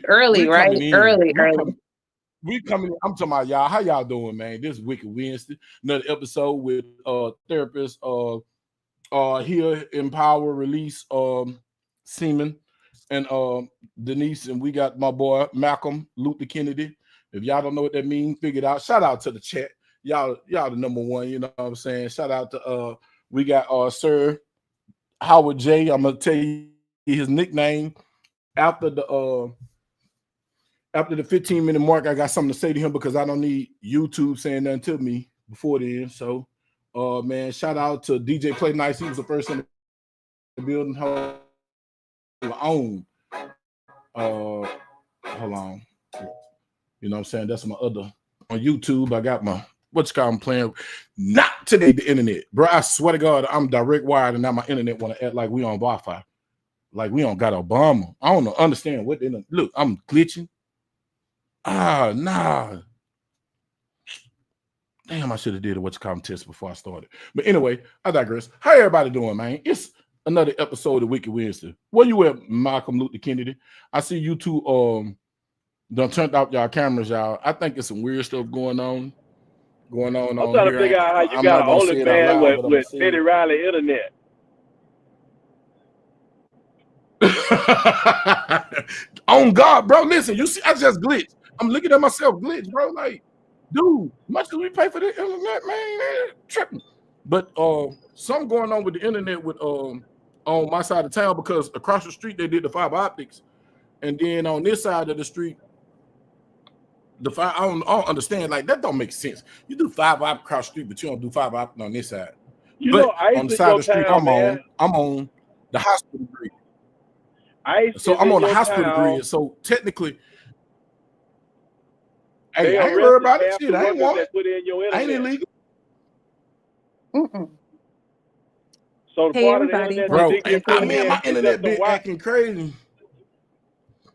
early, right? Early. We coming in. I'm talking about y'all. How y'all doing, man? This is Wicked Wednesday. Another episode with therapist here Empower Release Seaman and Denise, and we got my boy Malcolm Luther Kennedy. If y'all don't know what that means, figure it out. Shout out to the chat. Y'all the number one, you know what I'm saying? Shout out to we got Sir Howard J. I'm gonna tell you his nickname after the 15-minute mark. I got something to say to him because I don't need YouTube saying nothing to me before then. So man, shout out to DJ Play Nice. He was the first in the building. Hold on. You know what I'm saying? That's my other on YouTube. I got my I'm playing. Not today, the internet. Bro, I swear to God, I'm direct wired, and now my internet want to act like we on Wi-Fi. Like we don't got Obama. I don't understand what they look. I'm glitching. Nah. Damn, I should have did a test before I started. But anyway, I digress. How everybody doing, man? It's another episode of Wicked Wednesday. Where you at, Malcolm Luther Kennedy? I see you two done turned out y'all cameras, y'all. I think there's some weird stuff going on. I'm trying to figure out how you got an OnlyFans with Teddy Riley internet. On God, bro. Listen, you see, I just glitched. I'm looking at myself glitch, bro. Like, dude, much do we pay for the internet, man? Tripping. But something going on with the internet with on my side of town, because across the street they did the fiber optics, and then on this side of the street, I don't understand. Like, that don't make sense. You do fiber optic across the street, but you don't do fiber optic on this side. But on the side of the street I'm on the hospital grid. So I'm on the hospital grid. So technically, hey, I ain't worried about it. Shit, I ain't want it. I ain't illegal. So the part of the internet, bro, my internet been acting crazy.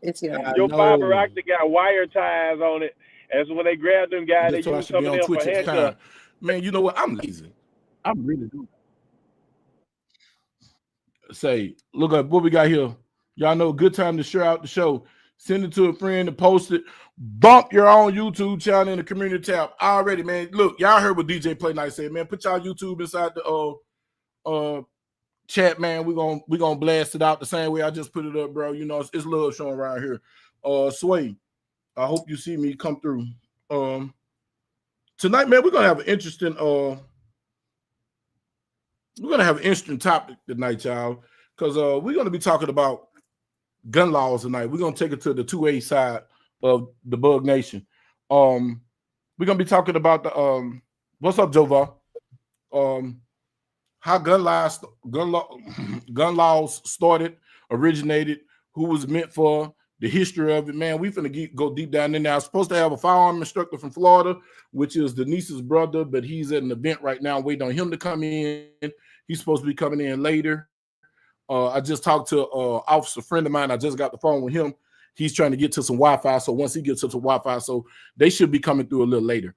Your fiber optic got wire ties on it. As when they grab them guys, they use some of them for handcuffs. Man, you know what? I'm lazy. I'm really doing. Say, look at what we got here. Y'all know, good time to share out the show. Send it to a friend to post it. Bump your own YouTube channel in the community tab. Already, man. Look, y'all heard what DJ Play Night said, man. Put y'all YouTube inside the chat, man. We're gonna blast it out the same way I just put it up, bro. You know, it's love showing around here. Sway, I hope you see me come through. Tonight, man, we're gonna have an interesting topic tonight, y'all, because we're gonna be talking about gun laws tonight. We're gonna take it to the 2A side of the Bug Nation. We're gonna be talking about the what's up, Jova? How gun laws started, originated, who was meant for, the history of it, man. We finna go deep down in there. I was supposed to have a firearm instructor from Florida, which is Denise's brother, but he's at an event right now, waiting on him to come in. He's supposed to be coming in later. I just talked to officer friend of mine. I just got the phone with him. He's trying to get to some Wi-Fi. So once he gets to some Wi-Fi, so they should be coming through a little later.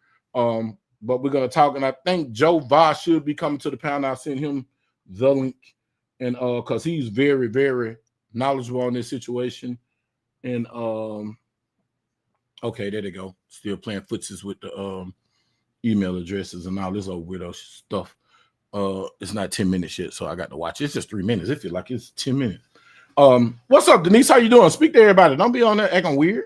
But we're gonna talk, and I think Joe Voss should be coming to the panel. I'll send him the link, and because he's very, very knowledgeable on this situation. And okay, there they go. Still playing footsies with the email addresses and all this old weirdo stuff. It's not 10 minutes yet, so I got to watch. It's just 3 minutes. It feels like it's 10 minutes. What's up, Denise? How you doing? Speak to everybody. Don't be on there acting weird.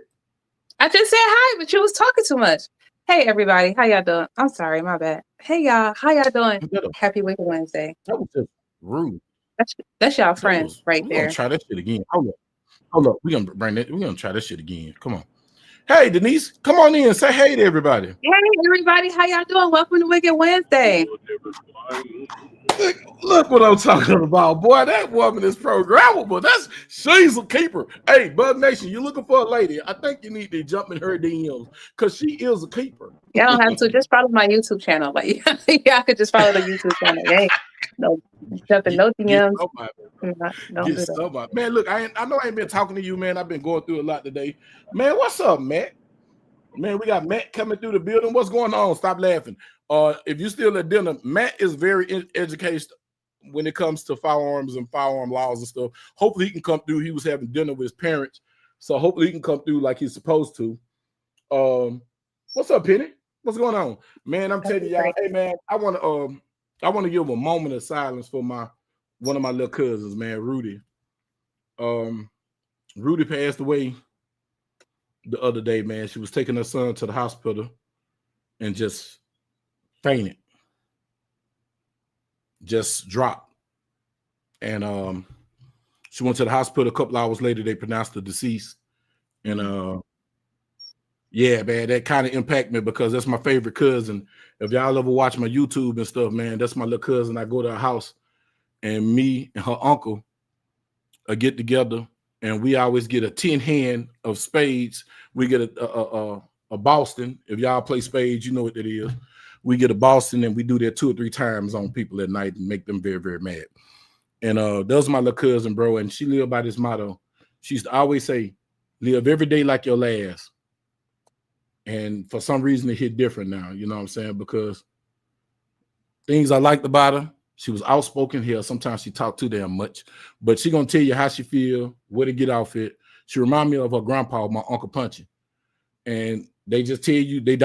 I just said hi, but you was talking too much. Hey, everybody. How y'all doing? I'm sorry, my bad. Hey, y'all. How y'all doing? Happy Wicked Wednesday. That was just rude. That's y'all friends right there. We're gonna try that shit again. Hold up. We're gonna try this shit again. Come on. Hey, Denise, come on in and say hey to everybody. Hey, everybody. How y'all doing? Welcome to Wicked Wednesday. Look what I'm talking about, boy. That woman is programmable. She's a keeper. Hey, Bug Nation, you looking for a lady? I think you need to jump in her DMs because she is a keeper. Y'all don't have to. Just follow my YouTube channel. Like, y'all could just follow the YouTube channel. Hey, no jumping, no DMs. Man, look, I know I ain't been talking to you, man. I've been going through a lot today. Man, what's up, Matt? Man, we got Matt coming through the building. What's going on? Stop laughing. If you're still at dinner, Matt is very educated when it comes to firearms and firearm laws and stuff. Hopefully he can come through. He was having dinner with his parents So hopefully he can come through like he's supposed to. What's up, Penny? What's going on, man? I'm telling y'all, hey man, I want to give a moment of silence for one of my little cousins, man, Rudy. Rudy passed away the other day, man. She was taking her son to the hospital and just fainted, just dropped, and she went to the hospital. A couple hours later, they pronounced her deceased, and yeah, man, that kind of impacted me because that's my favorite cousin. If y'all ever watch my YouTube and stuff, man, that's my little cousin. I go to her house, and me and her uncle get together, and we always get a 10 hand of spades. We get a Boston. If y'all play spades, you know what that is. We get a Boston, and we do that 2 or 3 times on people at night and make them very, very mad. And that was my little cousin, bro, and she lived by this motto. She used to always say, live every day like your last. And for some reason, it hit different now, you know what I'm saying? Because things I liked about her, she was outspoken here. Sometimes she talked too damn much, but she gonna tell you how she feel, where to get off it. She remind me of her grandpa, my Uncle Punchy. And they just tell you, they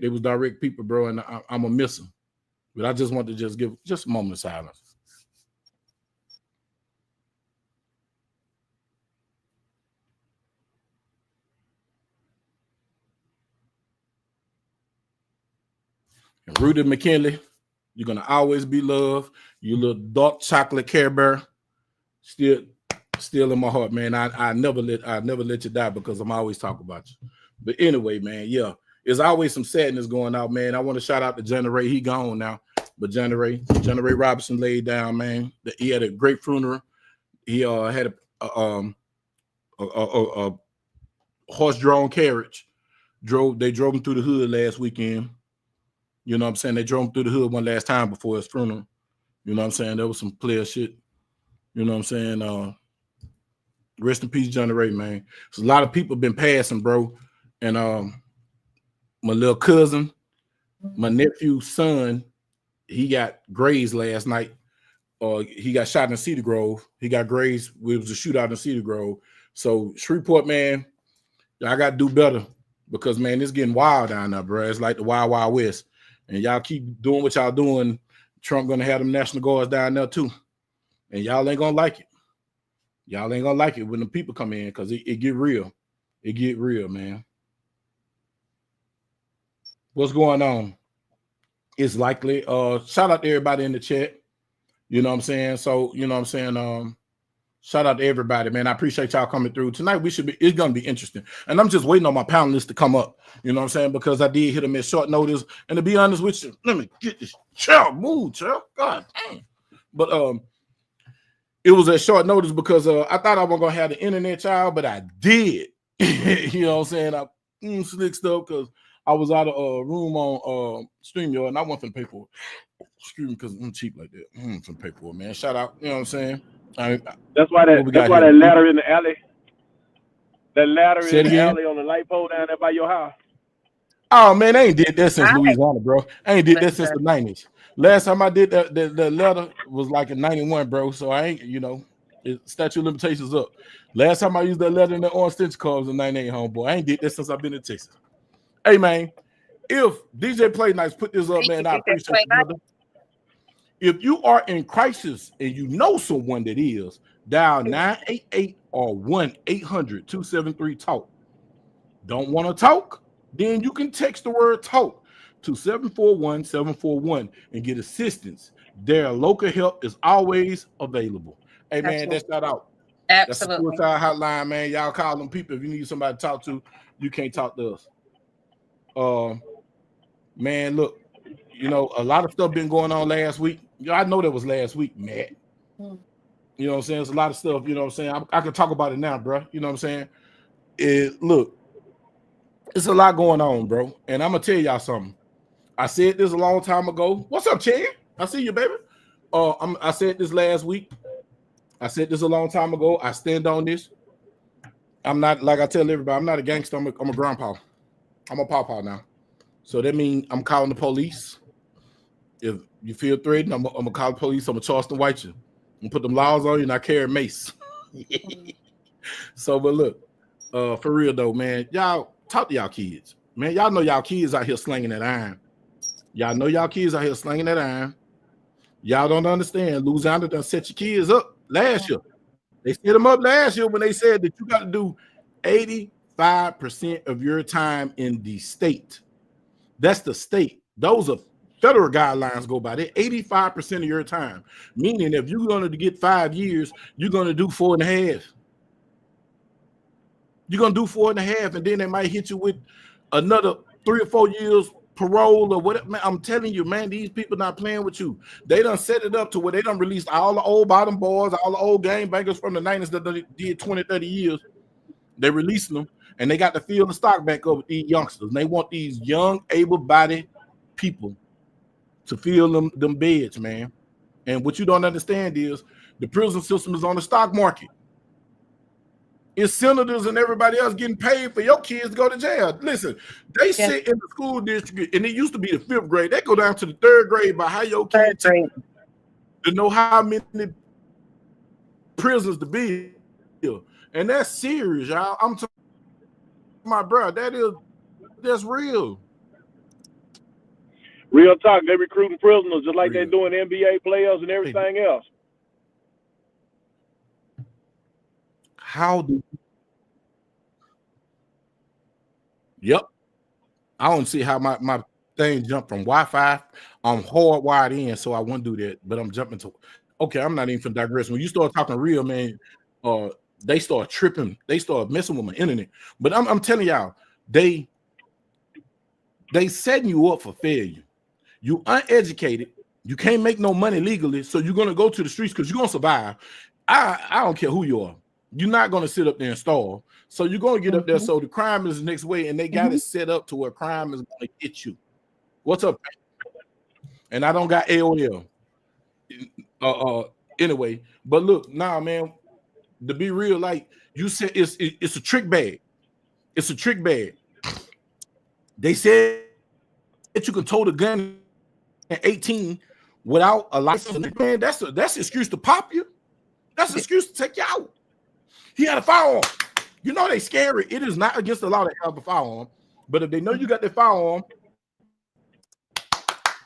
was direct people, bro, and I'm gonna miss them. But I just want to just give just a moment of silence. And Rudy McKinley, you're gonna always be loved. You little dark chocolate Care Bear, still in my heart, man. I never let you die because I'm always talking about you. But anyway, man, yeah, there's always some sadness going out, man. I want to shout out to Johnny Ray. He gone now, but Johnny Ray Robinson laid down, man. He had a great funeral. He had a horse-drawn carriage. They drove him through the hood last weekend. You know what I'm saying? They drove him through the hood one last time before his funeral. You know what I'm saying? There was some player shit. You know what I'm saying? Rest in peace, Johnny Ray, man. So a lot of people been passing, bro. And my little cousin, my nephew's son, he got grazed last night. He got shot in Cedar Grove. He got grazed. It was a shootout in Cedar Grove. So Shreveport, man, I got to do better because, man, it's getting wild down there, bro. It's like the Wild Wild West. And y'all keep doing what y'all doing. Trump gonna have them National Guards down there too. And y'all ain't gonna like it. Y'all ain't gonna like it when the people come in because it get real. It get real, man. What's going on? It's likely. Shout out to everybody in the chat. You know what I'm saying? So, you know what I'm saying? Shout out to everybody, man. I appreciate y'all coming through. Tonight it's gonna be interesting. And I'm just waiting on my panelists to come up. You know what I'm saying? Because I did hit them at short notice. And to be honest with you, let me get this move. God dang. But it was at short notice because I thought I wasn't gonna have the internet, child, but I did. You know what I'm saying? I slick stuff because I was out of room on StreamYard and I wasn't finna pay for it. Streaming because I'm cheap like that. I'm finna pay for it, man. Shout out, you know what I'm saying? That's why that ladder in the alley. That ladder in the alley on the light pole down there by your house. Oh man, I ain't did that since Louisiana, bro. I ain't did that since the 90s. Last time I did that, the letter was like in 91, bro. So I ain't, you know, statute of limitations up. Last time I used that letter in the orange stitch car was in 98, homeboy. I ain't did that since I've been in Texas. Hey man, if DJ Play Nice put this up, man, I appreciate you, brother. If you are in crisis and you know someone that is, dial 988 or 1-800-273-TALK. Don't want to talk? Then you can text the word TALK to 741-741 and get assistance. Their local help is always available. Hey, man, that's that out. Absolutely. That's the suicide hotline, man. Y'all call them people. If you need somebody to talk to, you can't talk to us. Man, look, you know, a lot of stuff been going on last week. I know that was last week, Matt. You know what I'm saying? There's a lot of stuff, you know what I'm saying? I can talk about it now, bro. You know what I'm saying? Look, it's a lot going on, bro. And I'm going to tell y'all something. I said this a long time ago. What's up, Chad? I see you, baby. I said this last week. I said this a long time ago. I stand on this. I'm not, like I tell everybody, I'm not a gangster. I'm a grandpa. I'm a pawpaw now. So that means I'm calling the police. If you feel threatened, I'm going to call the police. I'm going to Charleston White you. I'm going to put them laws on you and I carry mace. So, but look, For real though, man. Y'all talk to y'all kids, man. Y'all know y'all kids out here slinging that iron. Y'all know y'all kids out here slinging that iron. Y'all don't understand. Louisiana done set your kids up last year. They set them up last year when they said that you got to do 85% of your time in the state. That's the state. Those are federal guidelines go by that. 85% of your time. Meaning if you're going to get 5 years, you're going to do 4.5. You're going to do 4.5, and then they might hit you with another 3 or 4 years parole or whatever. Man, I'm telling you, man, these people not playing with you. They done set it up to where they done released all the old bottom boys, all the old game bangers from the 90s that did 20, 30 years. They're releasing them, and they got to fill the stock back up with these youngsters. And they want these young, able-bodied people to fill them beds, man. And what you don't understand is the prison system is on the stock market. It's senators and everybody else getting paid for your kids to go to jail. Listen, they sit in the school district, and it used to be the 5th grade. They go down to the 3rd grade by how your kids to know how many prisons to build. And that's serious, y'all. I'm talking my bro. That's real. Real talk. They recruiting prisoners just like they're doing NBA players and everything else. How do? Yep. I don't see how my thing jumped from Wi-Fi. I'm hardwired in, so I won't do that. But I'm jumping to. Okay, I'm not even from digress. When you start talking real, man, they start tripping. They start messing with my internet. But I'm telling y'all, they setting you up for failure. You uneducated. You can't make no money legally, so you're gonna go to the streets because you're gonna survive. I don't care who you are. You're not gonna sit up there and starve. So you're gonna get up there. So the crime is the next way, and they got it set up to where crime is gonna get you. What's up? And I don't got AOL. Anyway, but look, nah, man. To be real, like you said, it's a trick bag. It's a trick bag. They said that you can tote a gun at 18 without a license. Man, that's an excuse to pop you. That's an excuse to take you out. He had a firearm. You know they scary. It is not against the law to have a firearm, but if they know you got the firearm,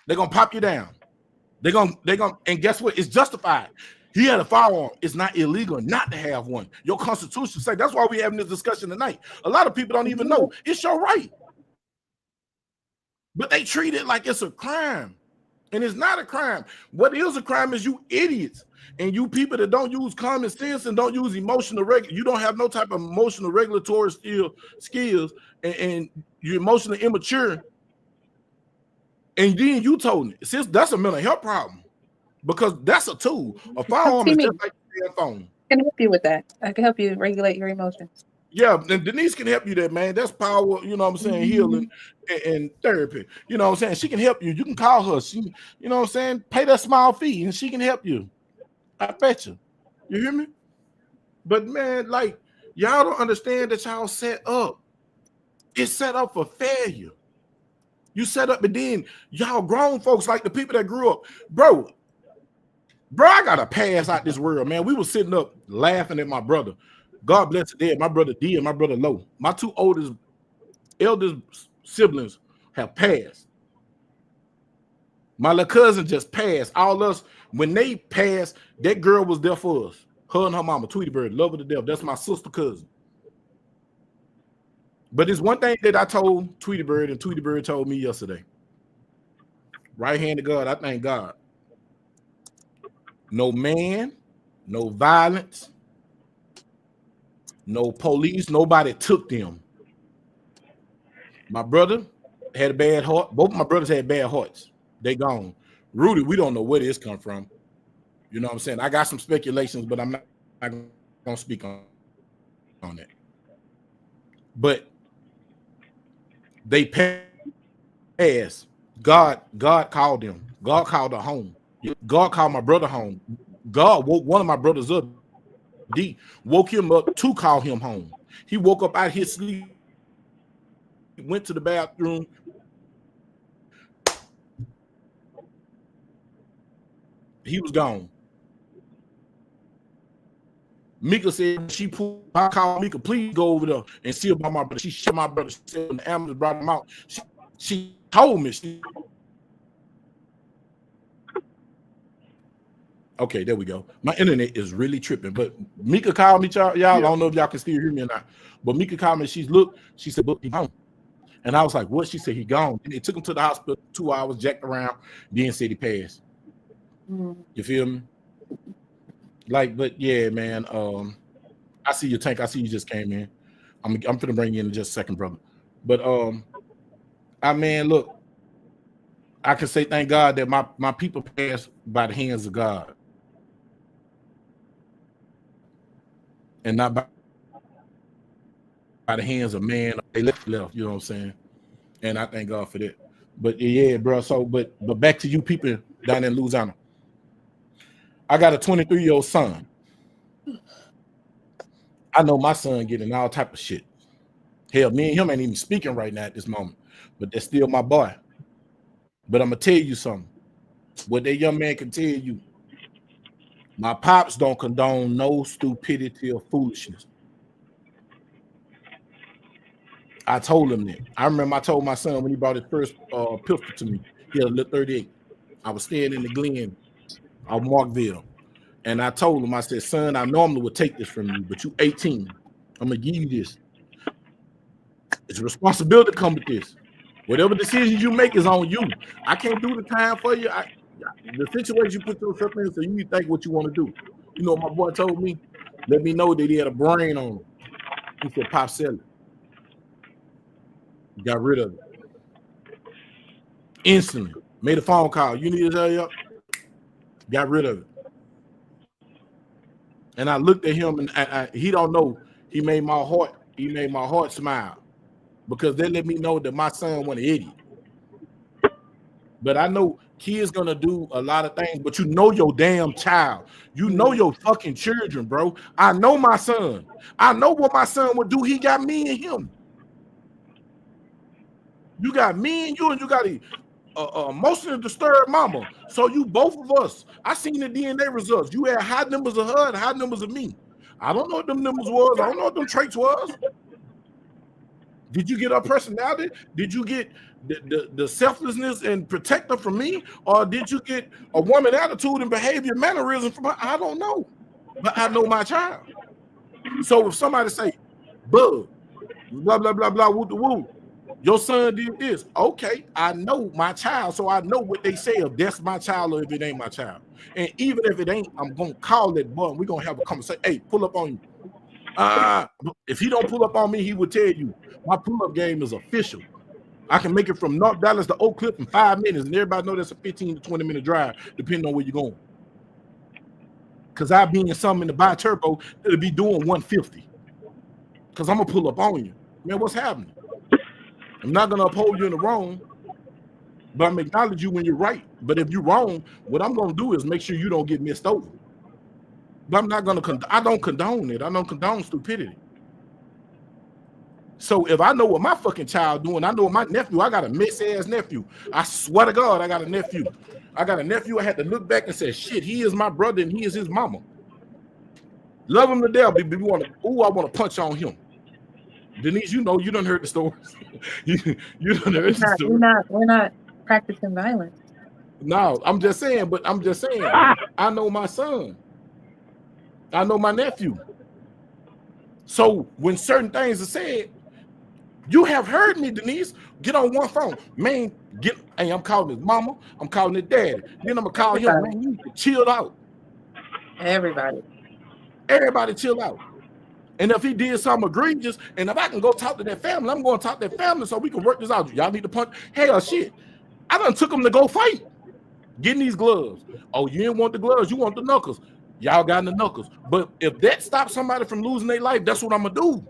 they're gonna pop you down. They're gonna, and guess what? It's justified. He had a firearm. It's not illegal not to have one. Your Constitution say that's why we're having this discussion tonight. A lot of people don't even know it's your right, but they treat it like it's a crime, and it's not a crime. What is a crime is you idiots and you people that don't use common sense and don't use emotional you don't have no type of emotional regulatory skills, and you're emotionally immature. And then you told me, since that's a mental health problem, because that's a tool. A firearm is just like a phone. I can help you with that. I can help you regulate your emotions. Yeah, and Denise can help you there, man. That's power, you know what I'm saying, healing and therapy. You know what I'm saying? She can help you. You can call her. She, you know what I'm saying? Pay that small fee and she can help you. I bet you. You hear me? But man, like, y'all don't understand that y'all set up. It's set up for failure. You set up, and then y'all grown folks, like the people that grew up, bro, I gotta pass out this world, man. We were sitting up laughing at my brother. God bless the dead. My brother D and my brother Low. My two eldest siblings have passed. My little cousin just passed. All us, when they passed, that girl was there for us. Her and her mama, Tweety Bird, love her to death. That's my sister cousin. But it's one thing that I told Tweety Bird, and Tweety Bird told me yesterday. Right hand of God, I thank God. No man, no violence, no police, nobody took them. My brother had a bad heart. Both of my brothers had bad hearts. They gone. Rudy, we don't know where this come from. You know what I'm saying? I got some speculations, but I'm not going to speak on it. But they passed. God called them. God called her home. God called my brother home. God woke one of my brothers up. D woke him up to call him home. He woke up out of his sleep, went to the bathroom. He was gone. Mika said I called Mika, please go over there and see about my brother. She shot my brother. She said when the ambulance brought him out, she told me. Okay, there we go. My internet is really tripping. But Mika called me, y'all. I don't know if y'all can still hear me or not. But Mika called me. She said, "But he gone." And I was like, "What?" She said, "He gone." And they took him to the hospital. 2 hours, jacked around. Then said he passed. You feel me? Like, but yeah, man. I see your Tank. I see you just came in. I'm gonna bring you in just a second, brother. But look, I can say thank God that my people passed by the hands of God. And not by the hands of man. They left, you know what I'm saying? And I thank God for that. But yeah, bro. So, but back to you people down in Louisiana. I got a 23-year-old son. I know my son getting all type of shit. Hell, me and him ain't even speaking right now at this moment. But that's still my boy. But I'm gonna tell you something. What that young man can tell you. My pops don't condone no stupidity or foolishness. I told him that. I remember I told my son when he brought his first pistol to me. He had a little 38. I was staying in the Glen of Markville. And I told him, I said, son, I normally would take this from you, but you 18. I'm going to give you this. It's a responsibility to come with this. Whatever decisions you make is on you. I can't do the time for you. The situation you put yourself in, so you need to think what you want to do. You know what my boy told me? Let me know that he had a brain on him. He said, Pop, sell it. Got rid of it. Instantly. Made a phone call. You need to hurry up. Got rid of it. And I looked at him and he don't know. He made my heart smile. Because they let me know that my son was an idiot. But I know kids gonna do a lot of things, but you know your damn child. You know your fucking children, bro. I know my son. I know what my son would do. He got me and him. You got me and you got a emotionally disturbed mama. So you both of us. I seen the DNA results. You had high numbers of her and high numbers of me. I don't know what them numbers was. I don't know what them traits was. Did you get her personality? Did you get the selflessness and protector from me? Or did you get a woman attitude and behavior mannerism from her? I don't know. But I know my child. So if somebody say, Bug, blah, blah, blah, blah, woo, woo, your son did this. Okay, I know my child, so I know what they say if that's my child or if it ain't my child. And even if it ain't, I'm going to call that boy. We're going to have a conversation. Hey, pull up on you. If he don't pull up on me, he would tell you my pull-up game is official. I can make it from North Dallas to Oak Cliff in 5 minutes, and everybody know that's a 15 to 20-minute drive, depending on where you're going. Because I be in something in the bi-turbo that'll be doing 150. Because I'm going to pull up on you. Man, what's happening? I'm not going to uphold you in the wrong, but I'm acknowledge you when you're right. But if you're wrong, what I'm going to do is make sure you don't get missed over. But I'm not going to, I don't condone it. I don't condone stupidity. So if I know what my fucking child doing, I know what my nephew, I got a mess-ass nephew. I swear to God, I got a nephew. I had to look back and say, shit, he is my brother and he is his mama. Love him to death, but I want to punch on him. Denise, you know, you done heard the stories. you done heard the stories. We're not practicing violence. No, I'm just saying, I know my son. I know my nephew. So when certain things are said, you have heard me, Denise. Get on one phone. Man, hey, I'm calling his mama. I'm calling his daddy. Then I'm going to call him. Man, you need to chill out. Everybody chill out. And if he did something egregious, and if I can go talk to that family, I'm going to talk to that family so we can work this out. Y'all need to punch. Hell, shit. I done took them to go fight. Getting these gloves. Oh, you didn't want the gloves. You want the knuckles. Y'all got the knuckles. But if that stops somebody from losing their life, that's what I'm going to do.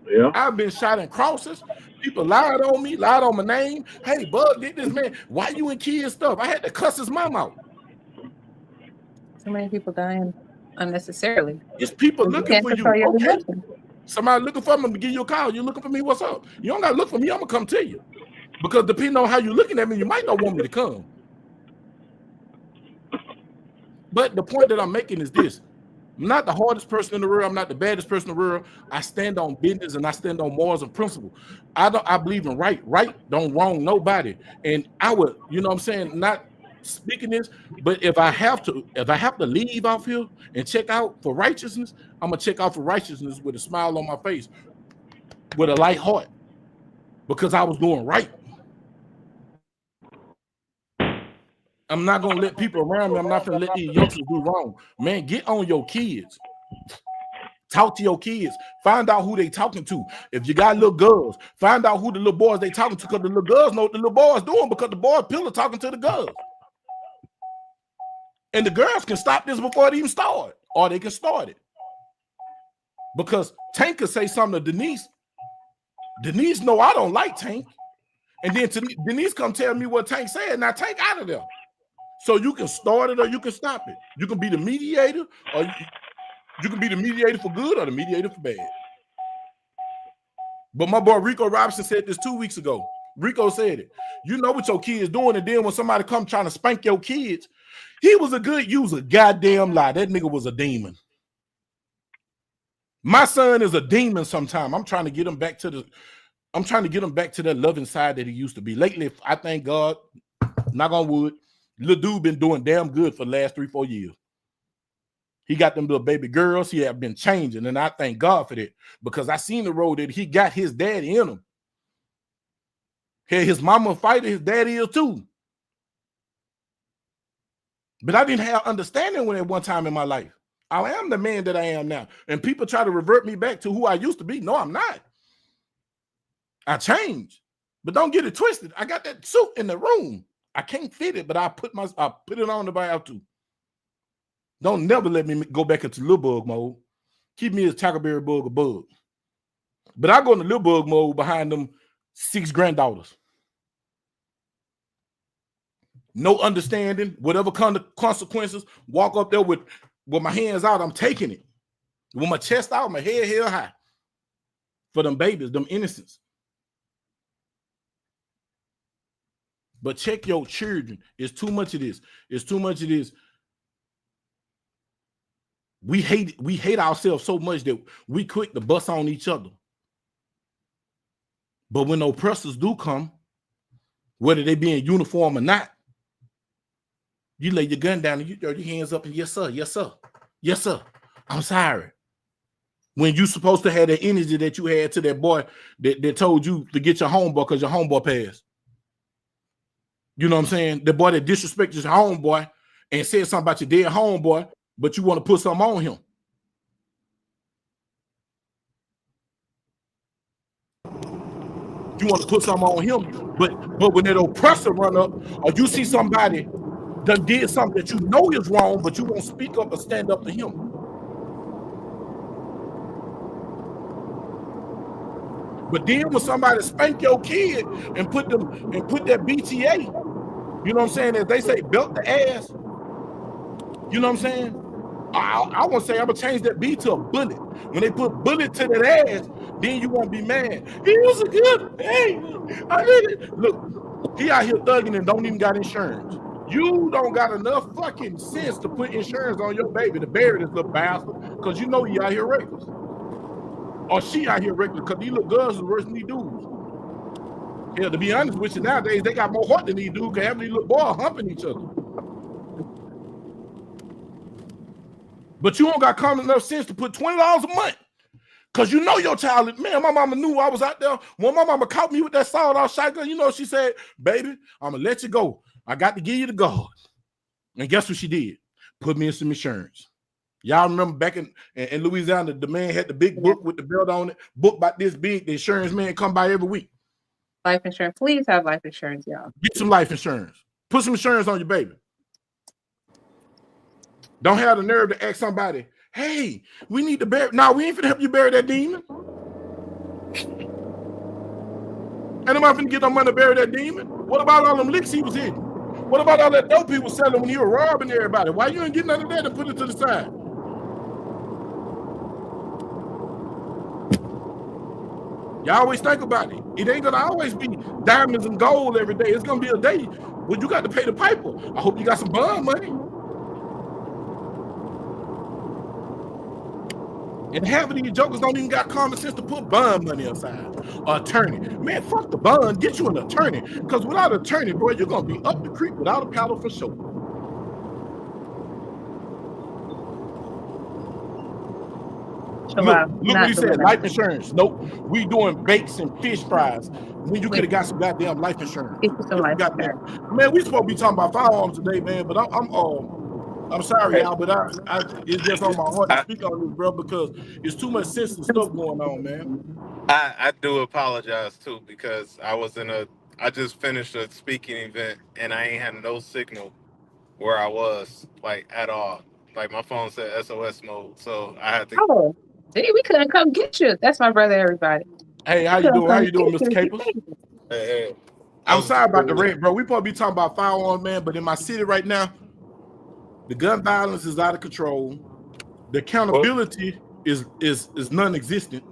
Yeah. I've been shot in crosses. People lied on me, lied on my name. Hey, Bug, did this, man. Why you in kids stuff? I had to cuss his mom out. So many people dying unnecessarily. It's people looking for you. Okay. Somebody looking for me to give you a call. You looking for me? What's up? You don't got to look for me. I'm going to come to you. Because depending on how you're looking at me, you might not want me to come. But the point that I'm making is this. I'm not the hardest person in the world. I'm not the baddest person in the world. I stand on business and I stand on morals and principle. I believe in right. Right don't wrong nobody. And I would, you know what I'm saying, not speaking this, but if I have to leave off here and check out for righteousness, I'm gonna check out for righteousness with a smile on my face, with a light heart, because I was doing right. I'm not gonna let people around me. I'm not gonna let these youngsters do wrong. Man, get on your kids. Talk to your kids. Find out who they talking to. If you got little girls, find out who the little boys they talking to, because the little girls know what the little boys doing, because the boy pillar talking to the girls. And the girls can stop this before it even start, or they can start it. Because Tank could say something to Denise. Denise know I don't like Tank. And then Denise come tell me what Tank said. Now Tank out of there. So you can start it or you can stop it. You can be the mediator, or you can be the mediator for good or the mediator for bad. But my boy Rico Robinson said this 2 weeks ago. Rico said it. You know what your kids doing, and then when somebody come trying to spank your kids, he was a good user. Goddamn lie. That nigga was a demon. My son is a demon sometimes. I'm trying to get him back to that loving side that he used to be. Lately, I thank God, knock on wood, little dude been doing damn good for the last 3-4 years. He got them little baby girls. He have been changing, and I thank God for that, because I seen the road that he got his daddy in him. Hey, his mama a fighter, his daddy is too. But I didn't have understanding when at one time in my life. I am the man that I am now. And people try to revert me back to who I used to be. No, I'm not. I changed. But don't get it twisted. I got that suit in the room. I can't fit it, but I put it on if I have to. Don't never let me go back into little bug mode. Keep me as TackleBuryBug a bug. But I go into little bug mode behind them 6 granddaughters. No understanding, whatever kind of consequences, walk up there with my hands out, I'm taking it. With my chest out, my head held high. For them babies, them innocents. But check your children. It's too much of this. It's too much of this. We hate ourselves so much that we quick to bust on each other. But when oppressors do come, whether they be in uniform or not, you lay your gun down and you throw your hands up and yes, sir, yes, sir, yes, sir. I'm sorry. When you supposed to have the energy that you had to that boy that told you to get your homeboy because your homeboy passed. You know what I'm saying? The boy that disrespected your homeboy and said something about your dead homeboy, but you want to put something on him. You want to put something on him, but when that oppressor run up, or you see somebody that did something that you know is wrong, but you won't speak up and stand up to him. But then when somebody spank your kid and put that BTA, you know what I'm saying? As they say, belt the ass. You know what I'm saying? I want to say I'm gonna change that B to a bullet. When they put bullet to that ass, then you won't be mad. He was a good, hey, I did it. Look, he out here thugging and don't even got insurance. You don't got enough fucking sense to put insurance on your baby to bury this little bastard, because you know he out here reckless. Or she out here reckless, because these little girls are worse than these dudes. Yeah, to be honest with you, nowadays they got more heart than these dudes, because half these little boys humping each other. But you don't got common enough sense to put $20 a month. Because you know your child, man, my mama knew I was out there. When my mama caught me with that sawed-off shotgun, you know, she said, baby, I'm going to let you go. I got to give you the guard. And guess what she did? Put me in some insurance. Y'all remember back in Louisiana, the man had the big book with the belt on it, book about this big. The insurance man come by every week. Life insurance. Please have life insurance, y'all. Get some life insurance. Put some insurance on your baby. Don't have the nerve to ask somebody, hey, we need to bury. No, we ain't finna help you bury that demon. And I'm not finna get no money to bury that demon. What about all them licks he was hitting? What about all that dope he was selling when he was robbing everybody? Why you ain't getting none of that and put it to the side? You always think about it. It ain't gonna always be diamonds and gold every day. It's gonna be a day when you got to pay the piper. I hope you got some bond money. And half of these jokers don't even got common sense to put bond money aside. Attorney. Man, fuck the bond. Get you an attorney. Because without an attorney, bro, you're going to be up the creek without a paddle for sure. Look what he said. Life insurance. Nope. We doing bakes and fish fries. When you could have got some goddamn life insurance. Man, we supposed to be talking about firearms today, man. But I'm sorry, y'all, but it's just on my heart to speak on this, bro, because it's too much sensitive stuff going on, man. I do apologize too, because I just finished a speaking event and I ain't had no signal where I was, like, at all. Like, my phone said SOS mode, so I had to. Oh, we couldn't come get you. That's my brother, everybody. Hey, how you doing? How you doing, Mr. Capers? Hey. I'm sorry about the rant, bro. We probably be talking about firearms, man, but in my city right now, the gun violence is out of control. The accountability is non-existent.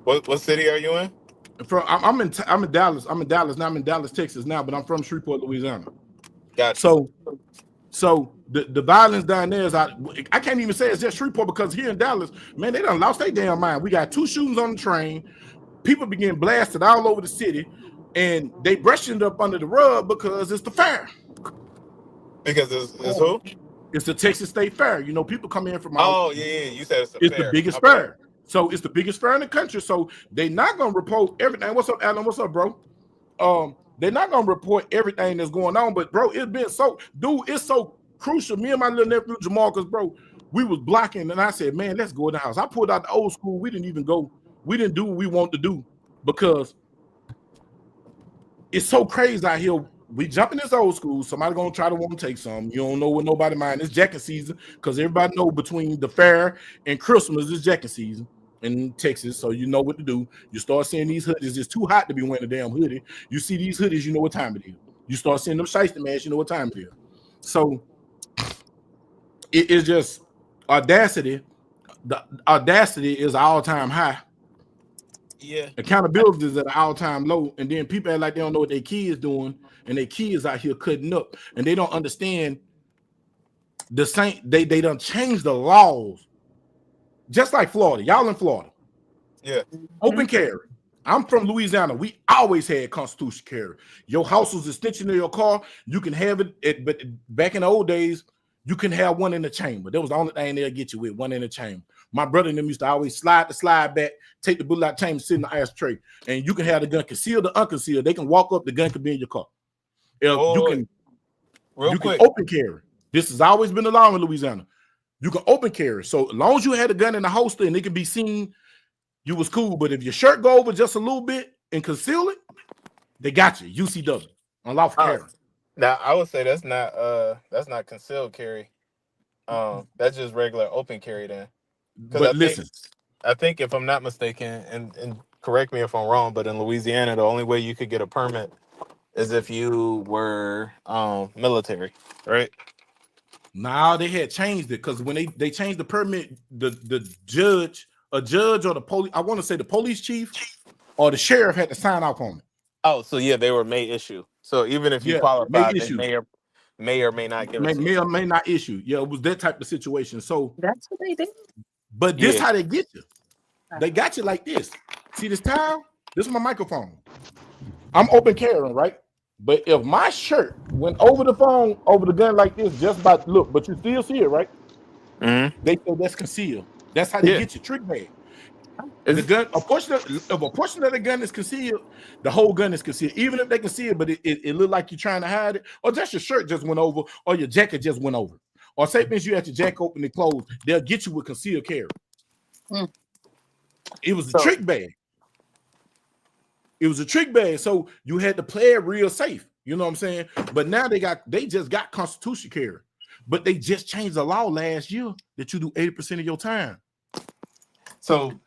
What city are you in? I'm in Dallas. I'm in Dallas now. I'm in Dallas, Texas now, but I'm from Shreveport, Louisiana. Gotcha. So the violence down there is I can't even say it's just Shreveport, because here in Dallas, man, they done lost their damn mind. We got 2 shootings on the train. People begin blasted all over the city, and they brushing it up under the rug because it's the fair. Because it's who? It's the Texas State Fair. You know, people come in from yeah. You said it's fair. The biggest fair. So it's the biggest fair in the country. So they're not gonna report everything. What's up, Alan? What's up, bro? They're not gonna report everything that's going on, but bro, it's so crucial. Me and my little nephew Jamarcus, bro, we was blocking, and I said, man, let's go in the house. I pulled out the old school. We didn't even go. We didn't do what we want to do because it's so crazy out here. We jump in this old school. Somebody gonna try to want to take some. You don't know what nobody mind. It's jacking season, because everybody know between the fair and Christmas is jacking season in Texas. So you know what to do. You start seeing these hoodies. It's too hot to be wearing a damn hoodie. You see these hoodies, you know what time it is. You start seeing them shiesty masks, you know what time it is. So it is just audacity. The audacity is all-time high. Yeah. Accountability is at an all-time low, and then people act like they don't know what their kids doing, and their kids out here cutting up, and they don't understand the same. They done changed the laws, just like Florida. Y'all in Florida, yeah. Open carry. I'm from Louisiana. We always had constitutional carry. Your house was an extension of your car. You can have it, but back in the old days, you can have one in the chamber. That was the only thing they'll get you with, one in the chamber. My brother and them used to always slide back, take the bullet out the chamber, sit in the ashtray, and you can have the gun concealed or unconcealed. They can walk up, the gun could be in your car. You can open carry. This has always been the law in Louisiana. You can open carry. So as long as you had a gun in the holster and it can be seen, you was cool. But if your shirt go over just a little bit and conceal it, they got you. UCW, unlawful carry. Now I would say that's not concealed carry. That's just regular open carry then. But listen, I think if I'm not mistaken, and correct me if I'm wrong, but in Louisiana, the only way you could get a permit is if you were military, right? Now they had changed it, because when they changed the permit, the judge or the police, I want to say the police chief or the sheriff had to sign off on it. Oh, so yeah, they were may issue. So even if you qualify, they may or may not give it to you. May or may not issue. Yeah, it was that type of situation. So that's what they did. But this how they get you. They got you like this. See this towel? This is my microphone. I'm open carrying, right? But if my shirt went over the phone, over the gun like this, just by look, but you still see it, right? Mm-hmm. They say that's concealed. That's how they get you. Trick bag. The gun, a portion of the gun is concealed, the whole gun is concealed. Even if they can see it, but it look like you're trying to hide it, or just your shirt just went over, or your jacket just went over. Or say means you had your jacket open and closed, they'll get you with concealed carry. It was a trick bag. It was a trick bag, so you had to play it real safe. You know what I'm saying? But now they just got constitutional carry, but they just changed the law last year that you do 80% of your time. So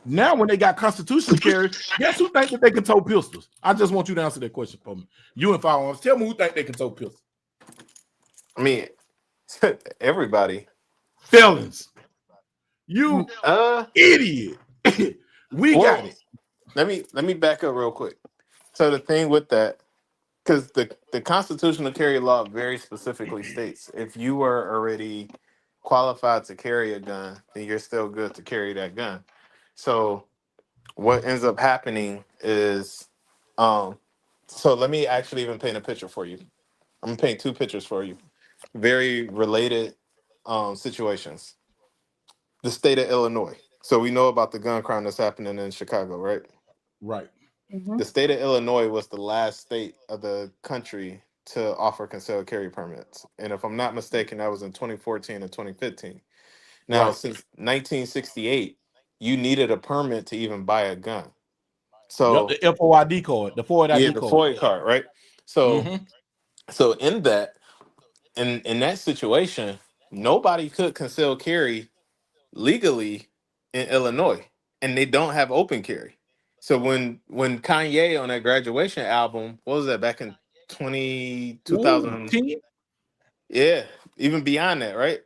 now when they got constitutional carry, guess who think that they can tow pistols? I just want you to answer that question for me. You and Firearms, tell me who think they can tow pistols. I mean, everybody. Felons. You idiot. Got it. Let me back up real quick. So the thing with that, because the constitutional carry law very specifically states if you are already qualified to carry a gun, then you're still good to carry that gun. So what ends up happening is, so let me actually even paint a picture for you. I'm gonna paint two pictures for you, very related situations. The state of Illinois. So we know about the gun crime that's happening in Chicago, right? Right. Mm-hmm. The state of Illinois was the last state of the country to offer concealed carry permits. And if I'm not mistaken, that was in 2014 and 2015. Now, Right. since 1968, you needed a permit to even buy a gun. Yep, So, the FOID card, the FOID yeah, the card. FOID card, right? So, Mm-hmm. so in that, in that situation, nobody could conceal carry legally in Illinois, and they don't have open carry. So when Kanye on that graduation album, what was that back in 2000? 10? Yeah, even beyond that, right?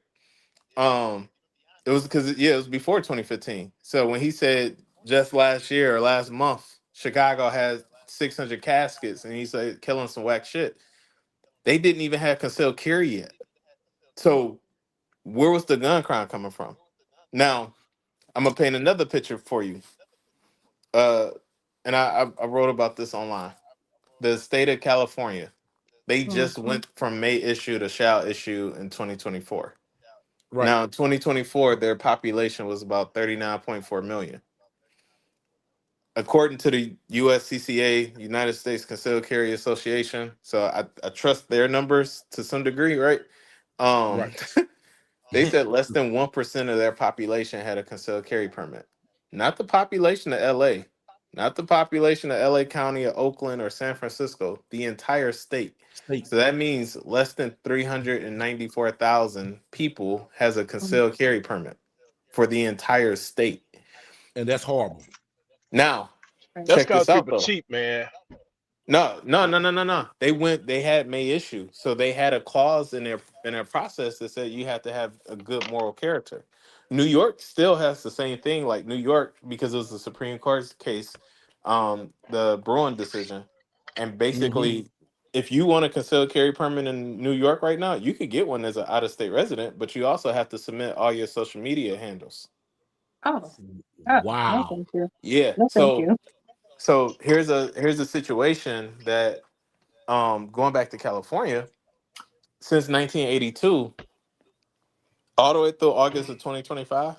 It was because it was before 2015. So when he said just last year or last month, Chicago has 600 caskets, and he said killing some whack shit, they didn't even have concealed carry yet. So where was the gun crime coming from? Now I'm gonna paint another picture for you. And I wrote about this online. The state of California, they just went from may issue to shall issue in 2024. Right. Now in 2024, their population was about 39.4 million. According to the USCCA, United States Concealed Carry Association, so I trust their numbers to some degree, right? Right. They said less than 1% of their population had a concealed carry permit. Not the population of LA, not the population of LA County or Oakland or San Francisco, the entire state. State. So that means less than 394,000 people has a concealed carry permit for the entire state. And that's horrible. Now, That's check called this out people though. cheap, man. No. They had may issue. So they had a clause in their process that said you have to have a good moral character. New York still has the same thing. Like New York, because it was the Supreme Court's case, the Bruin decision, and basically, if you want a concealed carry permit in New York right now, you could get one as an out of state resident, but you also have to submit all your social media handles. Oh, no, Wow. thank you. Yeah. No, thank you. So here's a situation that going back to California, since 1982, all the way through August of 2025,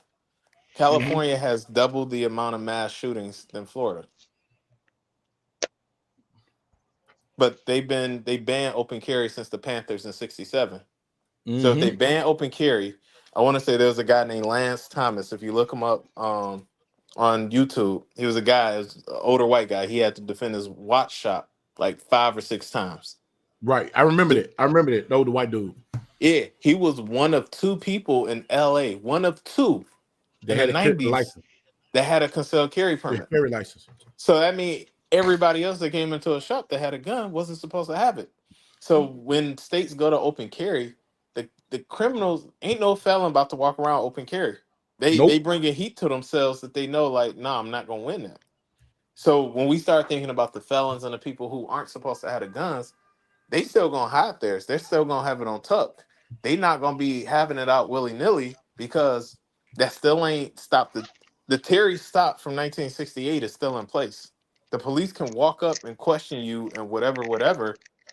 California has doubled the amount of mass shootings than Florida. But they banned open carry since the Panthers in '67. So if they ban open carry, I want to say there was a guy named Lance Thomas. If you look him up on YouTube, he was a guy, an older white guy. He had to defend his watch shop like 5 or 6 times. Right. I remember that. No, the white dude. Yeah, he was one of 2 people in LA, one of 2 They in had the a 90s license. that had a concealed carry permit. Carry license. So that means everybody else that came into a shop that had a gun wasn't supposed to have it. So when states go to open carry, the criminals ain't no felon about to walk around open carry. They bring a heat to themselves that they know, like, nah, I'm not gonna win that. So when we start thinking about the felons and the people who aren't supposed to have the guns, they still gonna hide theirs. They're still gonna have it on tuck. They not gonna be having it out willy-nilly because that still ain't stopped the Terry stop from 1968 is still in place. The police can walk up and question you and whatever.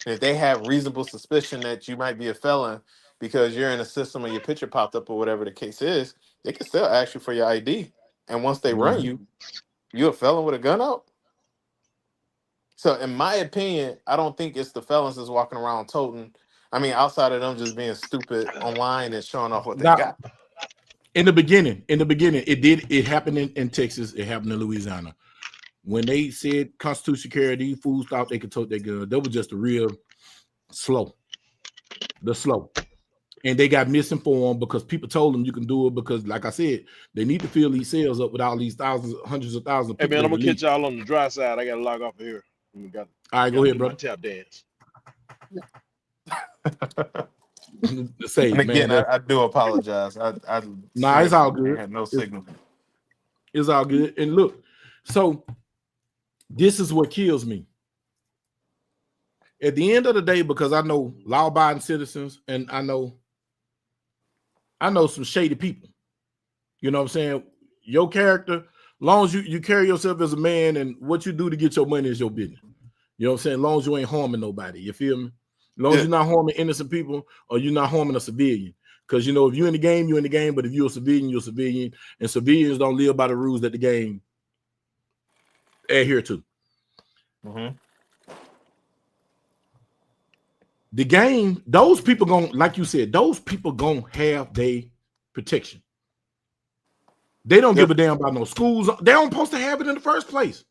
And if they have reasonable suspicion that you might be a felon because you're in a system or your picture popped up or whatever the case is, they can still ask you for your ID. And once they run you, you a felon with a gun out? So in my opinion, I don't think it's the felons that's walking around toting. I mean, outside of them just being stupid online and showing off what they got. In the beginning, it happened in Texas, it happened in Louisiana. When they said constitutional carry, fools thought they could tote their gun. That was just a real slow. And they got misinformed because people told them you can do it because, like I said, they need to fill these cells up with all these thousands, hundreds of thousands of people. Hey man, I'm gonna catch y'all on the dry side. I gotta log off of here. All right, go ahead, bro. Tap dance. Say, and again, man, I do apologize. Nah, it's all good. I had no signal. It's all good. And look, so this is what kills me. At the end of the day, because I know law-abiding citizens, and I know I know some shady people. You know what I'm saying? Your character, long as you carry yourself as a man and what you do to get your money is your business. You know what I'm saying? As long as you ain't harming nobody. You feel me? As long as you're not harming innocent people or you're not harming a civilian. Because, you know, if you're in the game, you're in the game. But if you're a civilian, you're a civilian. And civilians don't live by the rules that the game adhere to. Mm-hmm. The game, those people going, like you said, those people going to have their protection. They don't give a damn about no schools. They don't supposed to have it in the first place.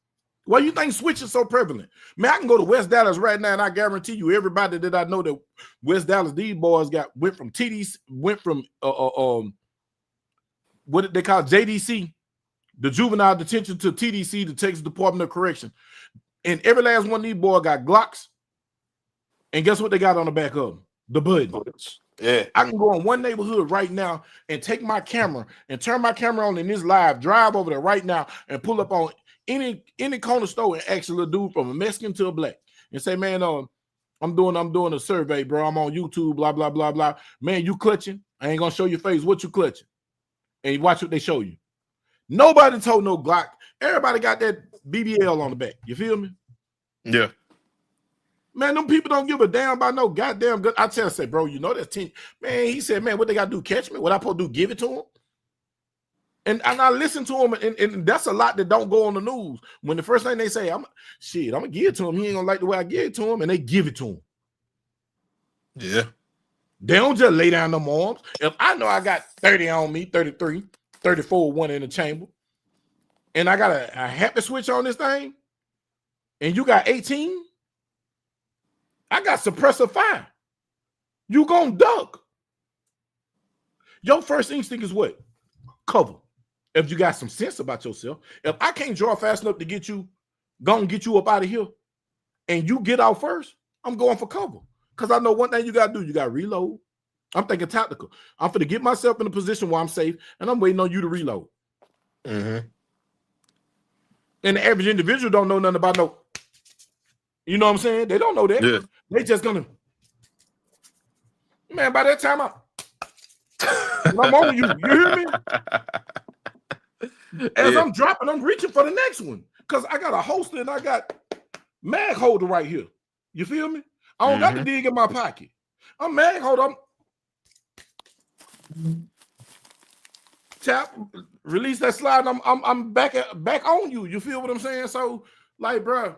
Why you think Switch is so prevalent? Man, I can go to West Dallas right now, and I guarantee you, everybody that I know that West Dallas, these boys went from what did they call it? JDC, the juvenile detention, to TDC, the Texas Department of Correction. And every last one of these boys got Glocks. And guess what they got on the back of them? The button. Yeah. I can go in one neighborhood right now and take my camera and turn my camera on in this live, drive over there right now and pull up on any corner store and ask a little dude from a Mexican to a black and say, man, I'm doing a survey, bro. I'm on YouTube, blah, blah, blah, blah. Man, you clutching? I ain't gonna show your face. What you clutching? And you watch what they show you. Nobody told no Glock. Everybody got that BBL on the back. You feel me? Yeah. Man, them people don't give a damn about no goddamn good. I say, bro, you know that's 10. Man, he said, man, what they gotta do? Catch me? What I supposed to do? Give it to him? And I listen to him, and that's a lot that don't go on the news. When the first thing they say, I'm gonna give it to him. He ain't gonna like the way I give it to him, and they give it to him. Yeah. They don't just lay down them arms. If I know I got 30 on me, 33, 34, one in the chamber, and I got a happy switch on this thing, and you got 18, I got suppressor fire. You gonna duck. Your first instinct is what? Cover. If you got some sense about yourself. If I can't draw fast enough to get you, gonna get you up out of here, and you get out first, I'm going for cover. Because I know one thing you gotta do, you gotta reload. I'm thinking tactical. I'm finna get myself in a position where I'm safe, and I'm waiting on you to reload. Mm-hmm. And the average individual don't know nothing about no, you know what I'm saying? They don't know that. Yeah. They just gonna, man, by that time I'm on you. You hear me? As I'm dropping, I'm reaching for the next one. Because I got a holster and I got mag holder right here. You feel me? I don't got to dig in my pocket. I'm mag holder. Tap, release that slide. And I'm back on you. You feel what I'm saying? So, like, bro,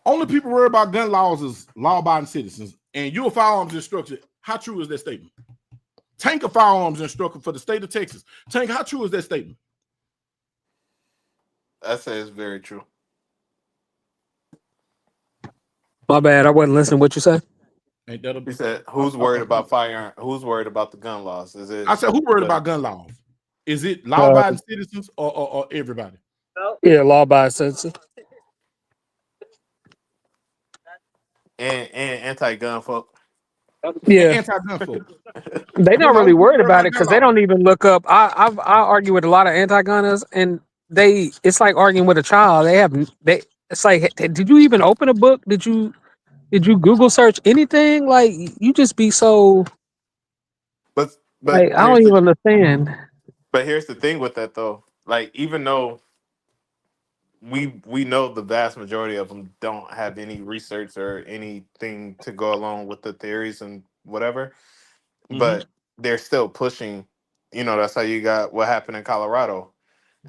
only people worry about gun laws is law-abiding citizens. And you're a firearms instructor. How true is that statement? Tank a firearms instructor for the state of Texas. Tank, how true is that statement? I say it's very true. My bad, I wasn't listening. What you say? Ain't that He said, "Who's worried about firearm? Who's worried about the gun laws? Is it?" I said, who worried about gun laws? Is it law-abiding citizens or everybody? Yeah, law-abiding citizen. And anti-gun folk. Yeah, Anti-gun folks. they not really worried about it because they don't even look up. I argue with a lot of anti-gunners, and it's like arguing with a child. It's like, did you even open a book? Did you Google search anything? Like, you just be so. But Like, I don't even understand. But here's the thing with that though. Like, even though we know the vast majority of them don't have any research or anything to go along with the theories and whatever, but they're still pushing. You know, that's how you got what happened in Colorado,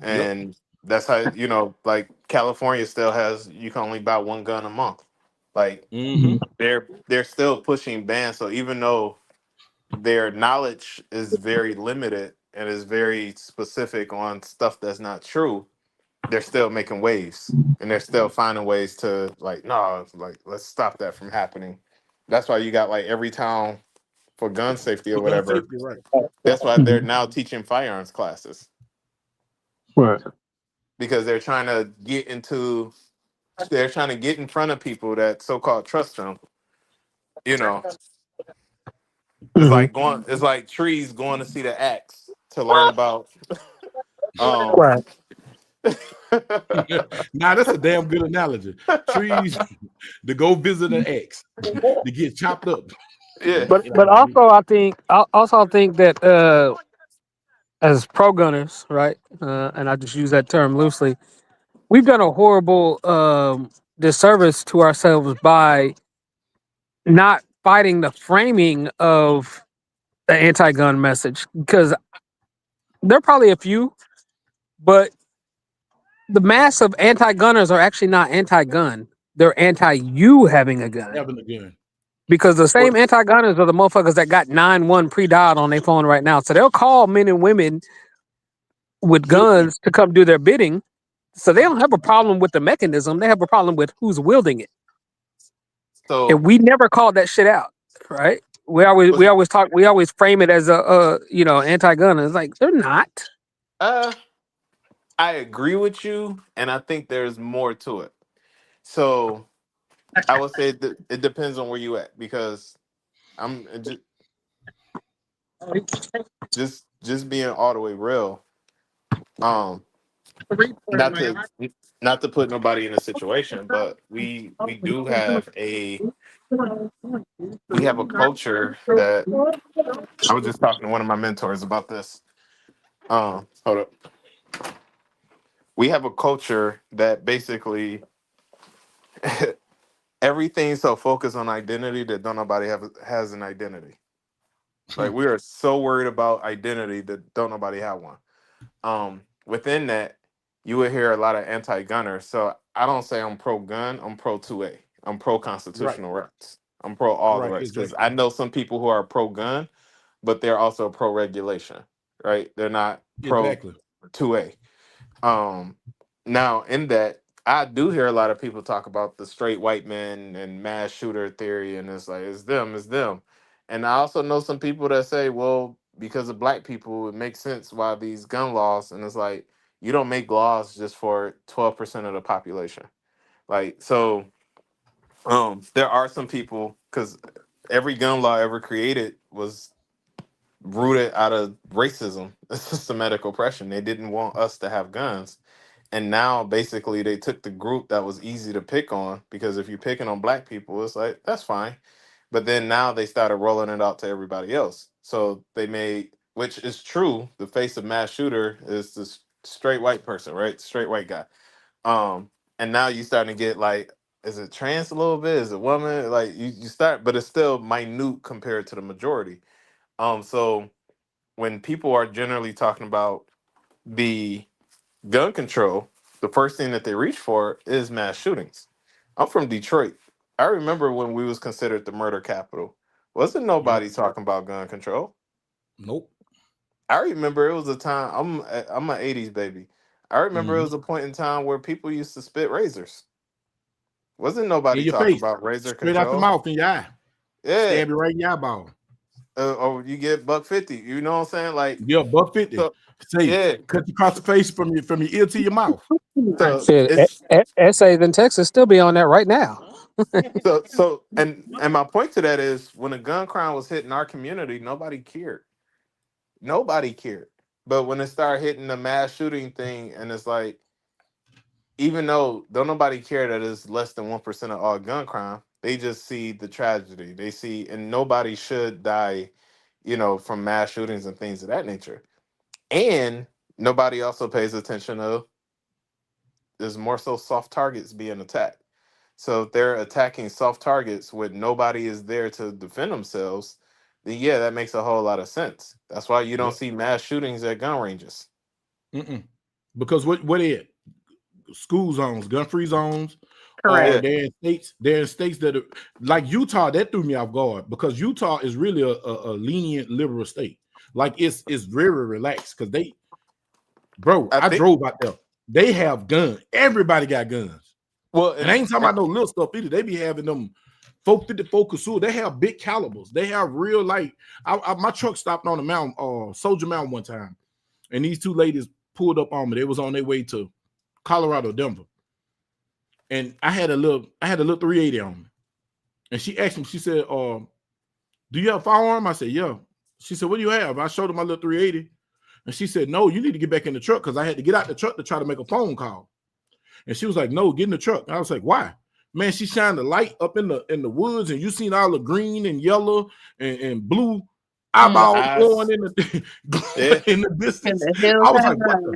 and that's how, you know, like California still has, you can only buy one gun a month. Like, they're still pushing bans. So even though their knowledge is very limited and is very specific on stuff that's not true, they're still making waves, and they're still finding ways to, like, no, like, let's stop that from happening. That's why you got, like, every town for gun safety or whatever. Safety, right. That's why they're now teaching firearms classes. Right. Because they're trying to get in front of people that so-called trust them. You know, it's like trees going to see the axe to learn about. Right. Now that's a damn good analogy. Trees to go visit an ex to get chopped up. Yeah. But also I think that as pro gunners, right? And I just use that term loosely. We've done a horrible disservice to ourselves by not fighting the framing of the anti-gun message, because there are probably a few, but the mass of anti-gunners are actually not anti-gun. They're anti-you having a gun. Having a gun. Because the same anti-gunners are the motherfuckers that got 911 pre-dialed on their phone right now. So they'll call men and women with guns to come do their bidding. So they don't have a problem with the mechanism. They have a problem with who's wielding it. So And we never called that shit out, right? We always frame it as a anti-gun. It's like they're not. I agree with you, and I think there's more to it. So I would say that it depends on where you at, because I'm just being all the way real. Not to put nobody in a situation, but we have a culture that I was just talking to one of my mentors about this. Hold up. We have a culture that basically everything's so focused on identity that don't nobody has an identity. Like, we are so worried about identity that don't nobody have one. Within that, you would hear a lot of anti-gunners. So I don't say I'm pro-gun. I'm pro-2A. I'm pro-constitutional rights. I'm pro all the rights. Because I know some people who are pro-gun, but they're also pro-regulation, right? They're not pro-2A. Now, in that, I do hear a lot of people talk about the straight white men and mass shooter theory, and it's like, it's them. And I also know some people that say, well, because of black people, it makes sense why these gun laws, and it's like, you don't make laws just for 12% of the population. Like, so there are some people, because every gun law ever created was rooted out of racism, systematic oppression. They didn't want us to have guns. And now basically they took the group that was easy to pick on, because if you're picking on black people, it's like, that's fine. But then now they started rolling it out to everybody else. So they made, which is true, the face of mass shooter is this straight white person, right? Straight white guy. And now you starting to get like, is it trans a little bit? Is it woman? Like you start, but it's still minute compared to the majority. So when people are generally talking about the gun control, the first thing that they reach for is mass shootings. I'm from Detroit. I remember when we was considered the murder capital. Wasn't nobody talking about gun control? Nope. I remember it was a time. I'm an '80s baby. I remember it was a point in time where people used to spit razors. Wasn't nobody talking about razor straight control? Out the mouth in your eye. Yeah, stab you right in your eyeball. Or you get $150. You know what I'm saying? Like, yeah, $150. So, cut you across the face from your ear to your mouth. So essays in Texas still be on that right now. and my point to that is, when a gun crime was hitting our community, nobody cared. Nobody cared. But when it started hitting the mass shooting thing, and it's like, even though don't nobody care that it's less than 1% of all gun crime, they just see the tragedy. They see, and nobody should die, from mass shootings and things of that nature. And nobody also pays attention to, there's more so soft targets being attacked. So if they're attacking soft targets when nobody is there to defend themselves, then yeah, that makes a whole lot of sense. That's why you don't see mass shootings at gun ranges. Because what is school zones, gun-free zones, correct? They're in states that are like Utah. That threw me off guard, because Utah is really a lenient liberal state. Like it's very relaxed, because I drove out there. They have guns. Everybody got guns. Well, and I ain't talking about no little stuff either. They be having them 454 Casull. They have big calibers. They have real, like, my truck stopped on the mountain, Soldier Mountain one time, and these two ladies pulled up on me. They was on their way to Colorado, Denver, and I had a little 380 on me. And she asked me, she said, "Do you have a firearm?" I said, "Yeah." She said, "What do you have?" I showed her my little 380, and she said, "No, you need to get back in the truck," because I had to get out the truck to try to make a phone call. And she was like, "No, get in the truck." And I was like, "Why?" Man, she shined the light up in the woods, and you seen all the green and yellow and blue eyeballs glowing in the distance. I was like, what the?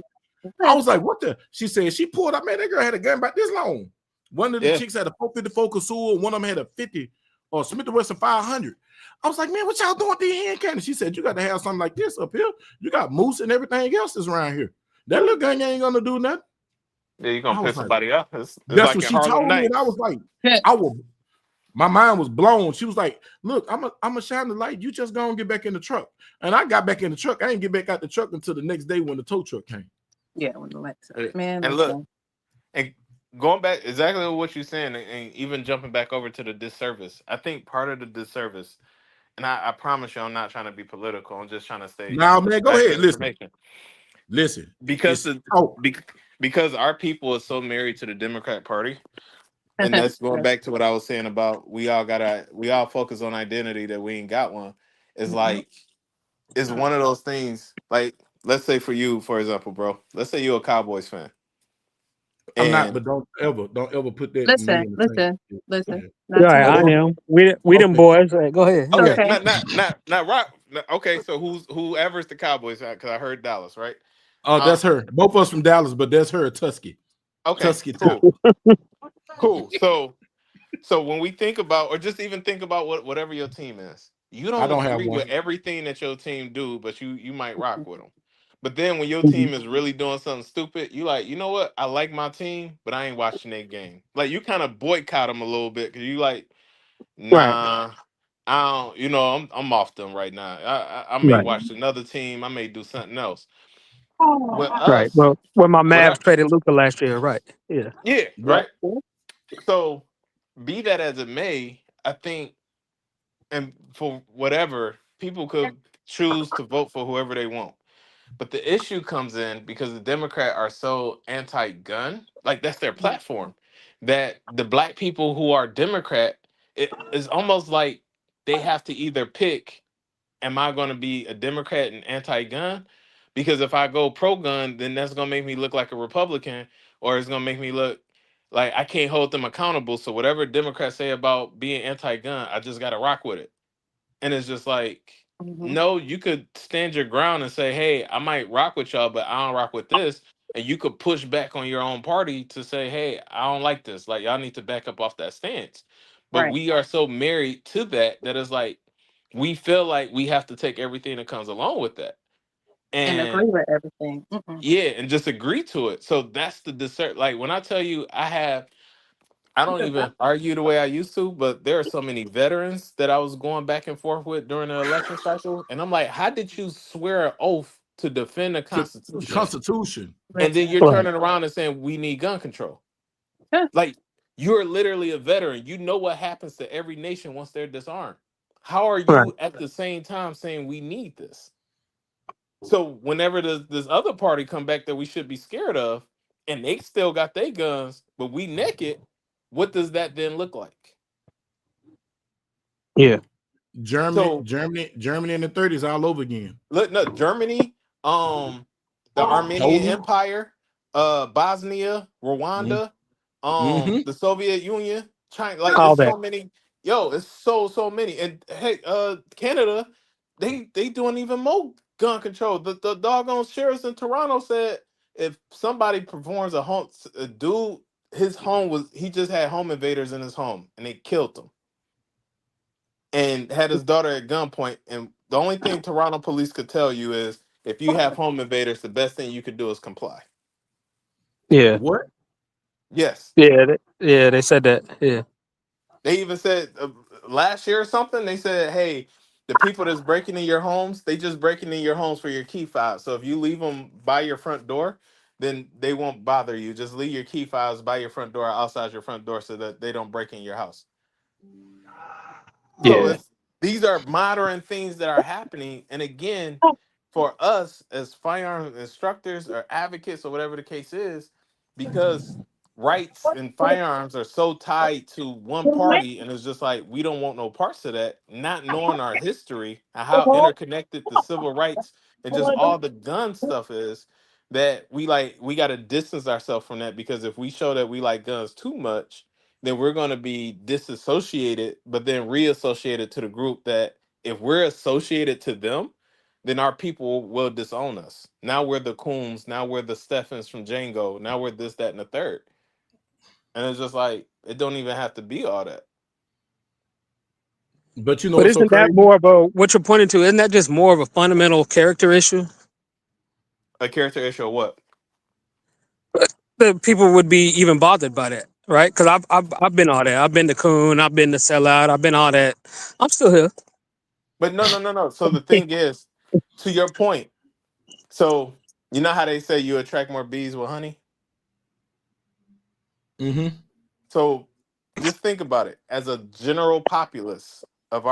I was like, what the? She said she pulled up. Man, that girl had a gun about this long. One of the chicks had a 454 Casull, one of them had a 50 or Smith & Wesson 500. I was like, man, what y'all doing with these hand cannons? She said, you got to have something like this up here. You got moose and everything else that's around here. That little gun ain't gonna do nothing. Yeah, you're gonna piss somebody off. It's that's like what she told me, and I was like, my mind was blown. She was like, look, I'm gonna shine the light. You just gonna get back in the truck. And I got back in the truck. I didn't get back out the truck until the next day when the tow truck came. Yeah, when the lights up. Man. And look, and going back exactly what you're saying, and even jumping back over to the disservice, I think part of the disservice, and I promise you, I'm not trying to be political. I'm just trying to say, now, man, go ahead. Listen, because our people are so married to the Democrat Party, and that's going back to what I was saying about we all focus on identity that we ain't got one. It's like it's one of those things. Like, let's say for you, for example, bro. Let's say you're a Cowboys fan. I'm not, but don't ever put that. Listen. Yeah, I am. We them boys. Go ahead. Okay, not rock. Okay, so whoever's the Cowboys fan? Because I heard Dallas, right? Oh, that's her. Both of us from Dallas, but that's her, Tusky. Okay, Tusky, cool. So when we think about, or just even think about whatever your team is, you don't agree with everything that your team do, but you might rock with them. But then when your team is really doing something stupid, you like, you know what? I like my team, but I ain't watching their game. Like, you kind of boycott them a little bit because you like, nah, I don't. You know, I'm off them right now. I may watch another team. I may do something else. With us, well, when my Mavs traded Luka last year, right? Yeah, right. So, be that as it may, I think, and for whatever, people could choose to vote for whoever they want. But the issue comes in because the Democrat are so anti-gun, like that's their platform, that the black people who are Democrat, it is almost like they have to either pick, am I going to be a Democrat and anti-gun? Because if I go pro-gun, then that's going to make me look like a Republican, or it's going to make me look like I can't hold them accountable. So whatever Democrats say about being anti-gun, I just got to rock with it. And it's just like, no, you could stand your ground and say, hey, I might rock with y'all, but I don't rock with this. And you could push back on your own party to say, hey, I don't like this. Like, y'all need to back up off that stance. But we are so married to that it's like, we feel like we have to take everything that comes along with that. And agree with everything. Yeah, and just agree to it. So that's the dessert. Like, when I tell you I don't even argue the way I used to, but there are so many veterans that I was going back and forth with during the election cycle. And I'm like, how did you swear an oath to defend the Constitution? And then you're turning around and saying, we need gun control. Like, you're literally a veteran. You know what happens to every nation once they're disarmed. How are you at the same time saying we need this? So whenever this other party come back that we should be scared of, and they still got their guns, but we naked, what does that then look like? Yeah. Germany in the 30s all over again. Look, no, Germany, the Armenian Empire, Bosnia, Rwanda, the Soviet Union, China, like it's so many. Yo, it's so many. And hey, Canada, they doing even more gun control. The doggone sheriffs in Toronto said if somebody performs a dude, his home he just had home invaders in his home and they killed him and had his daughter at gunpoint. And the only thing Toronto police could tell you is if you have home invaders, the best thing you could do is comply. Yeah. What? Yes. Yeah. They said that. Yeah. They even said last year or something, they said, hey, the people that's breaking in your homes, they just breaking in your homes for your key fobs. So if you leave them by your front door, then they won't bother you. Just leave your key fobs by your front door, outside your front door, so that they don't break in your house. So these are modern things that are happening. And again, for us as firearms instructors or advocates or whatever the case is, because rights and firearms are so tied to one party, and it's just like we don't want no parts of that, not knowing our history and how interconnected the civil rights and just all the gun stuff is, that we got to distance ourselves from that, because if we show that we like guns too much, then we're going to be disassociated, but then reassociated to the group that if we're associated to them, then our people will disown us. Now we're the Coombs, now we're the Steffens from Django, now we're this, that, and the third. And it's just like, it don't even have to be all that. But you know But what's so isn't crazy? that more of a what you're pointing to? Isn't that just more of a fundamental character issue? A character issue or what? The people would be even bothered by that, right? Because I've been all that. I've been the coon. I've been the sellout. I've been all that. I'm still here. But no. So the thing is, to your point, so you know how they say you attract more bees with honey? Mm-hmm. So just think about it. As a general populace of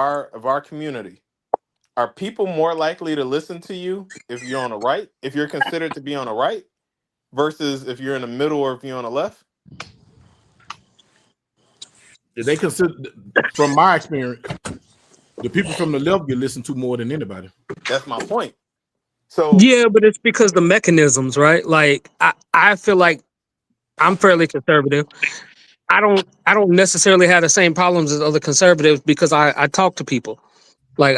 our community, are people more likely to listen to you if you're on the right, if you're considered to be on the right, versus if you're in the middle or if you're on the left? They consider, from my experience, the people from the left get listened to more than anybody. That's my point. So Yeah, but it's because the mechanisms, right? Like I feel like I'm fairly conservative. I don't necessarily have the same problems as other conservatives because I talk to people. Like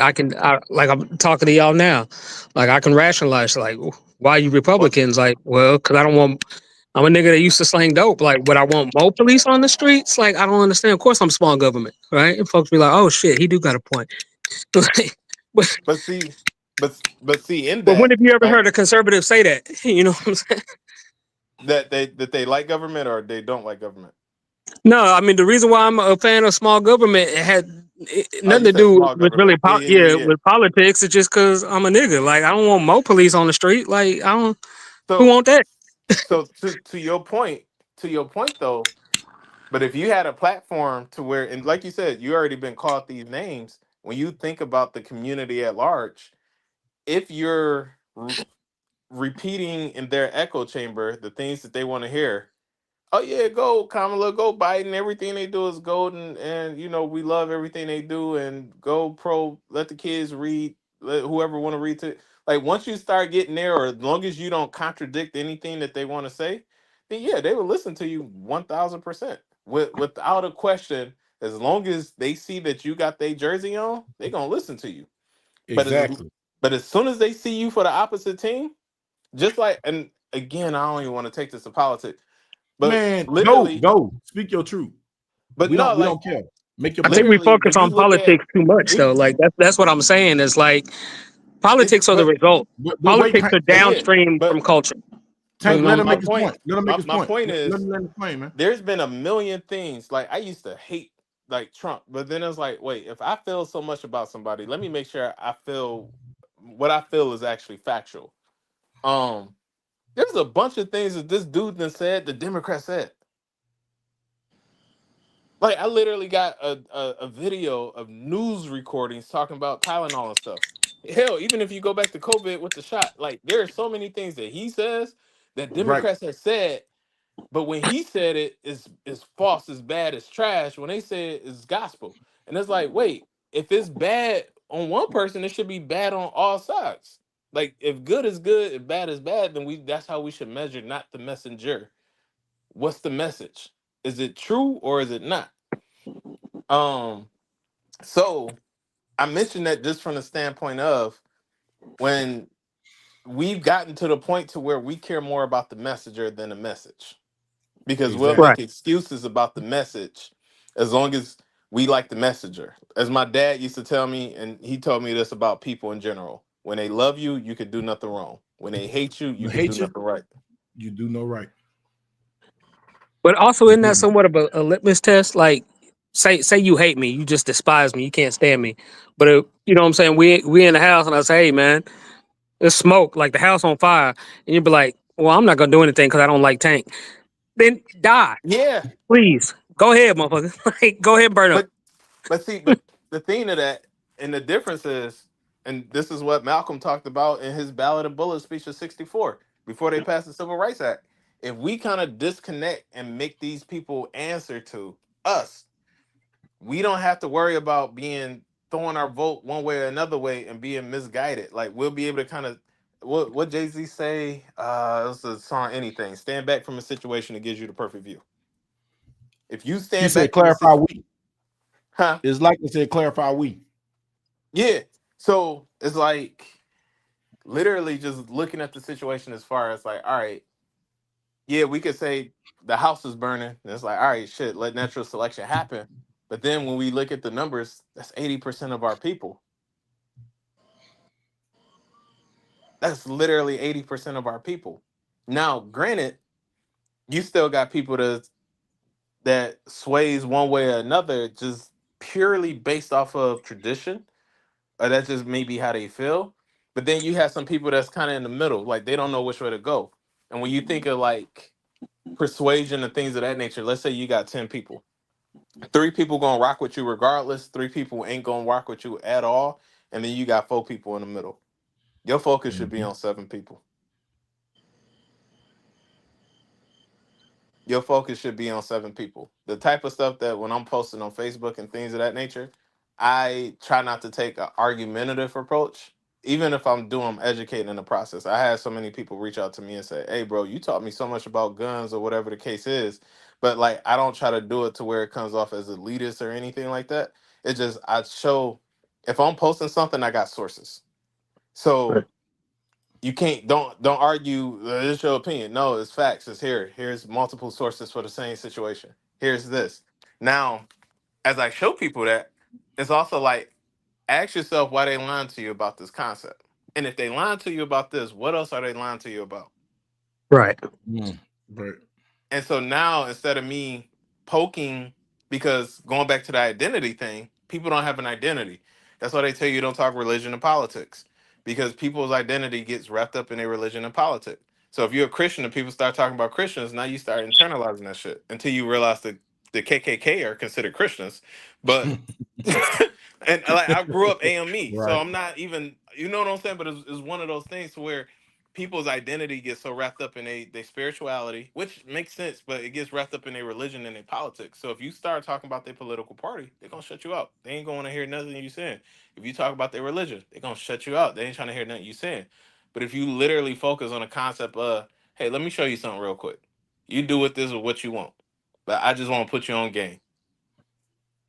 like I'm talking to y'all now. Like I can rationalize like why you what Republicans? Like, well, because I don't want. I'm a nigga that used to slang dope. Like, would I want more police on the streets? Like, I don't understand. Of course, I'm small government, right? And folks be like, "Oh shit, he do got a point." Like, but but see but see in but when that, have you ever right, heard a conservative say that? You know what I'm saying? that they like government or they don't like government. No, I mean the reason why I'm a fan of small government had Oh, nothing you to said do small with really, government. Yeah, yeah, yeah, yeah, yeah. with politics. It's just because I'm a nigga. Like I don't want more police on the street. Like I don't. Who So want that? so to your point though, but if you had a platform to where, and like you said, you already been called these names, when you think about the community at large, if you're repeating in their echo chamber the things that they want to hear, oh yeah, go Kamala, go Biden. Everything they do is golden, and we love everything they do. And go pro. Let the kids read. Let whoever want to read to. Like once you start getting there, or as long as you don't contradict anything that they want to say, then yeah, they will listen to you 1,000% without a question. As long as they see that you got their jersey on, they gonna listen to you. But Exactly. as soon as they see you for the opposite team, just like, and again, I don't even want to take this to politics, but Man, literally, go. Speak your truth. but We no, don't like care. Make your I think point. we literally, focus if you on look at politics too much, though. it, Like that's what I'm saying. Is like it's politics are the but result. But wait, Politics are yeah, downstream from but culture. You Tank, know let what him I'm my make saying? his point, point. Let him make his my point. point Let is, him explain, man. there's been a million things. Like I used to hate like Trump, but then it's like, wait, if I feel so much about somebody, let me make sure I feel what I feel is actually factual. Um, there's a bunch of things that this dude then said the Democrat said. Like I literally got a video of news recordings talking about Tylenol and stuff. Hell, even if you go back to COVID with the shot, like there are so many things that he says that Right. Democrats have said, but when he said it, is false, is bad, is trash. When they say it, it's gospel. And it's like, wait, if it's bad on one person, it should be bad on all sides. Like if good is good, if bad is bad, then that's how we should measure, not the messenger. What's the message? Is it true or is it not? Um, so I mentioned that just from the standpoint of when we've gotten to the point to where we care more about the messenger than the message, because we'll Exactly. Right. make excuses about the message as long as we like the messenger. As my dad used to tell me, and he told me this about people in general: when they love you, you could do nothing wrong. When they hate you, you You could do hate you, nothing right. you do no right. But also, You isn't that do. somewhat of a litmus test? Like, say you hate me, you just despise me, you can't stand me. But you know what I'm saying? We in the house, and I say, hey man, there's smoke, like the house on fire, and you'd be like, well, I'm not gonna do anything because I don't like Tank. Then die, Yeah, please. Go ahead, motherfucker. Like, go ahead, and burn up. but but the thing of that, and the difference is, and this is what Malcolm talked about in his Ballot and Bullet speech of '64 before they passed the Civil Rights Act. If we kind of disconnect and make these people answer to us, we don't have to worry about being throwing our vote one way or another way and being misguided. Like we'll be able to kind of what Jay-Z say, it's a song anything. Stand back from a situation that gives you the perfect view. If you You stand said back in the clarify situation, we. huh? It's like they said clarify we. Yeah. So it's like literally just looking at the situation as far as like, all right, yeah, we could say the house is burning. And it's like, all right, shit, let natural selection happen. But then when we look at the numbers, that's 80% of our people. That's literally 80% of our people. Now, granted, you still got people that sways one way or another just purely based off of tradition, or that's just maybe how they feel. But then you have some people that's kind of in the middle, like they don't know which way to go. And when you think of like persuasion and things of that nature, let's say you got 10 people. 3 people gonna rock with you regardless, 3 people ain't gonna rock with you at all, and then you got 4 people in the middle. Your focus should be on 7 people. Your focus should be on 7 people. The type of stuff that when I'm posting on Facebook and things of that nature, I try not to take an argumentative approach. Even if I'm educating in the process. I had so many people reach out to me and say, "Hey, bro, you taught me so much about guns or whatever the case is." But like, I don't try to do it to where it comes off as elitist or anything like that. It just I show if I'm posting something, I got sources. So Right. you can't don't argue it's your opinion. No, it's facts. It's here. Here's multiple sources for the same situation. Here's this. Now, as I show people that, it's also like ask yourself why they lying to you about this concept. And if they lying to you about this, what else are they lying to you about? Right. Right. And so now instead of me poking, because going back to the identity thing, people don't have an identity. That's why they tell you don't talk religion and politics, because people's identity gets wrapped up in their religion and politics. So if you're a Christian and people start talking about Christians, now you start internalizing that shit until you realize that the KKK are considered Christians. But and like I grew up AME, so Right. I'm not even, you know what I'm saying? But it's one of those things where people's identity gets so wrapped up in their spirituality, which makes sense, but it gets wrapped up in their religion and their politics. So if you start talking about their political party, they're gonna shut you out. They ain't gonna hear nothing you saying. If you talk about their religion, they're gonna shut you out. They ain't trying to hear nothing you saying. But if you literally focus on the concept of, hey, let me show you something real quick. You do with this or what you want. But I just want to put you on game.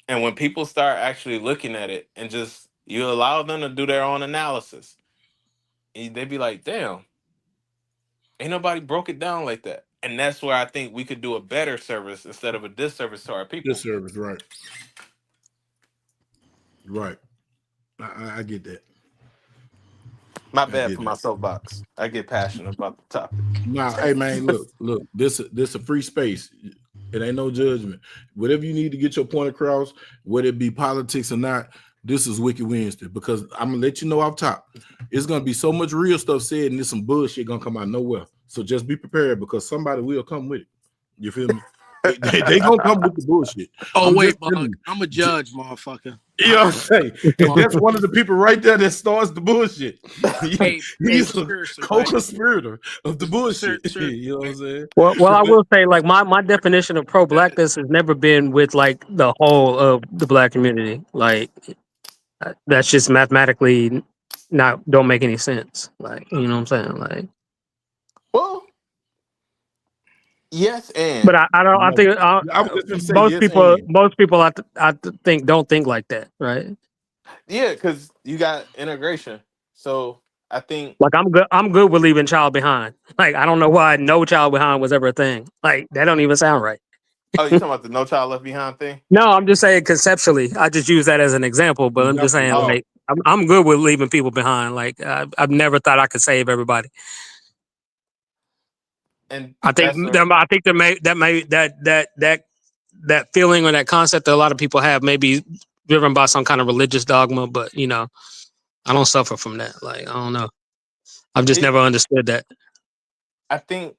And when people start actually looking at it and just you allow them to do their own analysis, they be like, damn, ain't nobody broke it down like that. And that's where I think we could do a better service instead of a disservice to our people. Disservice, right. Right. I get that. My bad for my soapbox. I get passionate about the topic. Nah, hey man, look, this a free space. It ain't no judgment. Whatever you need to get your point across, whether it be politics or not, this is Wicked Wednesday, because I'm gonna let you know off top. It's gonna be so much real stuff said, and there's some bullshit gonna come out nowhere. So just be prepared, because somebody will come with it. You feel me? They gonna come with the bullshit. Oh, I'm wait, just Bug. I'm a judge, motherfucker. You know what I'm saying? And that's one of the people right there that starts the bullshit. He's a co-conspirator of the bullshit. You know what I'm saying? Well, I will say, like, my definition of pro-blackness has never been with like the whole of the black community. Like, that's just mathematically don't make any sense. Like, you know what I'm saying? Like, Well, yes, but and I don't. I No. think I was just gonna say yes and. most people, I think don't think like that, right? yeah, because you got integration. So I think, Like, I'm good with leaving child behind. Like, I don't know why no child behind was ever a thing. Like, that don't even sound right. oh, you talking about the No Child Left Behind thing? No, I'm just saying conceptually. I just use that as an example, but I'm just saying, Right. Oh, like, I'm good with leaving people behind. Like, I've never thought I could save everybody. and I think that's where that feeling or that concept that a lot of people have may be driven by some kind of religious dogma, but I don't suffer from that. Like, I don't know. I've just it. never understood that. I think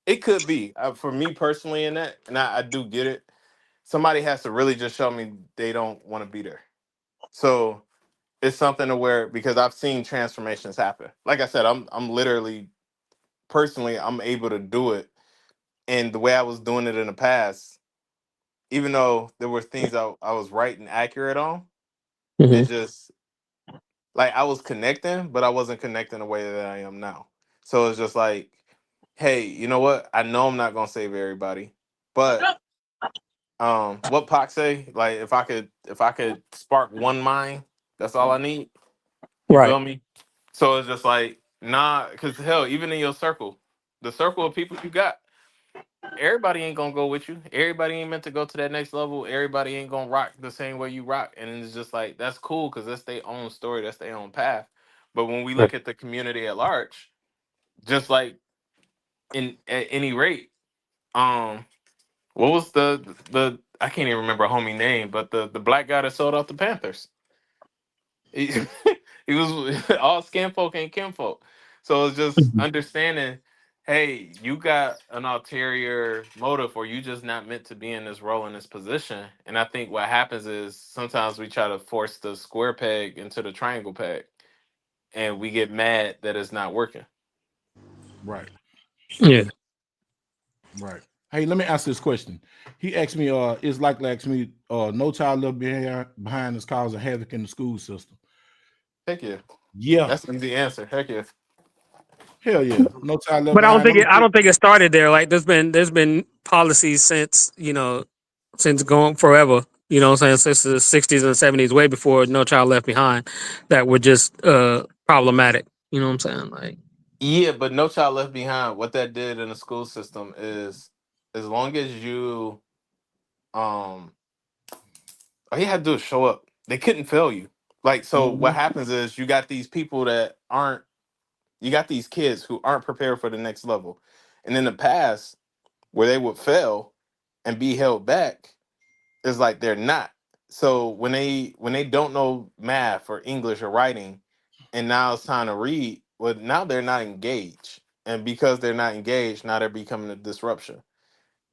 it could be for me personally in that, and I do get it. Somebody has to really just show me they don't want to be there. So it's something to where, because I've seen transformations happen. Like I said, I'm literally personally I'm able to do it, and the way I was doing it in the past, even though there were things I was right and accurate on, Mm-hmm. it just like I was connecting, but I wasn't connecting the way that I am now. So it's just like, hey, you know what? I know I'm not gonna save everybody, but what Pac say? Like if I could spark one mind, that's all I need. You Right. feel me? So it's just like, nah, because hell, even in your circle, the circle of people you got, everybody ain't gonna go with you. Everybody ain't meant to go to that next level. Everybody ain't gonna rock the same way you rock. And it's just like, that's cool because that's their own story, that's their own path. But when we look at the community at large, just like at any rate, what was the I can't even remember a homie name, but the black guy that sold off the Panthers. He, he was all skin folk and kinfolk. So it's just understanding, hey, you got an ulterior motive or you just not meant to be in this role in this position. And I think what happens is sometimes we try to force the square peg into the triangle peg and we get mad that it's not working. Right. Yeah. Right. Hey, let me ask this question. He asked me, it's likely asked me, no child left behind is causing havoc in the school system. Heck yeah. Yeah. That's the answer. Heck yeah. Hell yeah. No child left But behind. I don't think it started there. Like there's been policies since, since going forever, what I'm saying, since the 60s and 70s, way before No Child Left Behind, that were just problematic. You know what I'm saying? Like, Yeah, but No Child Left Behind, what that did in the school system is as long as you all you had to do is show up. They couldn't fail you. Like, so what happens is you got these people you got these kids who aren't prepared for the next level. And in the past, where they would fail and be held back, it's like they're not. So when they don't know math or English or writing, and now it's time to read, well, now they're not engaged. And because they're not engaged, now they're becoming a disruption.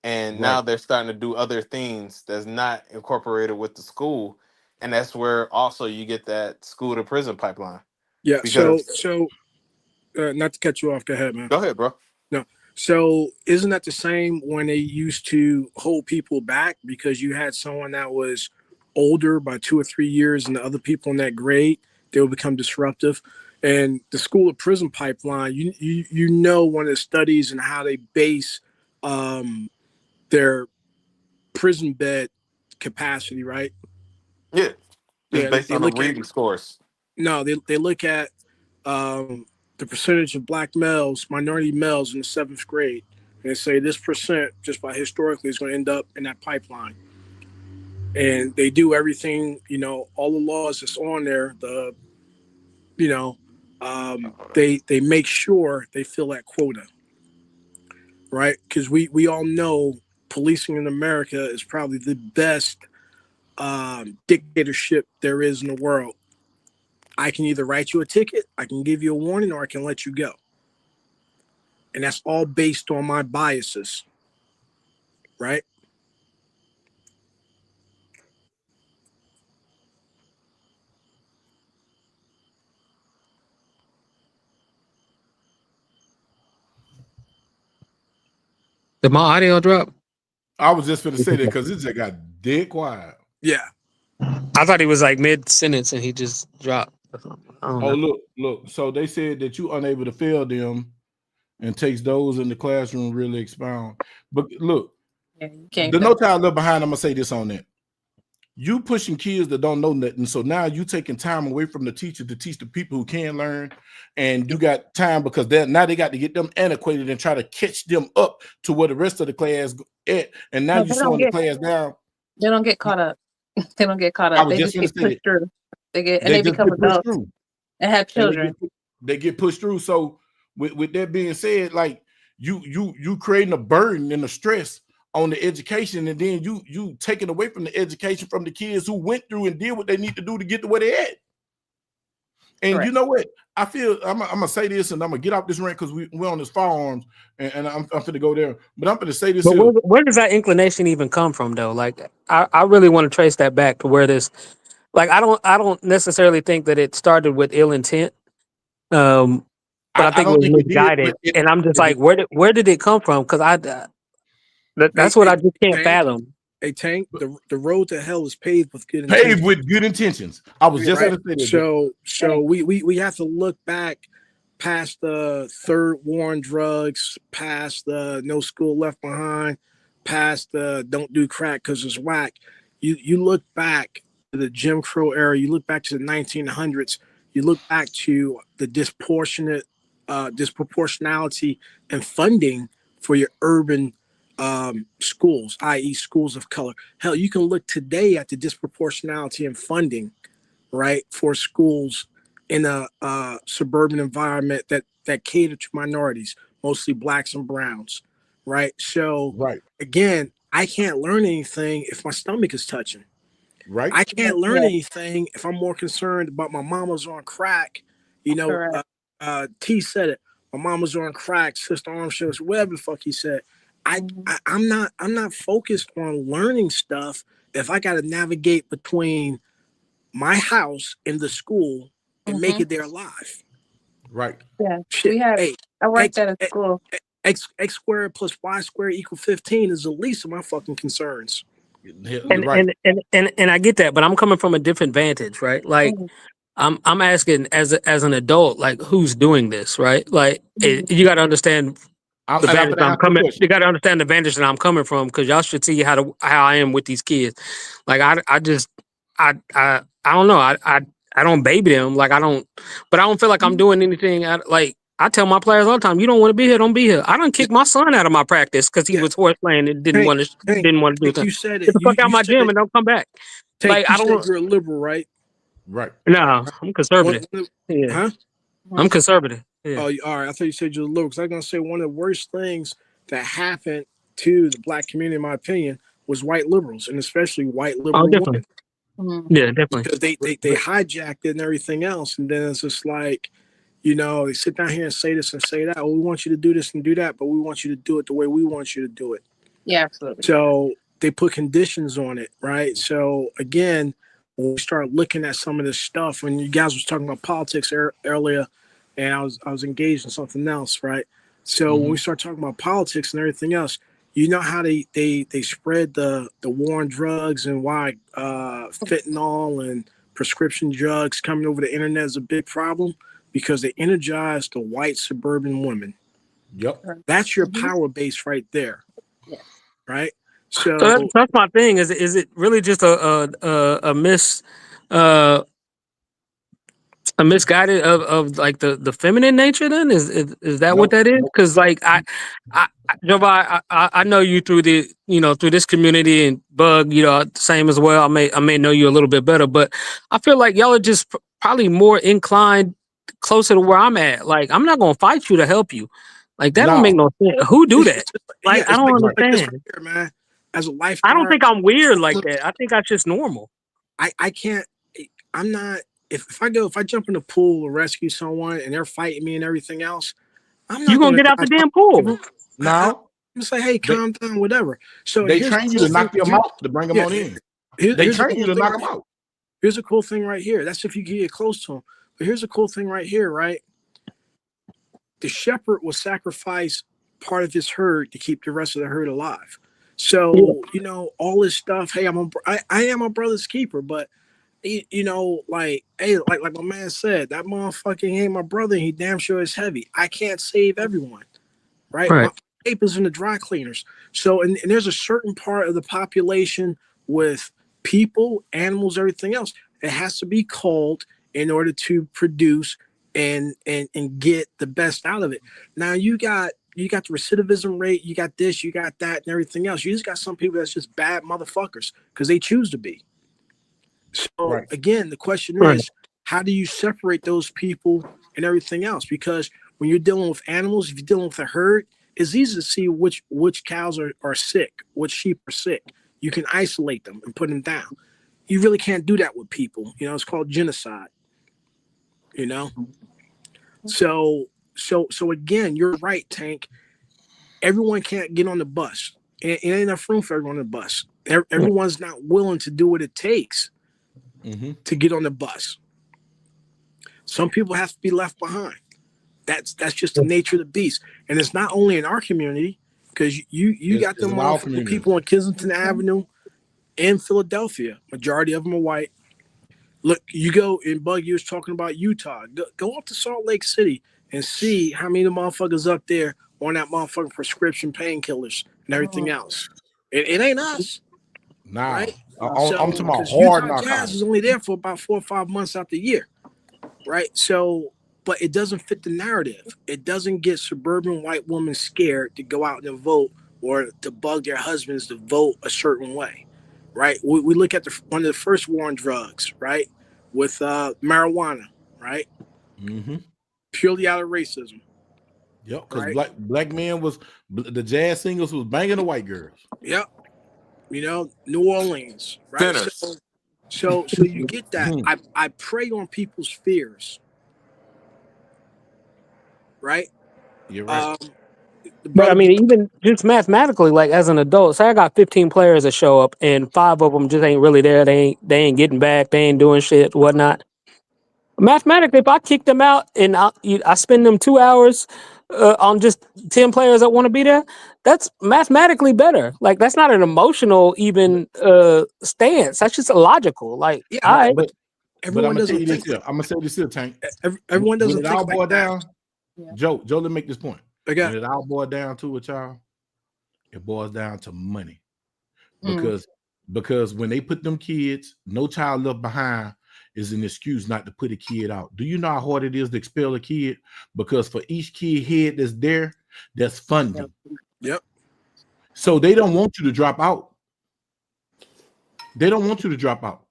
And now they're starting to do other things that's not incorporated with the school, and that's where also you get that school to prison pipeline. Yeah. Because So not to cut you off. Go ahead, man. go ahead, bro. No. So isn't that the same when they used to hold people back because you had someone that was older by 2 or 3 years and the other people in that grade, they would become disruptive. And the school of prison pipeline, one of the studies and how they base their prison bed capacity, right? Yeah, it's Yeah, based they on the look at reading scores. no, they look at the percentage of black males, minority males in the 7th grade, and they say this percent, just by historically, is going to end up in that pipeline. And they do everything, all the laws that's on there. They make sure they fill that quota, right? Because we all know policing in America is probably the best dictatorship there is in the world. I can either write you a ticket, I can give you a warning, or I can let you go. And that's all based on my biases, right? did my audio drop? I was just gonna say that because it just got dead quiet. Yeah. I thought he was like mid sentence and he just dropped. I don't know. Look. So they said that you unable to fail them and takes those in the classroom really expound. But look, Yeah, you can't the fail. No Child Left Behind, I'm gonna say this on that. You pushing kids that don't know nothing. So now you taking time away from the teacher to teach the people who can learn. And you got time because now they got to get them antiquated and try to catch them up to where the rest of the class at. And now No, you're slowing the class down. They don't get caught up. They don't get caught I up. was They just just gonna get say pushed that. through. They They just become get pushed adults through. and have And children. they get pushed through. So with that being said, like you creating a burden and a stress on the education, and then you taking away from the education from the kids who went through and did what they need to do to get to where they at. And Correct. you know what? I feel I'm gonna say this, and I'm gonna get off this rant because we're on this firearms, and I'm gonna go there. But I'm gonna say this But here. where does that inclination even come from, though? Like, I really want to trace that back to where this. Like, I don't necessarily think that it started with ill intent. But I I think it don't was think it did, but misguided, and I'm just like, where did it come from? Because Hey, that's what hey, I just can't Tank. fathom. Hey, Tank. The road to hell is paved with good paved intentions. with good intentions. I was just Right. gonna say that. So we have to look back past the third war on drugs, past the no school left behind, past the don't do crack because it's whack. You look back to the Jim Crow era. You look back to the 1900s. You look back to the disproportionality and funding for your urban schools, i.e., schools of color. Hell, you can look today at the disproportionality in funding, right, for schools in a suburban environment that cater to minorities, mostly blacks and browns, right? So, again, I can't learn anything if my stomach is touching. Right. I can't learn anything if I'm more concerned about my mama's on crack. You know, T said it. My mama's on crack, Sister Armstrong, whatever the fuck he said. I'm not focused on learning stuff if I got to navigate between my house and the school and make it there alive. Right. Yeah. Shit. We have. Hey, I worked at a school. X squared plus Y squared equal 15 is the least of my fucking concerns. And I get that, but I'm coming from a different vantage, right? Like I'm asking as an adult, like who's doing this, right? Like you got to understand the vantage I'm coming. You got to understand the vantage that I'm coming from, because y'all should see how I am with these kids. Like I don't know. I don't baby them. Like I don't feel like I'm doing anything. Like I tell my players all the time, you don't want to be here, don't be here. I done kicked my son out of my practice because he was horse playing and didn't want to do it. You said it. Get the fuck out my gym and don't come back. Like I don't. You're a liberal, right? Right. No, I'm conservative. Huh? I'm conservative. Yeah. Oh, all right. I thought you said you're a liberal, because I was gonna say one of the worst things that happened to the black community, in my opinion, was white liberals, and especially white liberal women. Yeah, definitely. Because they hijacked it and everything else, and then it's just like, you know, they sit down here and say this and say that. Oh, we want you to do this and do that, but we want you to do it the way we want you to do it. Yeah, absolutely. So they put conditions on it, right? So again, when we start looking at some of this stuff, when you guys was talking about politics earlier, and I was engaged in something else, right? So when we start talking about politics and everything else, you know how they spread the war on drugs and why fentanyl and prescription drugs coming over the internet is a big problem, because they energize the white suburban women. Yep. That's your power base right there. Yeah. Right. So that's my thing. Is it really just a misguided of like the feminine nature? Then is that what that is? Because like I know you through through this community, and Bug, same as well. I may know you a little bit better, but I feel like y'all are just probably more inclined closer to where I'm at. Like I'm not gonna fight you to help you. Like that don't make no sense. Who do that? Like I don't understand, right, man. As a lifeguard, I don't think I'm weird like that. I think that's just normal. I can't. I'm not. If I jump in the pool to rescue someone and they're fighting me and everything else, I'm not. You gonna get out the damn pool? No. I'm gonna say, hey, calm down, whatever. So they train you to knock them out to bring them on in. They train you to knock them out. Here's a cool thing right here. That's if you get close to them. But here's a cool thing right here, right? The shepherd will sacrifice part of his herd to keep the rest of the herd alive. So, all this stuff, hey, I am my brother's keeper, but hey, like my man said, that motherfucking ain't my brother, and he damn sure is heavy. I can't save everyone, right? My papers in the dry cleaners. So, and there's a certain part of the population with people, animals, everything else, it has to be culled in order to produce and get the best out of it. Now you got the recidivism rate, you got this, you got that, and everything else. You just got some people that's just bad motherfuckers because they choose to be. So again, the question is, how do you separate those people and everything else? Because when you're dealing with animals, if you're dealing with a herd, it's easy to see which cows are sick, which sheep are sick. You can isolate them and put them down. You really can't do that with people. It's called genocide. So again, you're right, Tank. Everyone can't get on the bus. It ain't enough room for everyone on the bus. Everyone's not willing to do what it takes to get on the bus. Some people have to be left behind. That's just the nature of the beast. And it's not only in our community, because you got them all people on Kensington Avenue in Philadelphia. Majority of them are white. Look, you go in Bug, you was talking about Utah. Go up to Salt Lake City and see how many of the motherfuckers up there on that motherfucking prescription painkillers and everything else. It ain't us. Nah, right? I'm talking about hard Utah narcotics. Jazz is only there for about 4 or 5 months out the year, right? So, but it doesn't fit the narrative. It doesn't get suburban white women scared to go out and vote or to bug their husbands to vote a certain way, right? We look at one of the first war on drugs, right, with marijuana, right? Mm-hmm. Purely out of racism. Yep, because black men the jazz singers was banging the white girls. Yep. New Orleans, right? So you get that. I prey on people's fears, right? You're right. But I mean, even just mathematically, like as an adult, say I got 15 players that show up, and 5 of them just ain't really there. They ain't getting back. They ain't doing shit, whatnot. Mathematically, if I kick them out and I spend them 2 hours on just 10 players that want to be there, that's mathematically better. Like that's not an emotional even stance. That's just illogical. Like, but I'm gonna tell you this here. I'm gonna say this here, Tank. Everyone doesn't when it think all like boil that. down. Yeah. Joe, let me make this point. Okay. When it all boils down to it, y'all, it boils down to money. Because when they put them kids, No Child Left Behind is an excuse not to put a kid out. Do you know how hard it is to expel a kid? Because for each kid head that's there, that's funding. Yep. So they don't want you to drop out. They don't want you to drop out.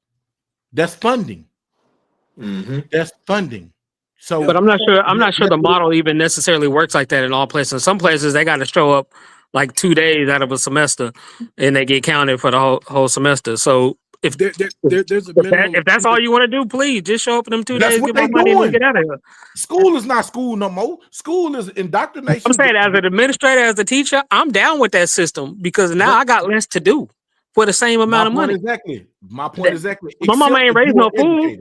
That's funding. Mm-hmm. That's funding. So, but I'm not sure the model even necessarily works like that in all places. In some places, they got to show up like 2 days out of a semester, and they get counted for the whole semester. So if there's a minimum, if that's all you want to do, please just show up in them 2 days, get my money, and get out of here. School is not school no more. School is indoctrination. I'm saying, as an administrator, as a teacher, I'm down with that system because now I got less to do for the same amount of money. Exactly. My point exactly. My mama ain't raised no fool.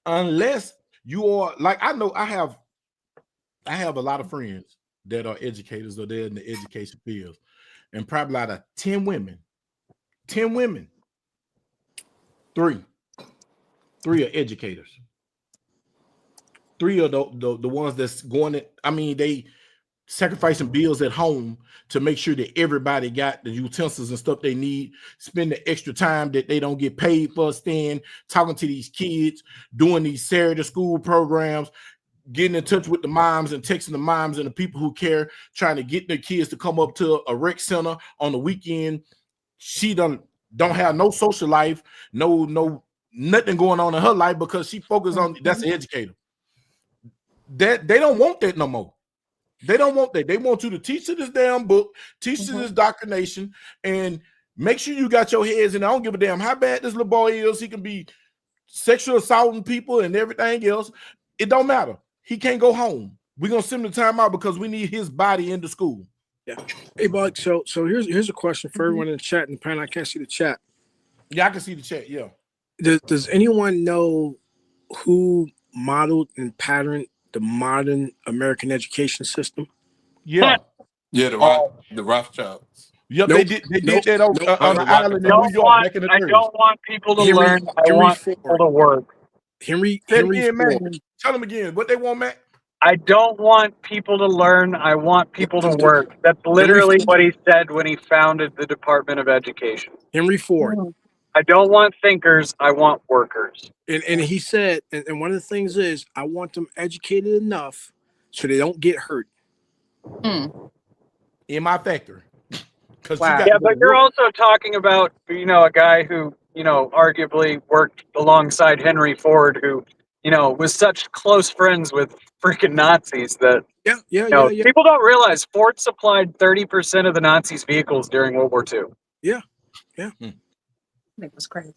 Unless you are like, I know I have a lot of friends that are educators or they're in the education field, and probably out of 10 women, 3 are educators. 3 are the ones that's going to, I mean, they sacrificing bills at home to make sure that everybody got the utensils and stuff they need, spend the extra time that they don't get paid for, staying, talking to these kids, doing these Saturday school programs, getting in touch with the moms and texting the moms and the people who care, trying to get their kids to come up to a rec center on the weekend. She don't have no social life, nothing going on in her life because she focuses on, that's an educator. That they don't want that no more. They don't want that. They want you to teach to this damn book, teach to this indoctrination, and make sure you got your heads in. I don't give a damn how bad this little boy is. He can be sexual assaulting people and everything else. It don't matter. He can't go home. We're gonna send him the time out because we need his body into school. Yeah. Hey, Bug. So here's a question for everyone in the chat. And apparently I can't see the chat. Yeah, I can see the chat. Yeah. Does anyone know who modeled and patterned the modern American education system? Yeah. Yeah, the Rothschilds. Yep, they did that on the island in New York back in the 30s. I don't want people to learn. I want people to work. Henry Ford. Tell them again what they want, Matt. I don't want people to learn. I want people to work. That's literally what he said when he founded the Department of Education. Henry Ford. I don't want thinkers. I want workers. And he said, and one of the things is, I want them educated enough so they don't get hurt. In my factory. Wow. Yeah, but you're also talking about, a guy who, arguably worked alongside Henry Ford, who, was such close friends with freaking Nazis that people don't realize Ford supplied 30% of the Nazis' vehicles during World War II. Yeah. That was crazy.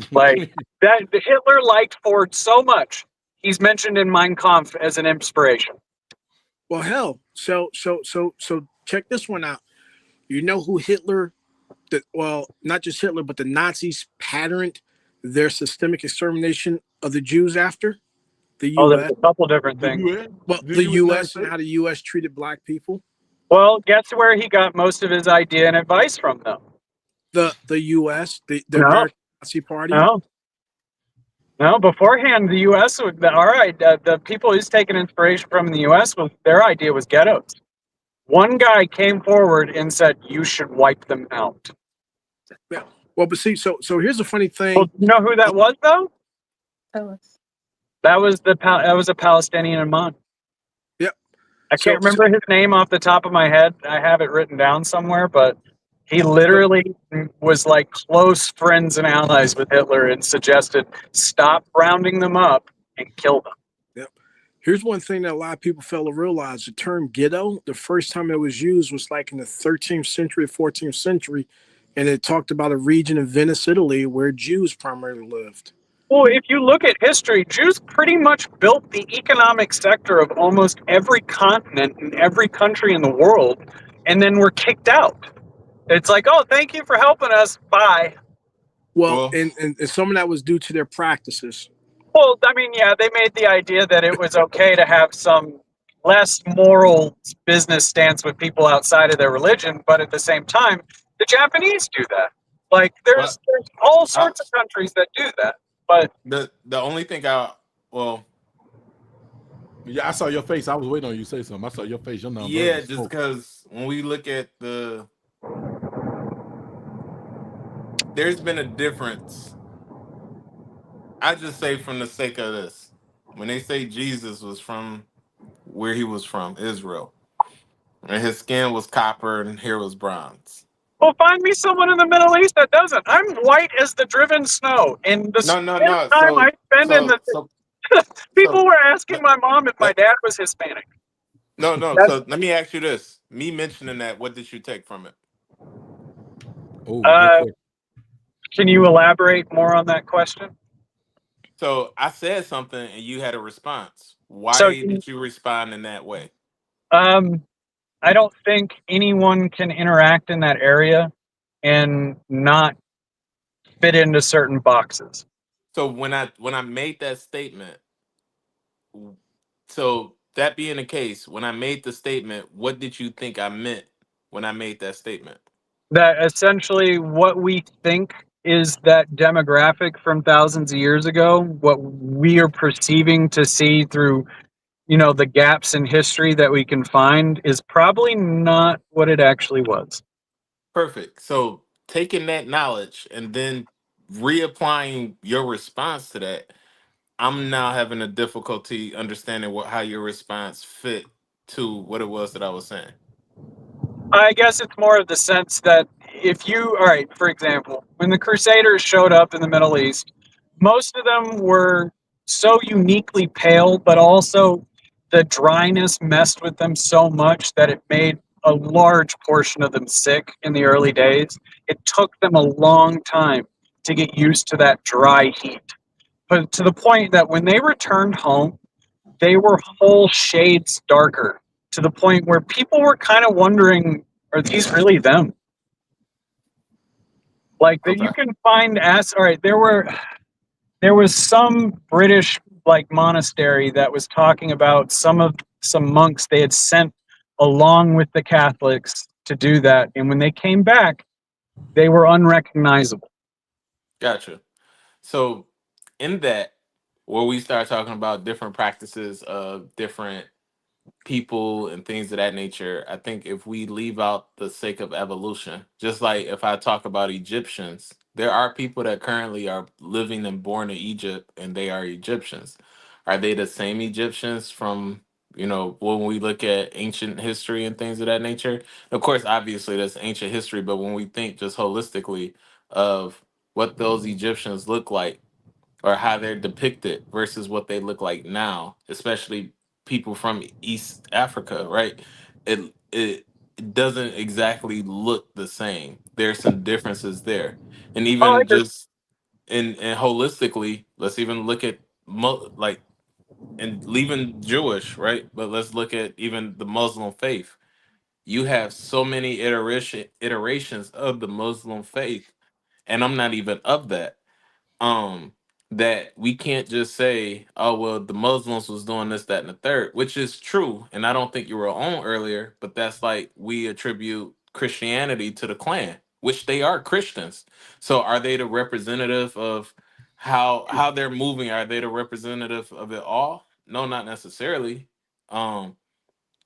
Like that, Hitler liked Ford so much. He's mentioned in Mein Kampf as an inspiration. Well, hell, so check this one out. You know who Hitler? Not just Hitler, but the Nazis patterned their systemic extermination of the Jews after? The U.S. Oh, there's a couple different things. Well, the U.S. and how the U.S. treated black people. Well, guess where he got most of his idea and advice from, though? The U.S., the American Nazi Party. No, beforehand, the U.S. would, the people he's taking inspiration from in the U.S. their idea was ghettos. one guy came forward and said, you should wipe them out. Yeah. Well, but see, so here's a funny thing. Well, you know who that was, though? Tell us. That was a Palestinian imam. Yep. I can't remember his name off the top of my head. I have it written down somewhere, but he literally was like close friends and allies with Hitler and suggested stop rounding them up and kill them. Yep. Here's one thing that a lot of people fail to realize. The term ghetto, the first time it was used was like in the 13th century, 14th century, and it talked about a region in Venice, Italy, where Jews primarily lived. Well, if you look at history, Jews pretty much built the economic sector of almost every continent and every country in the world, and then were kicked out. It's like, oh, thank you for helping us. Bye. Well, and some of that was due to their practices. Well, I mean, yeah, they made the idea that it was okay to have some less moral business stance with people outside of their religion, but at the same time, the Japanese do that. Like, there's all sorts of countries that do that. But the only thing yeah, I saw your face. I was waiting on you to say something. I saw your face. Your just because when we look at there's been a difference. I just say from the sake of this, when they say Jesus was from where he was from, Israel, and his skin was copper and hair was bronze. Well, find me someone in the Middle East that doesn't. I'm white as the driven snow. And the time I spend in the people were asking my mom if my dad was Hispanic. No. So let me ask you this: me mentioning that, what did you take from it? Can you elaborate more on that question? So I said something and you had a response. Why did you respond in that way? I don't think anyone can interact in that area and not fit into certain boxes. So when I made that statement, so that being the case, when I made the statement, what did you think I meant when I made that statement? That essentially what we think is that demographic from thousands of years ago, what we are perceiving to see through, the gaps in history that we can find is probably not what it actually was. Perfect. So taking that knowledge and then reapplying your response to that, I'm now having a difficulty understanding how your response fit to what it was that I was saying. I guess it's more of the sense that for example, when the Crusaders showed up in the Middle East, most of them were so uniquely pale, but also the dryness messed with them so much that it made a large portion of them sick in the early days. It took them a long time to get used to that dry heat. But to the point that when they returned home, they were whole shades darker, to the point where people were kind of wondering, are these really them? Like, you can find there was some British monastery that was talking about some monks they had sent along with the Catholics to do that, and when they came back, they were unrecognizable. Gotcha. So in that, where we start talking about different practices of different people and things of that nature, I think if we leave out the sake of evolution, just like if I talk about Egyptians, there are people that currently are living and born in Egypt and they are Egyptians. Are they the same Egyptians from, when we look at ancient history and things of that nature? Of course, obviously that's ancient history, but when we think just holistically of what those Egyptians look like or how they're depicted versus what they look like now, especially people from East Africa, right? It doesn't exactly look the same. There's some differences there, and even just and holistically, let's even look at and leaving Jewish, right? But let's look at even the Muslim faith. You have so many iterations of the Muslim faith, and I'm not even of that. um that we can't just say, oh well, the Muslims was doing this, that, and the third, which is true, and I don't think you were on earlier, but that's like we attribute Christianity to the Klan, which they are Christians. So are they the representative of how they're moving? Are they the representative of it all? No, not necessarily.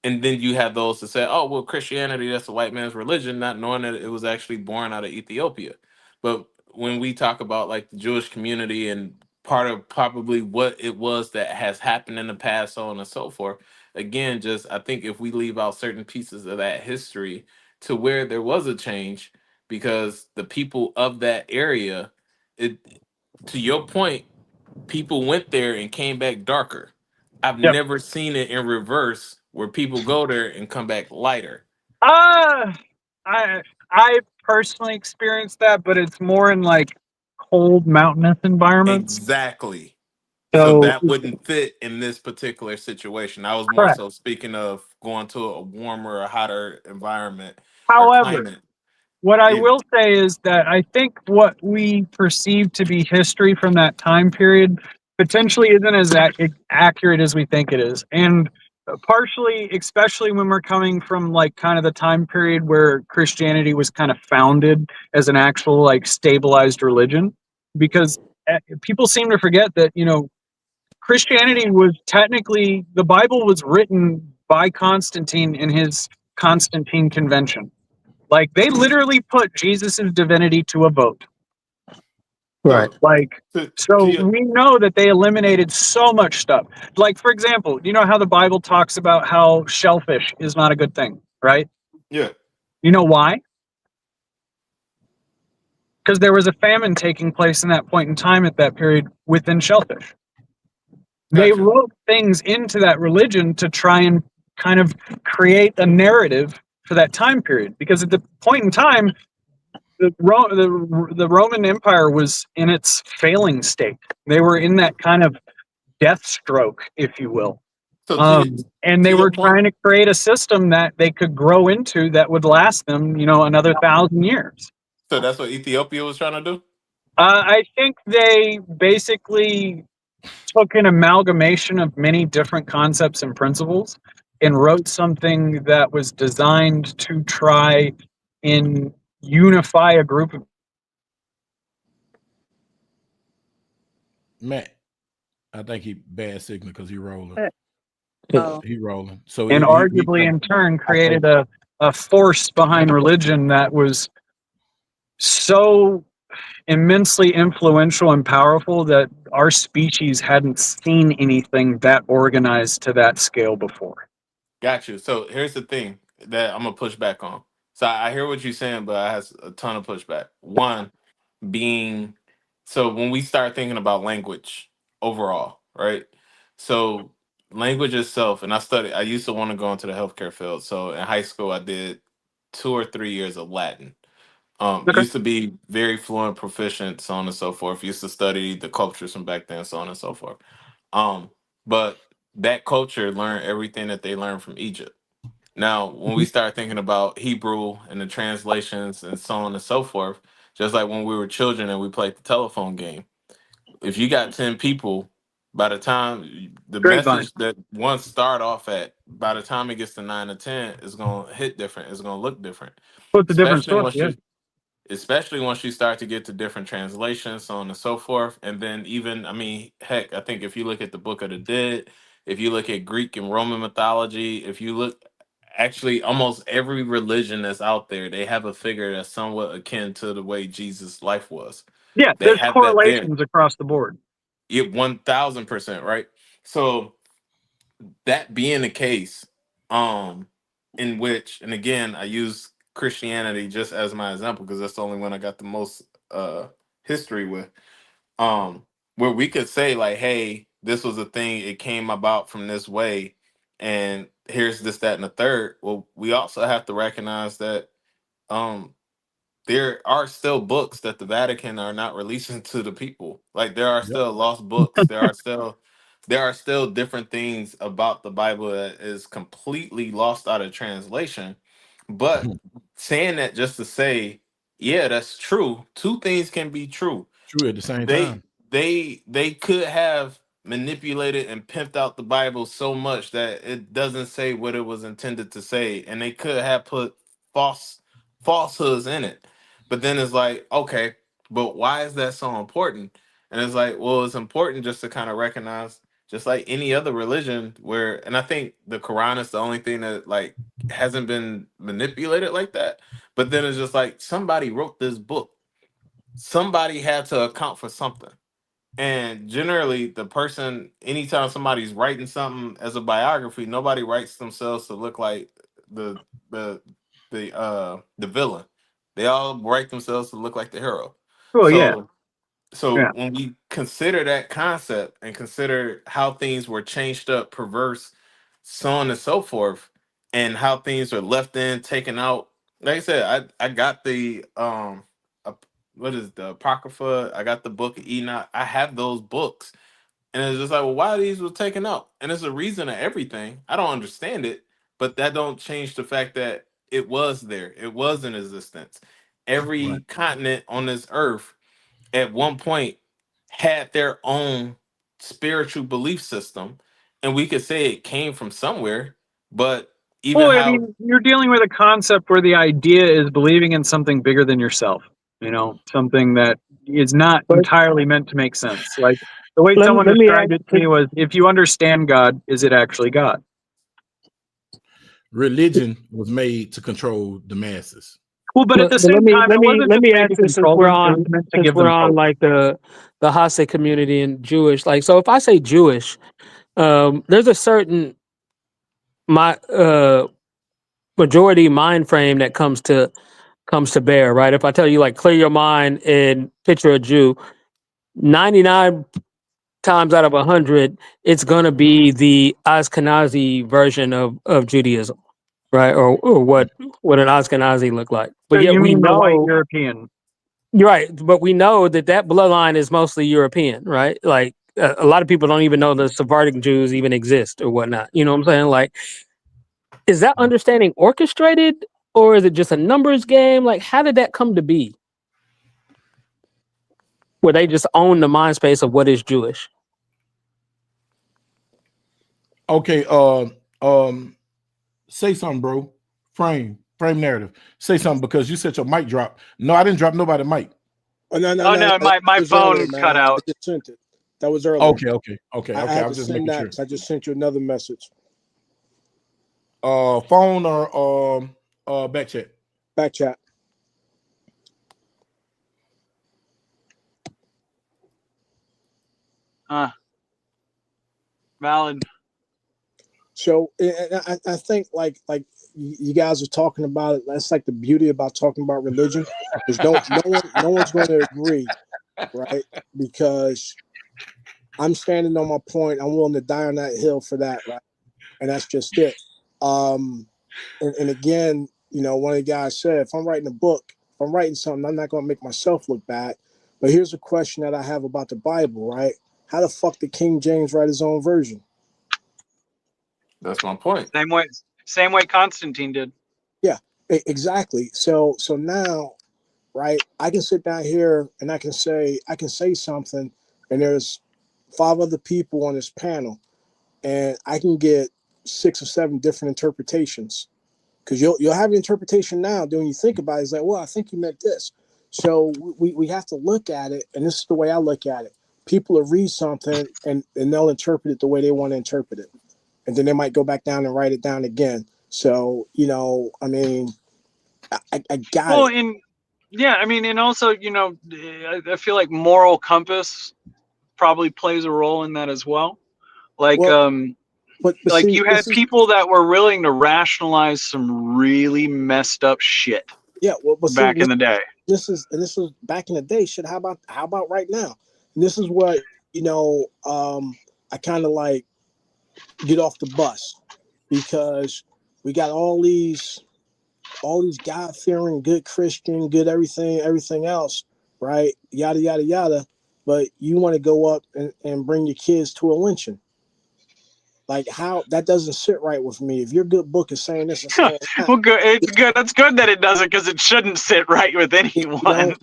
And then you have those that say, oh, well, Christianity, that's a white man's religion, not knowing that it was actually born out of Ethiopia. But when we talk about like the Jewish community and part of probably what it was that has happened in the past, so on and so forth, again, just I think if we leave out certain pieces of that history to where there was a change, because the people of that area, it, to your point, people went there and came back darker. I've Yep. never seen it in reverse where people go there and come back lighter. I personally experienced that, but it's more in like cold mountainous environments. Exactly. So So that wouldn't fit in this particular situation. I was more correct. so speaking of going to a warmer or hotter environment or However, climate. what I Yeah. will say is that I think what we perceive to be history from that time period potentially isn't as accurate as we think it is. And partially, especially when we're coming from like kind of the time period where Christianity was kind of founded as an actual like stabilized religion, because people seem to forget that, you know, Christianity was technically, the Bible was written by Constantine in his Constantine Convention. Like they literally put Jesus's divinity to a vote. Right. Like, To so you, we know that they eliminated so much stuff. Like, for example, you know how the Bible talks about how shellfish is not a good thing, right? yeah. You know why? Because there was a famine taking place in that point in time at that period within shellfish. They Gotcha. wrote things into that religion to try and kind of create a narrative for that time period. Because at the point in time, the Roman Empire was in its failing state. They were in that kind of death stroke, if you will. So And to they your were point, trying to create a system that they could grow into that would last them, you know, another 1,000 years. so that's what Ethiopia was trying to do? I think they basically took an amalgamation of many different concepts and principles and wrote something that was designed to try and unify a group of Matt, I think he bad signal because he rolling. Oh. He rolling. So and he arguably in turn created a force behind religion that was so immensely influential and powerful that our species hadn't seen anything that organized to that scale before. Got you. So here's the thing that I'm gonna push back on. So I hear what you're saying, but I has a ton of pushback. One being, so when we start thinking about language overall, right? So language itself, and I used to want to go into the healthcare field. So in high school, I did 2 or 3 years of Latin. Okay. Used to be very fluent, proficient, so on and so forth. Used to study the cultures from back then, so on and so forth. Um, but that culture learned everything that they learned from Egypt. Now, when we start thinking about Hebrew and the translations and so on and so forth, just like when we were children and we played the telephone game, if you got 10 people, by the time the Grapevine. message that one start off at, by the time it gets to 9 or 10, it's gonna hit different. It's gonna look different, What's the different especially source? once Yeah. you especially once you start to get to different translations, so on and so forth. And then even, I mean, heck, I think if you look at the Book of the Dead, if you look at Greek and Roman mythology, if you look, actually almost every religion that's out there, they have a figure that's somewhat akin to the way Jesus' life was. Yeah, They there's have that there. correlations across the board. Yeah, 1000%, right? So that being the case, in which, and again, I use Christianity just as my example because that's the only one I got the most history with. Um, where we could say like, hey, this was a thing, it came about from this way, and here's this, that, and the third. Well, we also have to recognize that um there are still books that the Vatican are not releasing to the people. Like there are still lost books. There are still different things about the Bible that is completely lost out of translation. But saying that just to say, yeah, that's true. Two things can be true. true at the same They time. they could have manipulated and pimped out the Bible so much that it doesn't say what it was intended to say, and they could have put falsehoods in it. But then it's like, okay, but why is that so important? And it's like, well, it's important just to kind of recognize just like any other religion. And I think the Quran is the only thing that like hasn't been manipulated like that. But then it's just like somebody wrote this book. Somebody had to account for something. And generally, the person, anytime somebody's writing something as a biography, nobody writes themselves to look like the the the villain. They all write themselves to look like the hero. Oh yeah. So Yeah. when we consider that concept and consider how things were changed up, perverse, so on and so forth, and how things are left in, taken out. Like I said, I got the what is the Apocrypha? I got the Book of Enoch. I have those books. And it's just like, well, why these were taken out? And it's a reason of everything. I don't understand it, but that don't change the fact that it was there. It was in existence. Every continent on this earth at one point had their own spiritual belief system. And we could say it came from somewhere, but even Well, I how mean, you're dealing with a concept where the idea is believing in something bigger than yourself. You know, something that is not But entirely meant to make sense. Like the way let, someone let me ask. described it to me was, if you understand God, is it actually God? Religion was made to control the masses. Well, but at the But same time, it wasn't let just me made ask to this control them; it was meant to since give we're them on hope. like the Hase community and Jewish. Like, so if I say Jewish, there's a certain majority mind frame that comes to bear, right? If I tell you like clear your mind and picture a Jew, 99 times out of 100, it's gonna be the Ashkenazi version of Judaism, right? Or what an Ashkenazi look like. So But yet you we mean the white know, European? you're right, but we know that bloodline is mostly European, right? Like a lot of people don't even know the Sephardic Jews even exist or whatnot. You know what I'm saying? Like, is that understanding orchestrated or is it just a numbers game? Like, how did that come to be? Where they just own the mind space of what is Jewish? Okay, say something, bro. Frame narrative. Say something because you said your mic dropped. No, I didn't drop nobody mic. Oh no, Oh no, that my was phone earlier, man. cut out. I just sent it. That was earlier. Okay. I had I to was just send making that sure. because I just sent you another message. Phone or back chat? Back chat. Valid. So I think like you guys are talking about it. That's like the beauty about talking about religion is no one's going to agree, right? Because I'm standing on my point. I'm willing to die on that hill for that, right? And that's just it. And again, you know, one of the guys said, if I'm writing a book, if I'm writing something, I'm not going to make myself look bad. But here's a question that I have about the Bible, right? How the fuck did King James write his own version? that's my point. Same way Constantine did. Yeah, exactly. So now, right, I can sit down here and I can say something, and there's 5 other people on this panel, and I can get 6 or 7 different interpretations. Because you'll have an interpretation now. Then when you think about it, it's like, well, I think you meant this. So we have to look at it, and this is the way I look at it. People will read something and they'll interpret it the way they want to interpret it. And then they might go back down and write it down again. So, you know, I mean, I got it. And yeah, I mean, and also, you know, I feel like moral compass probably plays a role in that as well. Like, Well, but like see, you had people that were willing to rationalize some really messed up shit. Yeah, well, but see, back in the day. This is back in the day. Shit, how about right now? And this is what, you know, I kind of like get off the bus because we got all these God fearing, good Christian, good everything else, right? Yada yada yada. But you want to go up and bring your kids to a lynching. Like, how that doesn't sit right with me. If your good book is saying this and saying that, Well, good. It's good. That's good that it doesn't, because it shouldn't sit right with anyone.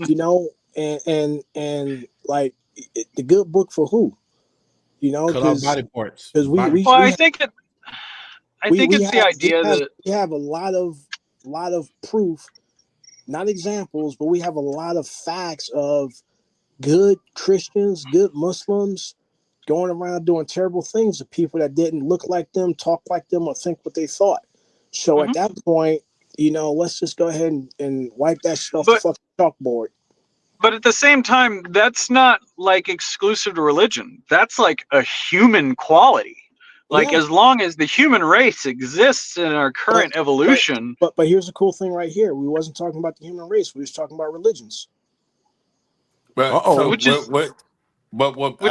and like the good book for who? You know, Cut off because body parts. we Well, I think it's the idea that we have a lot of proof, not examples, but we have a lot of facts of good Christians, good Muslims going around doing terrible things to people that didn't look like them, talk like them, or think what they thought. So at that point, let's just go ahead and wipe that shit off the fucking chalkboard. But at the same time, that's not like exclusive to religion. That's like a human quality. Like as long as the human race exists in our current evolution. But here's the cool thing right here. We wasn't talking about the human race. We was talking about religions. But which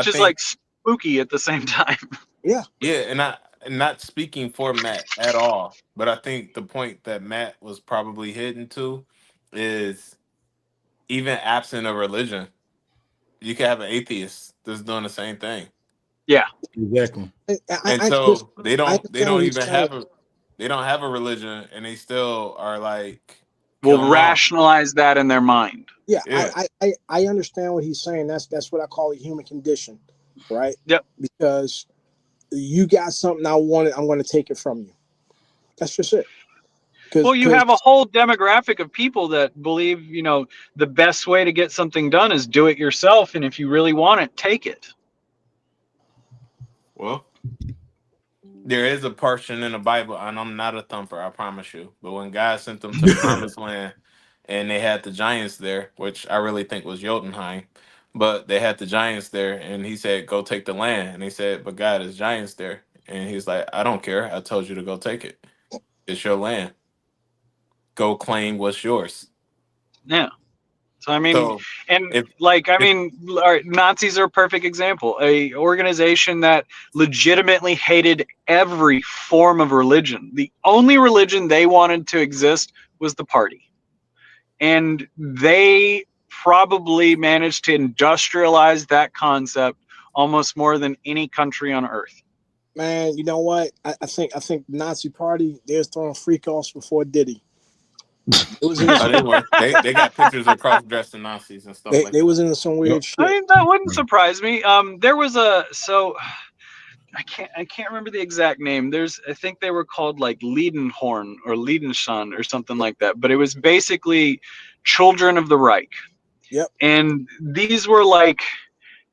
is like spooky at the same time. Yeah. Yeah, and not speaking for Matt at all, but I think the point that Matt was probably hitting to is even absent of religion, you can have an atheist that's doing the same thing. Yeah, exactly. And so they don't even have a religion, and they still are like will rationalize that in their mind. Yeah. I understand what he's saying. That's what I call a human condition, right? Yep. Because you got something I wanted, I'm going to take it from you. That's just it. Well, you have a whole demographic of people that believe, the best way to get something done is do it yourself, and if you really want it, take it. Well, there is a portion in the Bible, and I'm not a thumper, I promise you, but when God sent them to the promised land and they had the giants there, which I really think was Jotunheim, but they had the giants there, and he said, go take the land. And he said, but God, there's giants there. And he's like, I don't care. I told you to go take it. It's your land. Go claim what's yours. Yeah. So I mean, Nazis are a perfect example. A organization that legitimately hated every form of religion. The only religion they wanted to exist was the party, and they probably managed to industrialize that concept almost more than any country on earth. Man, you know what? I think the Nazi party, they was throwing freak offs before Diddy. It was they got pictures of cross-dressing Nazis and stuff like that. They was into some weird shit. I mean, that wouldn't surprise me. There was I can't remember the exact name. I think they were called like Liedenhorn or Liedenschan or something like that. But it was basically children of the Reich. Yep. And these were like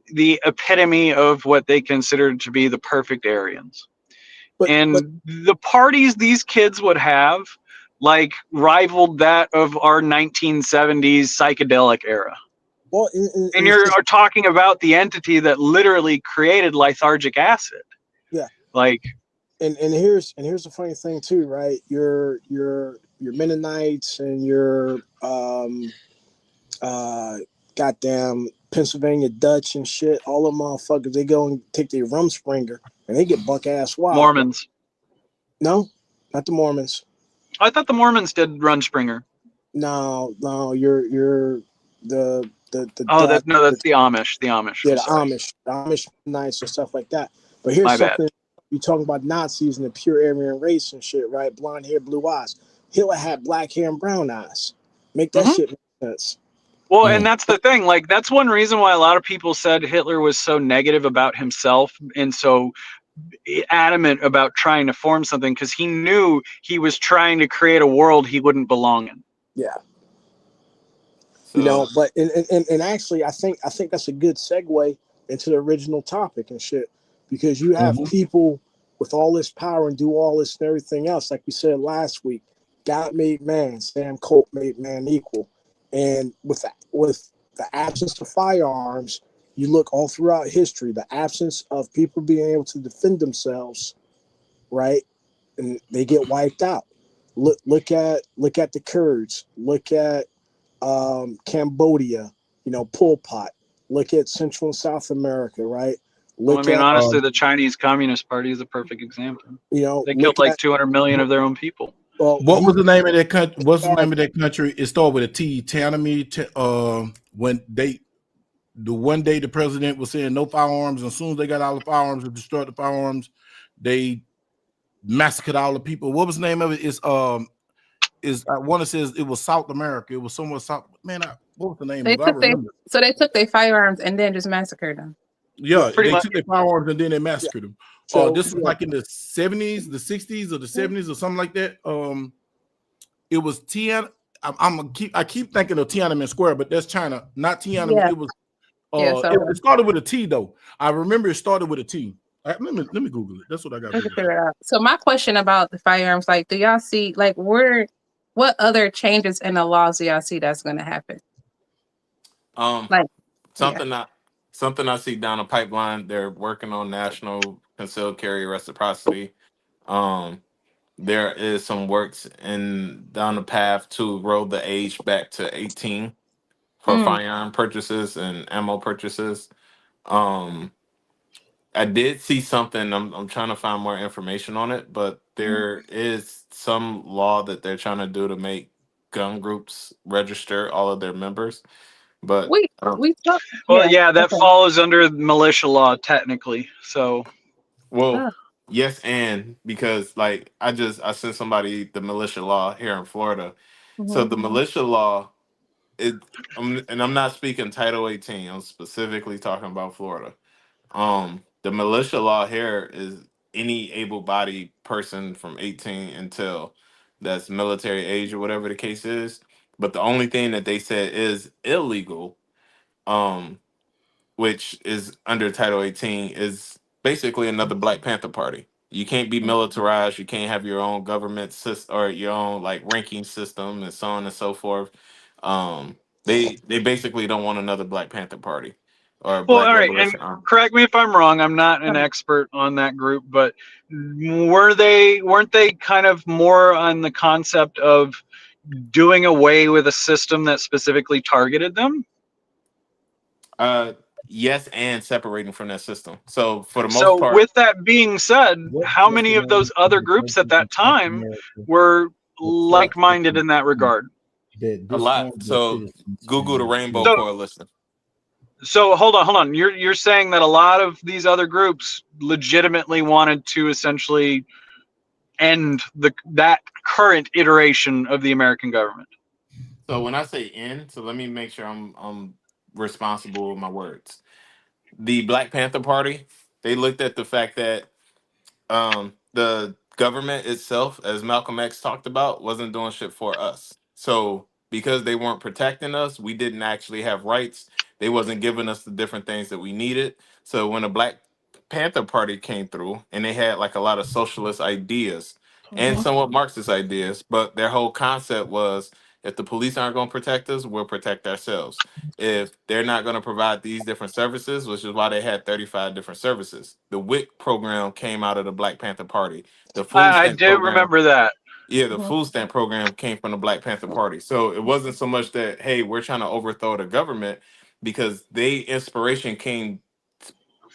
the epitome of what they considered to be the perfect Aryans. But the parties these kids would have like rivaled that of our 1970s psychedelic era. Well, and you're talking about the entity that literally created lethargic acid. Yeah. Like, and here's the funny thing too, right? Your Mennonites and your goddamn Pennsylvania Dutch and shit, all them motherfuckers, they go and take their Rumspringer and they get buck ass wild. Mormons. No, not the Mormons. I thought the Mormons did Rumspringer. No, you're the that's the Amish. The Amish. Yeah, the Amish Knights and stuff like that. But here's something. You're talking about Nazis and the pure Aryan race and shit, right? Blonde hair, blue eyes. Hitler had black hair and brown eyes. Make that shit make sense. Well, and that's the thing. Like, that's one reason why a lot of people said Hitler was so negative about himself and so adamant about trying to form something, because he knew he was trying to create a world he wouldn't belong in. Yeah. So, but and actually, I think that's a good segue into the original topic and shit, because you have people with all this power and do all this and everything else. Like we said last week, God made man, Sam Colt made man equal, and with the absence of firearms, you look all throughout history, the absence of people being able to defend themselves, right, and they get wiped out. Look at the Kurds. Look at Cambodia, Pol Pot. Look at Central and South America, right? Honestly, the Chinese Communist Party is a perfect example. They killed like 200 million of their own people. Well, what was the name of that country? What's the name of that country? It started with a T. Tiananmen. When the one day the president was saying no firearms, and as soon as they got all the firearms and destroyed the firearms, they massacred all the people. What was the name of it? I want to say it was South America. It was somewhere South. Man, what was the name of it? So they took their firearms and then just massacred them. Yeah, they took their firearms and then they massacred them. So this was like in the 70s, the 60s, or the 70s, or something like that. It was I keep thinking of Tiananmen Square, but that's China, not Tiananmen. Yeah. Yeah, so It started with a T though. I remember it started with a T. Let me Google it. That's what I got. we can figure it out. So my question about the firearms, like, do y'all see like what other changes in the laws do y'all see that's going to happen? Like Something I see down the pipeline. They're working on national concealed carry reciprocity. There is some works down the path to roll the age back to 18 for firearm purchases and ammo purchases. I did see something. I'm trying to find more information on it, but there is some law that they're trying to do to make gun groups register all of their members. But we talk. Well, yeah, that follows under militia law technically. So, yes, and because like I sent somebody the militia law here in Florida. So the militia law, and I'm not speaking Title 18. I'm specifically talking about Florida. The militia law here is any able-bodied person from 18 until that's military age or whatever the case is. But the only thing that they said is illegal, which is under Title 18, is basically another Black Panther Party. You can't be militarized. You can't have your own government system or your own like ranking system and so on and so forth. They basically don't want another Black Panther Party or well, Black all right, and Liberation Army. correct me if I'm wrong. I'm not an expert on that group, but weren't they kind of more on the concept of doing away with a system that specifically targeted them? Yes, and separating from that system. So for the most part, with that being said, how many of those other groups at that time were like-minded in that regard? A lot. So Google the Rainbow Coalition. So hold on. You're saying that a lot of these other groups legitimately wanted to essentially end that current iteration of the American government. So when I say end, so let me make sure I'm responsible with my words. The Black Panther Party, they looked at the fact that the government itself, as Malcolm X talked about, wasn't doing shit for us. So because they weren't protecting us, we didn't actually have rights. They wasn't giving us the different things that we needed. So when the Black Panther Party came through and they had like a lot of socialist ideas and somewhat Marxist ideas, but their whole concept was if the police aren't going to protect us, we'll protect ourselves. If they're not going to provide these different services, which is why they had 35 different services. The Whicked program came out of the Black Panther Party. The food I stamp do program, remember that. Yeah, the food stamp program came from the Black Panther Party. So it wasn't so much that, hey, we're trying to overthrow the government, because they inspiration came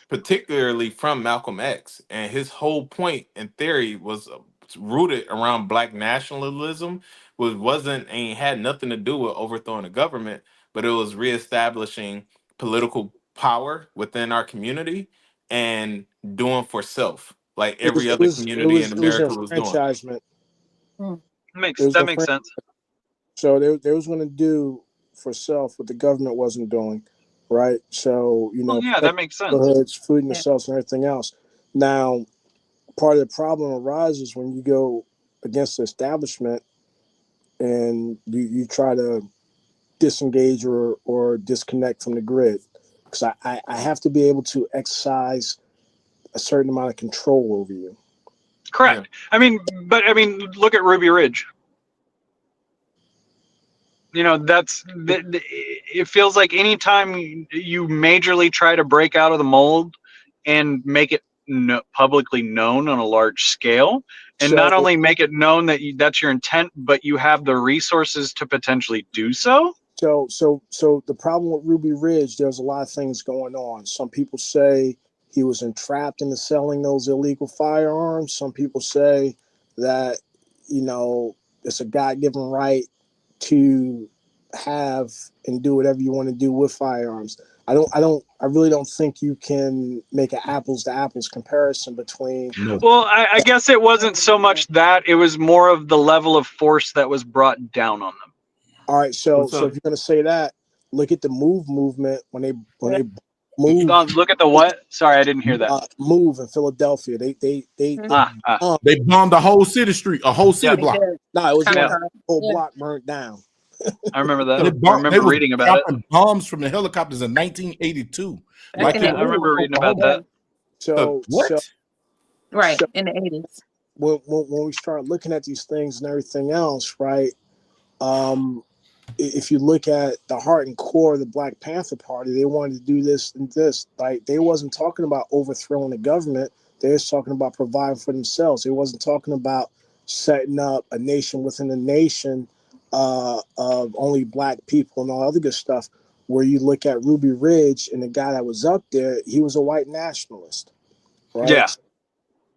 particularly from Malcolm X, and his whole point and theory was rooted around Black nationalism, ain't had nothing to do with overthrowing the government, but it was reestablishing political power within our community and doing for self, like every other community in America was doing. Enfranchisement. That makes sense. So they was going to do for self what the government wasn't doing, right? So that makes sense. Food in themselves and everything else. Now, part of the problem arises when you go against the establishment and you try to disengage or disconnect from the grid, because I have to be able to exercise a certain amount of control over you. Correct. Yeah. Look at Ruby Ridge. It feels like anytime you majorly try to break out of the mold and make it publicly known on a large scale, and not only make it known that that's your intent, but you have the resources to potentially do so. So the problem with Ruby Ridge, there's a lot of things going on. Some people say he was entrapped into selling those illegal firearms. Some people say that, it's a God-given right to have and do whatever you want to do with firearms. I really don't think you can make an apples to apples comparison between. Well, I guess it wasn't so much that, it was more of the level of force that was brought down on them. All right, so if you're going to say that, look at the movement when they moved. Look at the what? Sorry, I didn't hear that. Move in Philadelphia. They bombed the whole city street, a whole city block. No, it was a whole block burnt down. I remember that. I remember reading about it. Bombs from the helicopters in 1982. Like I remember reading about that. So what? Right, so in the 80s. when we start looking at these things and everything else, right? If you look at the heart and core of the Black Panther Party, they wanted to do this and this. Like, they wasn't talking about overthrowing the government. They was talking about providing for themselves. They wasn't talking about setting up a nation within a nation of only Black people and all other good stuff. Where you look at Ruby Ridge and the guy that was up there, he was a white nationalist, right? Yeah.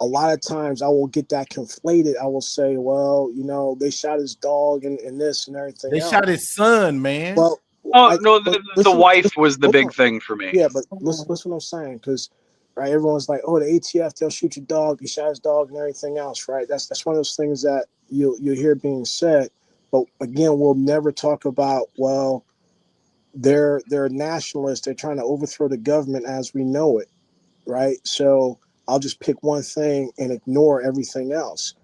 A lot of times I will get that conflated. I will say, well, they shot his dog and this and everything They else. shot his son, man. Well, the wife was the big thing for me. Yeah, but listen what I'm saying, because right, everyone's like, oh, the ATF, they'll shoot your dog, they shot his dog and everything else, right? That's one of those things that you'll hear being said. But again, we'll never talk about, well, they're nationalists, they're trying to overthrow the government as we know it, right? So I'll just pick one thing and ignore everything else,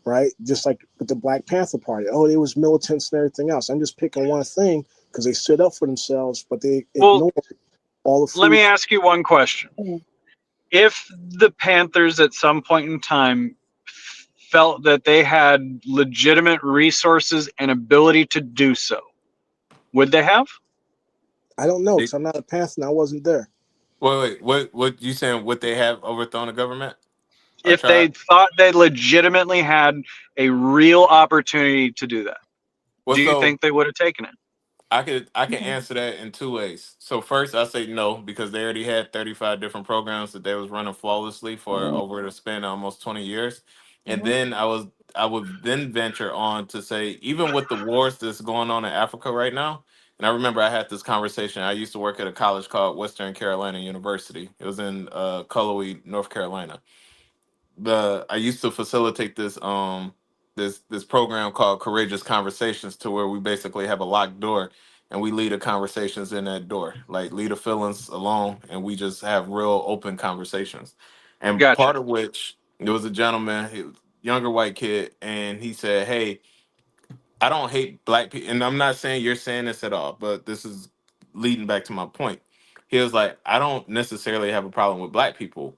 right? Just like with the Black Panther Party. Oh, they was militants and everything else. I'm just picking one thing because they stood up for themselves, but they ignored all the. Let me ask you one question. If the Panthers at some point in time felt that they had legitimate resources and ability to do so, would they have? I don't know, because I'm not a Panther and I wasn't there. Wait, what you saying? Would they have overthrown the government? If they thought they legitimately had a real opportunity to do that, do you think they would have taken it? I can answer that in two ways. So first, I say no, because they already had 35 different programs that they was running flawlessly for over the span of almost 20 years. And then I would then venture on to say, even with the wars that's going on in Africa right now, and I remember I had this conversation. I used to work at a college called Western Carolina University. It was in Cullowhee, North Carolina. I used to facilitate this program called Courageous Conversations, to where we basically have a locked door and we lead the conversations in that door, like leave the feelings alone, and we just have real open conversations. And part of which, there was a gentleman, he was a younger white kid, and he said, hey, I don't hate Black people, and I'm not saying you're saying this at all, but this is leading back to my point. He was like, I don't necessarily have a problem with Black people.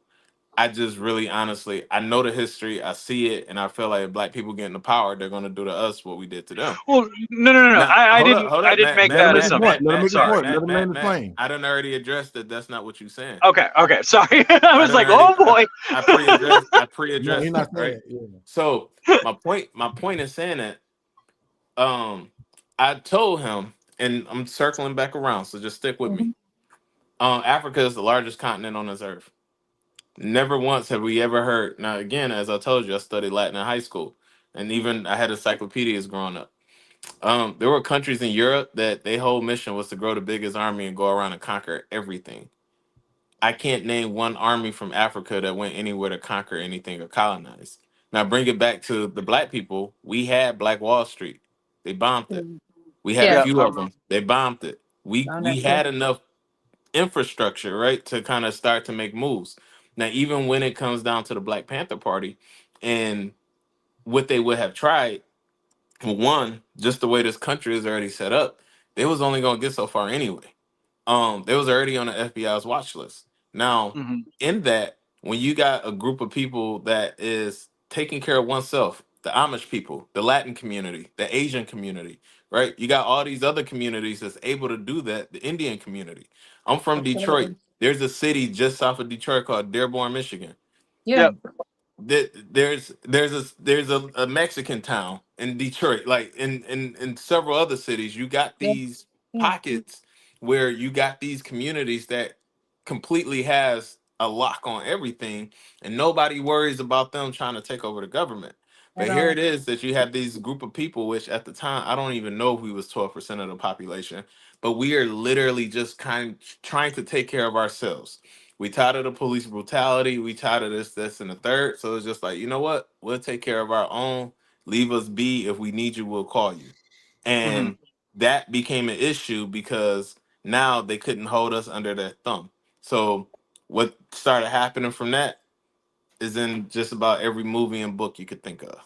I just really honestly, I know the history, I see it, and I feel like if Black people get into power, they're going to do to us what we did to them. Well, no. Now, I didn't make that assumption. Let him make his point. Let him Matt, land the plane. I done already addressed that. That's not what you're saying. Okay. Sorry. I was like, oh boy. I pre-addressed. No, you're not right? yeah. So my point is saying that I told him, and I'm circling back around, so just stick with me. Africa is the largest continent on this earth. Never once have we ever heard. Now, again, as I told you, I studied Latin in high school, and even I had encyclopedias growing up. There were countries in Europe that their whole mission was to grow the biggest army and go around and conquer everything. I can't name one army from Africa that went anywhere to conquer anything or colonize. Now, bring it back to the Black people. We had Black Wall Street. They bombed it. We had a few of them. They bombed it. We had enough infrastructure, right, to kind of start to make moves. Now, even when it comes down to the Black Panther Party and what they would have tried, one, just the way this country is already set up, they was only gonna get so far anyway. They was already on the FBI's watch list. Now, in that, when you got a group of people that is taking care of oneself, the Amish people, the Latin community, the Asian community, right? You got all these other communities that's able to do that, the Indian community. I'm from Detroit. There's a city just south of Detroit called Dearborn, Michigan. There's a Mexican town in Detroit, like in several other cities. You got these pockets where you got these communities that completely has a lock on everything, and nobody worries about them trying to take over the government. But here it is that you have these group of people, which at the time I don't even know if we was 12% of the population, but we are literally just trying to take care of ourselves. We tired of the police brutality. We tired of this, and the third. So it's just like, you know what? We'll take care of our own. Leave us be. If we need you, we'll call you. And that became an issue because now they couldn't hold us under their thumb. So what started happening from that is in just about every movie and book you could think of.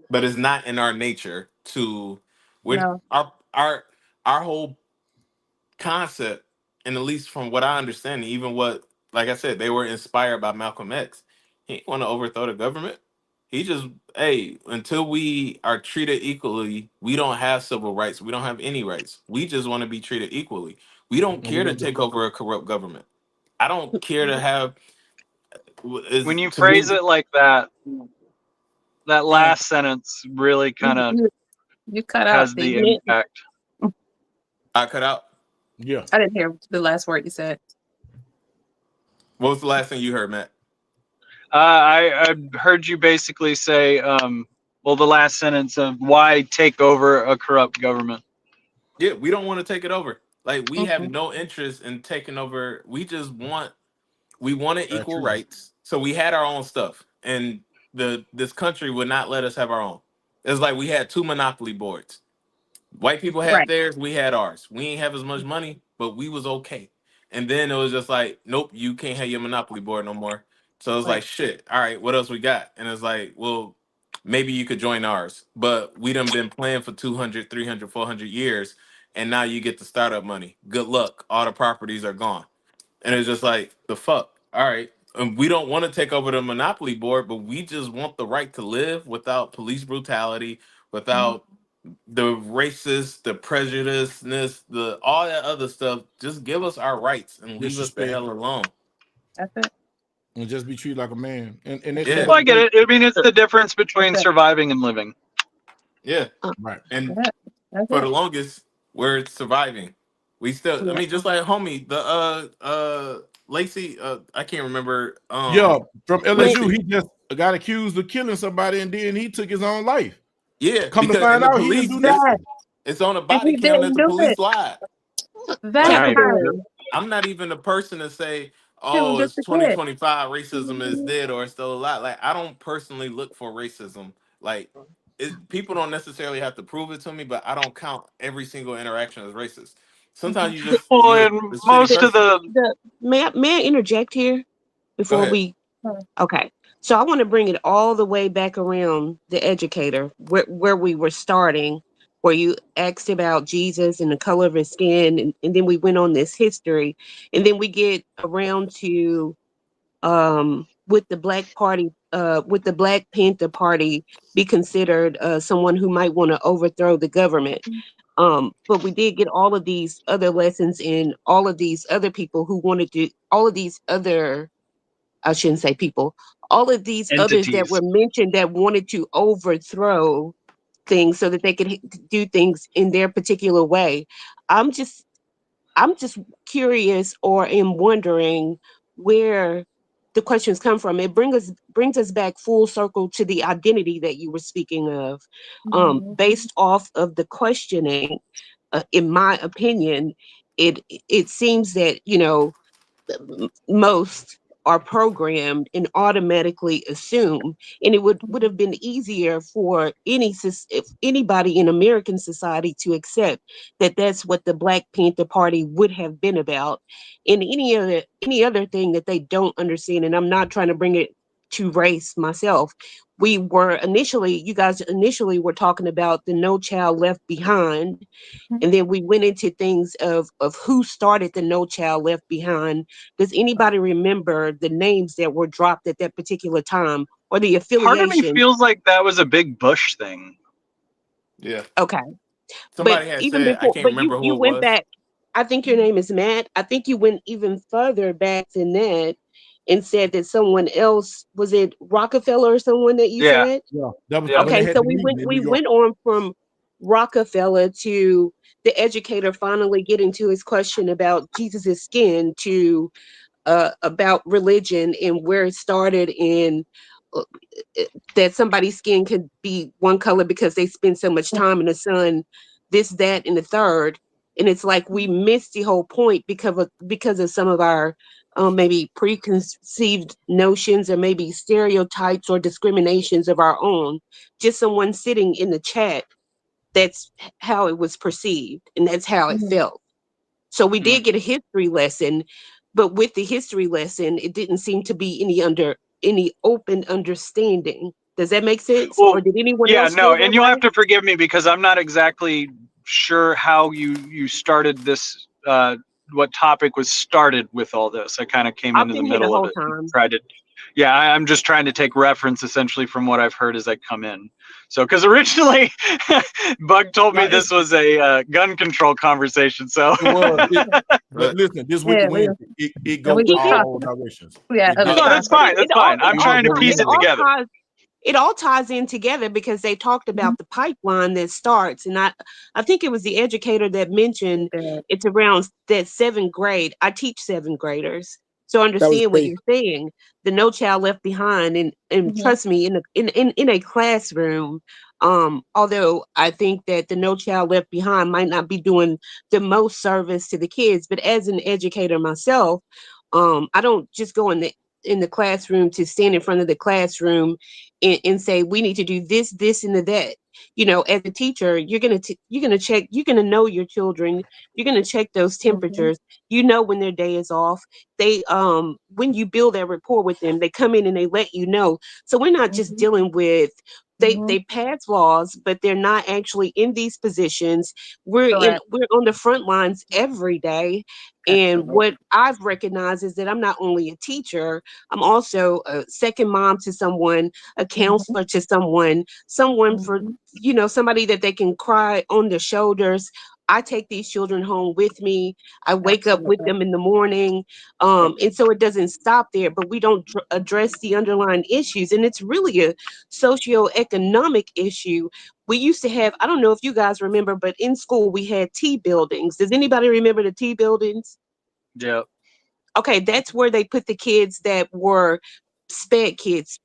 But it's not in our nature to No. Our whole concept, and at least from what I understand, even what, like I said, they were inspired by Malcolm X. He didn't want to overthrow the government. He just, hey, until we are treated equally, we don't have civil rights. We don't have any rights. We just want to be treated equally. We don't care to take over a corrupt government. I don't care to have. When you To me, phrase it like that, that last sentence really kind of You cut out has the the. impact. I cut out. Yeah. I didn't hear the last word you said. What was the last thing you heard, Matt? I heard you basically say, well, the last sentence of why take over a corrupt government. Yeah, we don't want to take it over. Like, we have Mhm. no interest in taking over. We wanted equal True. rights. So we had our own stuff, and this country would not let us have our own. It's like we had two monopoly boards. White people had Right. theirs, we had ours. We ain't have as much money, but we was okay. And then it was just like, nope, you can't have your monopoly board no more. So it's like, Right. shit. All right, what else we got? And it's like, well, maybe you could join ours, but we done been playing for 200, 300, 400 years, and now you get the startup money. Good luck. All the properties are gone. And it's just like, the fuck. All right. And we don't want to take over the monopoly board, but we just want the right to live without police brutality, Mhm. without the racist, the prejudiceness, the all that other stuff. Just give us our rights and leave us the Disrespect. hell alone. That's it. And just be treated like a man. And at the Yeah. end Well, of I the get day, it. I mean, it's the difference between That's it. surviving and living. Yeah. right. And Yeah. That's for the it. longest, we're surviving. We still, I Yeah. mean, just like homie, the Lacey, I can't remember. Yeah, from LSU, Lacey. he just got accused of killing somebody and then he took his own life. Yeah, Come to because in find the out, he didn't police, do That. nothing. it's on a And body he cam that didn't the do it. police lied. That Like, Right. part. I'm not even a person to say, He was oh, just it's a kid. 2025, racism is dead or it's still alive. Like, I don't personally look for racism. Like, people don't necessarily have to prove it to me, but I don't count every single interaction as racist. Sometimes Well, you're and a shitty most of person. the May I interject here Go before ahead. we? Okay, so I want to bring it all the way back around the educator where we were starting, where you asked about Jesus and the color of his skin, and then we went on this history, and then we get around to with the with the Black Panther Party be considered someone who might want to overthrow the government. But we did get all of these other lessons in all of these other people who wanted to, all of these other, I shouldn't say people, all of these others that entities. were mentioned that wanted to overthrow things so that they could do things in their particular way. I'm just, I'm just curious or am wondering where the questions come from. It brings us back full circle to the identity that you were speaking of, Mhm. based off of the questioning. In my opinion, it seems that most are programmed and automatically assume, and it would have been easier for if anybody in American society to accept that that's what the Black Panther Party would have been about. And any other thing that they don't understand, and I'm not trying to bring it to race myself, you guys initially were talking about the No Child Left Behind, and then we went into things of who started the No Child Left Behind. Does anybody remember the names that were dropped at that particular time or the Part of me affiliation? feels like that was a big Bush thing. Yeah. Okay. But Somebody had even said, I before, can't but you remember who you it went was. back. I think your name is Matt. I think you went even further back than that and said that someone else, was it Rockefeller or someone that you Yeah. said? Yeah, that was Yep. when they Okay, had so the meeting in New we York. went on from Rockefeller to the educator finally getting to his question about Jesus's skin, to about religion and where it started in, uh, that somebody's skin could be one color because they spend so much time in the sun, this, that, and the third. And it's like we missed the whole point because of some of our maybe preconceived notions or maybe stereotypes or discriminations of our own. Just someone sitting in the chat, that's how it was perceived and that's how it Mhm. felt. So we Mm. did get a history lesson, but with the history lesson, it didn't seem to be any open understanding. Does that make sense? Well, or did anyone yeah, else no, feel that and you'll way? have to forgive me because I'm not exactly sure how you started this. What topic was started with all this? I kind of came I've into the been here the middle of whole it. And time. tried to, yeah, I'm just trying to take reference essentially from what I've heard as I come in. So, because originally, Bug told me this was a gun control conversation. So, but listen, this week Yeah, of Wednesday, it and we goes keep all talking. directions. Yeah, other no, that's topics. fine. That's fine. I'm trying to piece it together. It all ties in together because they talked about the pipeline that starts, and I think it was the educator that mentioned it's around that 7th grade. I teach 7th graders, so understand what you're saying. The No Child Left Behind, and trust me, in a classroom. Although I think that the No Child Left Behind might not be doing the most service to the kids, but as an educator myself, I don't just go in the classroom to stand in front of the classroom and say we need to do this and that. You know, as a teacher, you're gonna check, you're gonna know your children, you're gonna check those temperatures. You know when their day is off. They when you build that rapport with them, they come in and they let you know. So we're not just dealing with they pass laws, but they're not actually in these positions. We're on the front lines every day. And what I've recognized is that I'm not only a teacher, I'm also a second mom to someone, a counselor to someone for, somebody that they can cry on their shoulders. I take these children home with me. I wake up with them in the morning. And so it doesn't stop there, but we don't address the underlying issues. And it's really a socioeconomic issue. We used to have, I don't know if you guys remember, but in school we had T buildings. Does anybody remember the T buildings? Yeah. Okay, that's where they put the kids that were SPED kids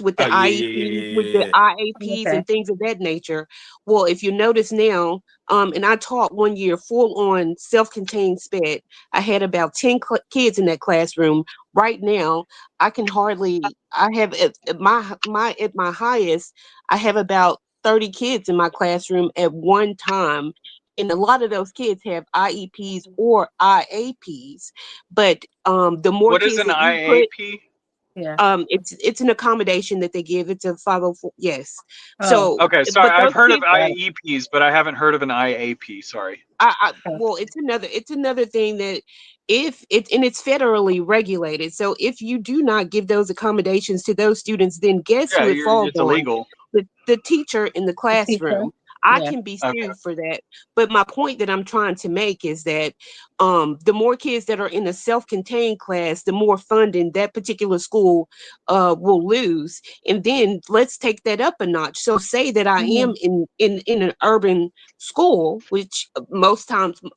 with the IEPs, with the IAPs and things of that nature. Well, if you notice now, and I taught one year full on self-contained SPED. I had about 10 kids in that classroom. Right now, I have at my highest, I have about 30 kids in my classroom at one time. And a lot of those kids have IEPs or IAPs. But the more what is kids an that you put, IAP? it's an accommodation that they give. It's a 504. Yes. Oh. So Okay, sorry, but I've those heard of kids, IEPs, but I haven't heard of an IAP. Sorry. well, it's another thing that if it and it's federally regulated. So if you do not give those accommodations to those students, then guess Yeah, who it falls it's on? illegal. The teacher in the classroom. I can be Okay. sued for that. But my point that I'm trying to make is that the more kids that are in a self-contained class, the more funding that particular school will lose. And then let's take that up a notch. So say that I am in an urban school, which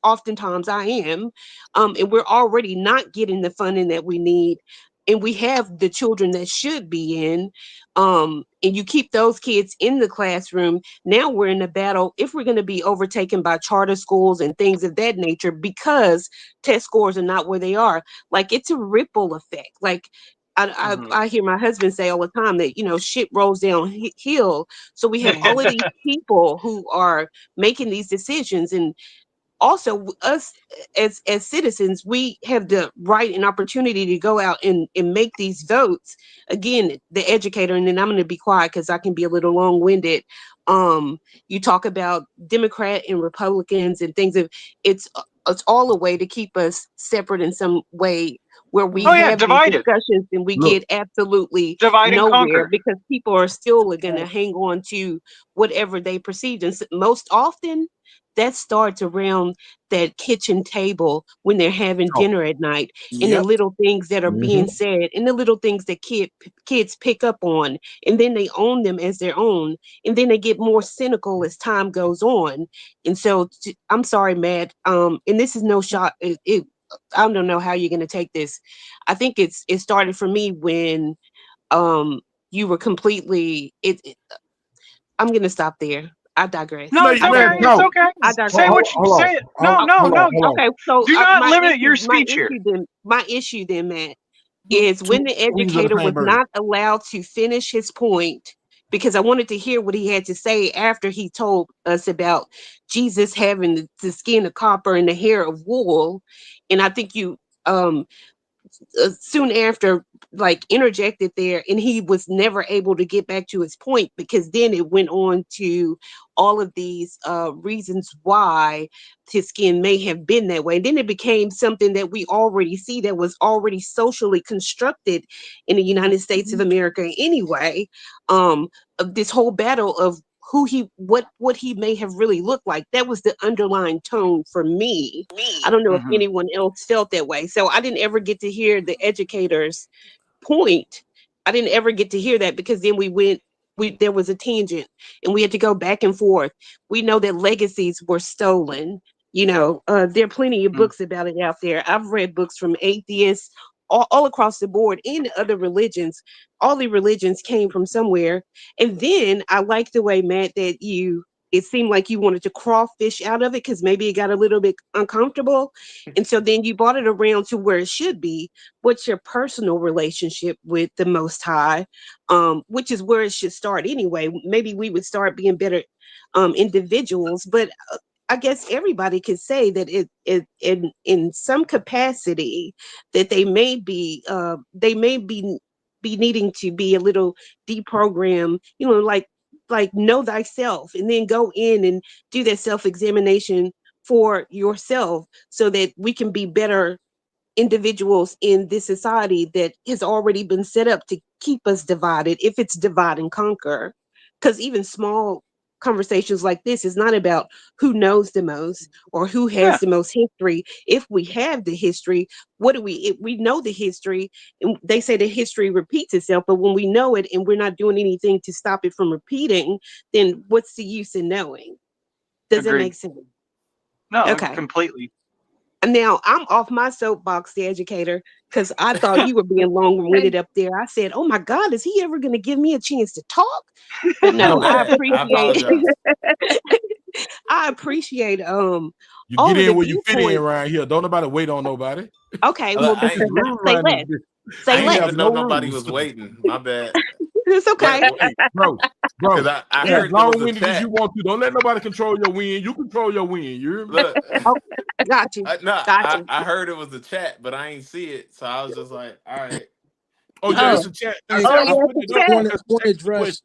oftentimes I am, and we're already not getting the funding that we need, and we have the children that should be in, and you keep those kids in the classroom. Now we're in a battle if we're going to be overtaken by charter schools and things of that nature because test scores are not where they are. Like, it's a ripple effect. Like, I hear my husband say all the time that, shit rolls downhill. So we have all of these people who are making these decisions, and also us as citizens, we have the right and opportunity to go out and make these votes. Again, the educator, and then I'm going to be quiet because I can be a little long-winded. You talk about Democrat and Republicans and things of it's all a way to keep us separate in some way, where we have these divided discussions and we get absolutely divide and nowhere conquer. because people are still going to hang on to whatever they perceive. And most often that starts around that kitchen table when they're having dinner at night, and the little things that are being said, and the little things that kids pick up on, and then they own them as their own, and then they get more cynical as time goes on. And so I'm sorry, Matt, and this is no shot. I don't know how you're going to take this. I think it started for me when you were completely I'm going to stop there. I digress. No, it's okay. It's okay. I digress. Say what you say. No. Okay, so do not limit issue, your speech here. My issue then, Matt, is when the educator was not allowed to finish his point, because I wanted to hear what he had to say after he told us about Jesus having the skin of copper and the hair of wool. And I think soon after, like, interjected there, and he was never able to get back to his point, because then it went on to all of these reasons why his skin may have been that way. And then it became something that we already see, that was already socially constructed in the United States of America anyway. Of this whole battle of who he, what he may have really looked like. That was the underlying tone for me. I don't know if anyone else felt that way. So I didn't ever get to hear the educator's point. I didn't ever get to hear that, because then there was a tangent and we had to go back and forth. We know that legacies were stolen. There are plenty of books about it out there. I've read books from atheists all across the board, in other religions. All the religions came from somewhere. And then I like the way, Matt, that it seemed like you wanted to crawfish out of it, because maybe it got a little bit uncomfortable. And so then you brought it around to where it should be. What's your personal relationship with the Most High? Which is where it should start anyway. Maybe we would start being better individuals. But I guess everybody could say that it in some capacity that they may be needing to be a little deprogrammed, like know thyself, and then go in and do that self-examination for yourself, so that we can be better individuals in this society that has already been set up to keep us divided, if it's divide and conquer. Because even small conversations like this is not about who knows the most or who has the most history. If we have the history, if we know the history, and they say that history repeats itself, but when we know it and we're not doing anything to stop it from repeating, then what's the use in knowing? Does it make sense? No, okay. Completely. Now I'm off my soapbox, the educator, because I thought you were being long-winded up there. I said, "Oh my God, is he ever going to give me a chance to talk?" But no, I appreciate. I appreciate You all get of in the where you fit in viewpoints. around here. Don't nobody wait on nobody. Okay, well, This is rude say around less. this. Say I didn't less. even know nobody was waiting. My bad. It's okay. Hey, bro, Because I be heard as there was a long-winded as chat. you want to. Don't let nobody control your win. You control your win. You hear me? Look, Oh, got you. Got you. I heard it was a chat, but I ain't see it, so I was just like, all right. Oh yeah, it's a chat. Oh, I yeah, put it's it a up chat. I want to address.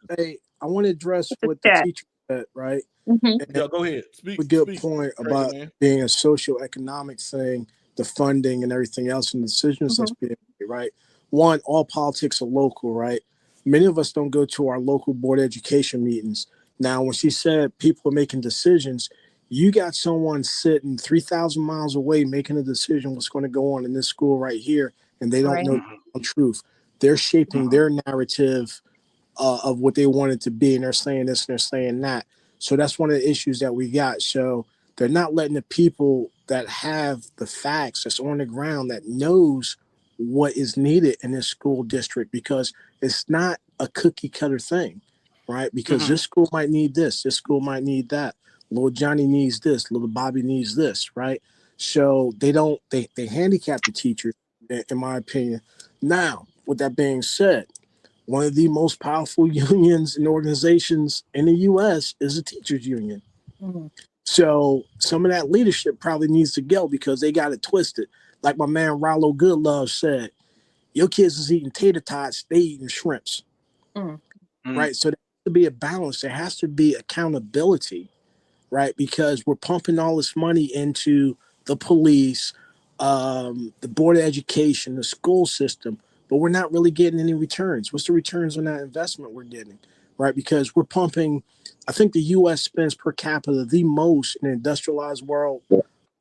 I want to address It's a what the chat. teacher said. Right. Yeah, go ahead. Speak. A good Speak. point Crazy about man. being a socioeconomic thing, the funding and everything else, and decisions that's being made. Right. One, all politics are local. Right. Many of us don't go to our local board education meetings. Now, when she said people are making decisions, you got someone sitting 3,000 miles away making a decision what's going to go on in this school right here, and they don't Right. know the truth. They're shaping their narrative of what they want it to be, and they're saying this and they're saying that. So that's one of the issues that we got. So they're not letting the people that have the facts, that's on the ground, that knows what is needed in this school district, because it's not a cookie cutter thing, right? Because this school might need this school might need that. Little Johnny needs this, little Bobby needs this, right? So they handicap the teachers, in my opinion. Now, with that being said, one of the most powerful unions and organizations in the U.S. is a teachers union. So some of that leadership probably needs to go, because they got it twisted. Like my man Rollo Goodlove said, your kids is eating tater tots, they eating shrimps. Right? So there has to be a balance. There has to be accountability, right? Because we're pumping all this money into the police, the board of education, the school system, but we're not really getting any returns. What's the returns on that investment we're getting, right? Because we're pumping, I think the U.S. spends per capita the most in the industrialized world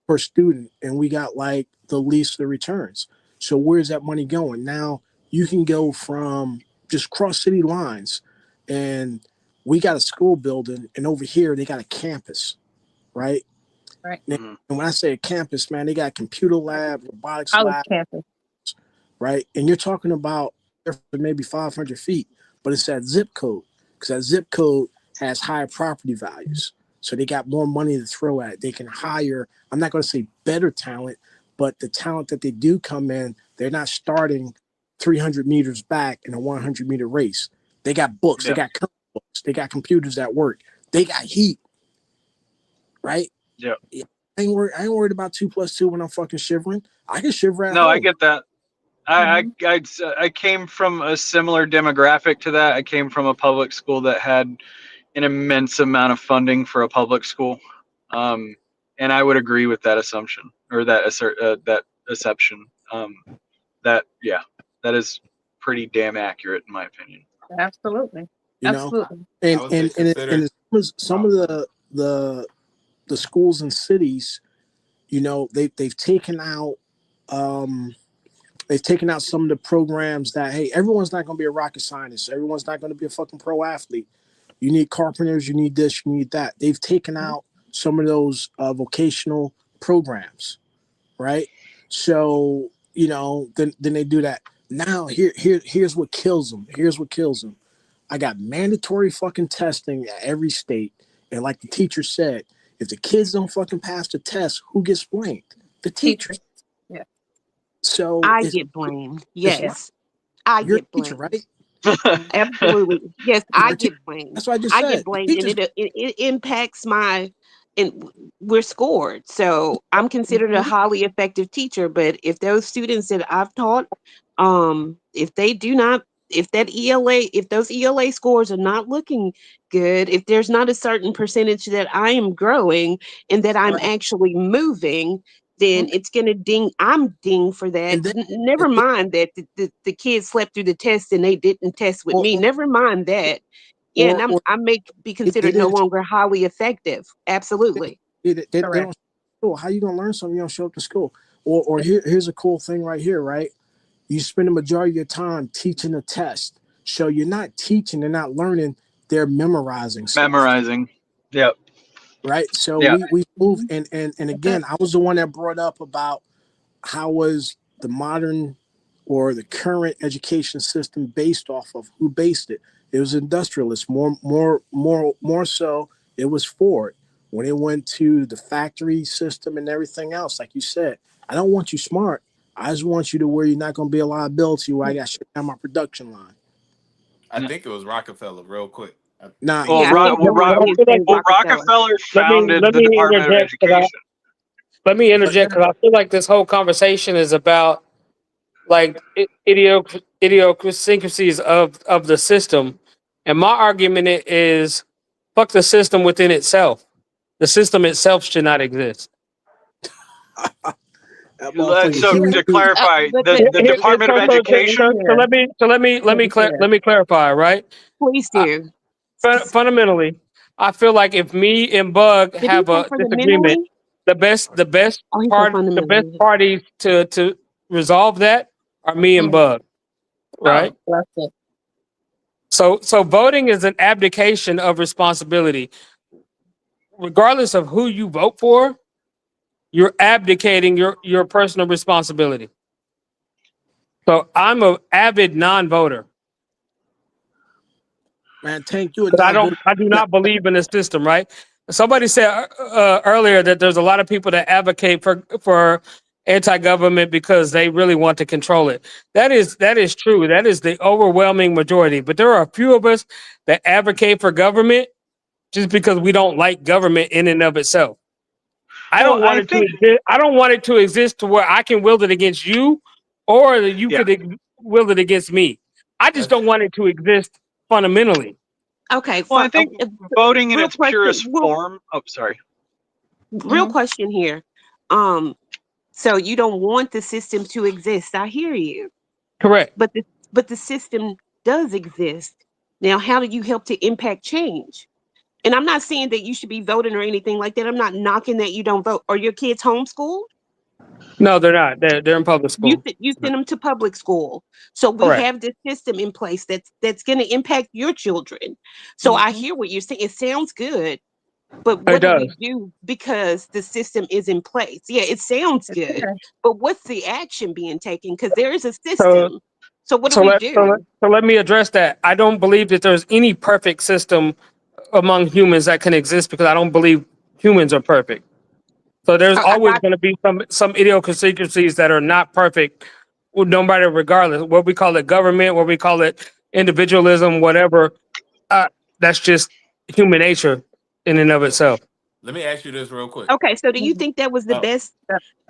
per student, and we got like the least of the returns. So where's that money going? Now you can go from just cross city lines, and we got a school building, and over here they got a campus, right? Right. And when I say a campus, man, they got a computer lab, robotics College lab, campus. right? And you're talking about maybe 500 feet, but it's that zip code, because that zip code has higher property values. So they got more money to throw at it. They can hire, I'm not going to say better talent, but the talent that they do come in, they're not starting 300 meters back in a 100-meter race. They got books, they got books, they got computers at work, they got heat, right? Yeah. I ain't worried about 2 + 2 when I'm fucking shivering. I can shiver at home. No, I get that. I came from a similar demographic to that. I came from a public school that had an immense amount of funding for a public school, and I would agree with that assumption or that assumption. That is pretty damn accurate in my opinion. Absolutely. You know, Absolutely. and some of the schools and cities, you know, they've taken out some of the programs that, hey, everyone's not going to be a rocket scientist, everyone's not going to be a fucking pro athlete. You need carpenters, you need this, you need that. They've taken out some of those vocational programs, right? So, you know, then they do that. Now here's what kills them. Here's what kills them. I got mandatory fucking testing at every state. And like the teacher said, if the kids don't fucking pass the test, who gets blamed? The teacher. Yeah. So I get blamed. Yes. I get blamed. Teacher, right? Absolutely. Yes, I get blamed. That's what I just said. I get blamed, and it impacts we're scored. So I'm considered a highly effective teacher, but if those students that I've taught, if those ELA scores are not looking good, if there's not a certain percentage that I am growing and that I'm actually moving, then it's going to ding. I'm ding for that. Never mind that the kids slept through the test and they didn't test with me. Never mind that. Yeah, and I may be considered no longer highly effective. Absolutely. They don't school. How you gonna learn something you don't show up to school? Or here's a cool thing right here, right? You spend the majority of your time teaching a test. So you're not teaching, they're not learning, they're memorizing stuff. Memorizing. Yep. Right. So we move and again, I was the one that brought up about how was the modern or the current education system based off of, who based it? It was industrialists, more so it was Ford. When it went to the factory system and everything else, like you said, I don't want you smart. I just want you to where you're not going to be a liability where I got shut down my production line. I think it was Rockefeller, real quick. Rockefeller founded the Department of Education. Let me interject because I feel like this whole conversation is about like idiosyncrasies of the system. And my argument is fuck the system within itself. The system itself should not exist. So to clarify, the Department of Education. So let me clarify, right? Please do. Fundamentally, I feel like if me and Bug have a disagreement, the best parties to resolve that are me and Bug, right? So voting is an abdication of responsibility. Regardless of who you vote for, you're abdicating your personal responsibility. So I'm an avid non-voter. Man, Tank, you. I do not believe in the system, right? Somebody said earlier that there's a lot of people that advocate for anti-government because they really want to control it. That is true. That is the overwhelming majority. But there are a few of us that advocate for government just because we don't like government in and of itself. I don't want it to exist to where I can wield it against you, or that you could wield it against me. I just don't want it to exist fundamentally. Okay. Well, I think voting in its purest form. Oh, sorry. Real question here. So you don't want the system to exist. I hear you. Correct. But the system does exist. Now, how do you help to impact change? And I'm not saying that you should be voting or anything like that. I'm not knocking that you don't vote. Are your kids homeschooled? No, they're not. They're in public school. You send them to public school. So we have this system in place that's going to impact your children. So I hear what you're saying. It sounds good. But what do we do because the system is in place? Yeah, it sounds good. But what's the action being taken? Because there is a system. So what do we do? So let me address that. I don't believe that there's any perfect system among humans that can exist because I don't believe humans are perfect. So there's always going to be some idiosyncrasies that are not perfect, no matter regardless. What we call it government, what we call it individualism, whatever. That's just human nature in and of itself. Let me ask you this real quick. Okay, so do you think that was the Oh, best?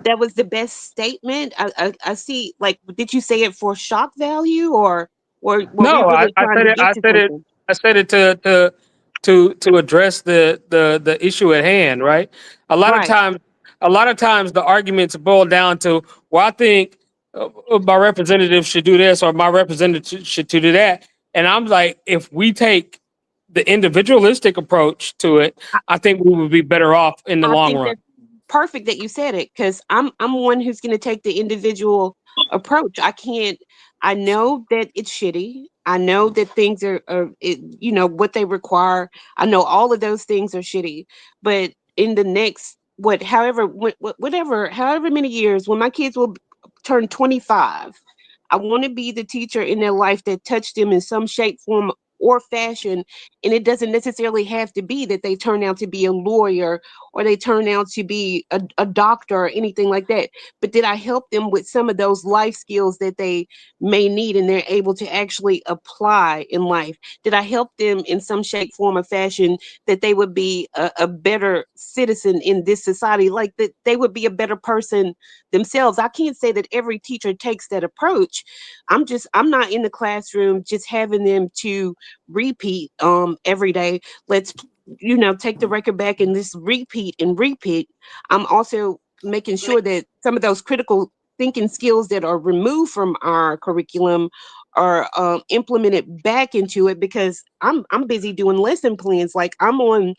That was the best statement. I see. Like, did you say it for shock value, or were we No, really I trying said to it. get to something? I said it to address the issue at hand. Right. A lot of Right. times, the arguments boil down to, well, I think my representative should do this or my representative should do that. And I'm like, if we take the individualistic approach to it, I think we would be better off in the I long think run. that's perfect that you said it, because I'm one who's going to take the individual approach. I can't. I know that it's shitty. I know that things are what they require. I know all of those things are shitty. But in the next whatever, however many years, when my kids will turn 25, I want to be the teacher in their life that touched them in some shape, form, or fashion. And it doesn't necessarily have to be that they turn out to be a lawyer or they turn out to be a doctor or anything like that. But did I help them with some of those life skills that they may need and they're able to actually apply in life? Did I help them in some shape, form, or fashion that they would be a better citizen in this society, like that they would be a better person themselves? I can't say that every teacher takes that approach. I'm not in the classroom just having them to repeat every day. Let's take the record back and just repeat and repeat. I'm also making sure that some of those critical thinking skills that are removed from our curriculum are implemented back into it, because I'm busy doing lesson plans. Like, I'm on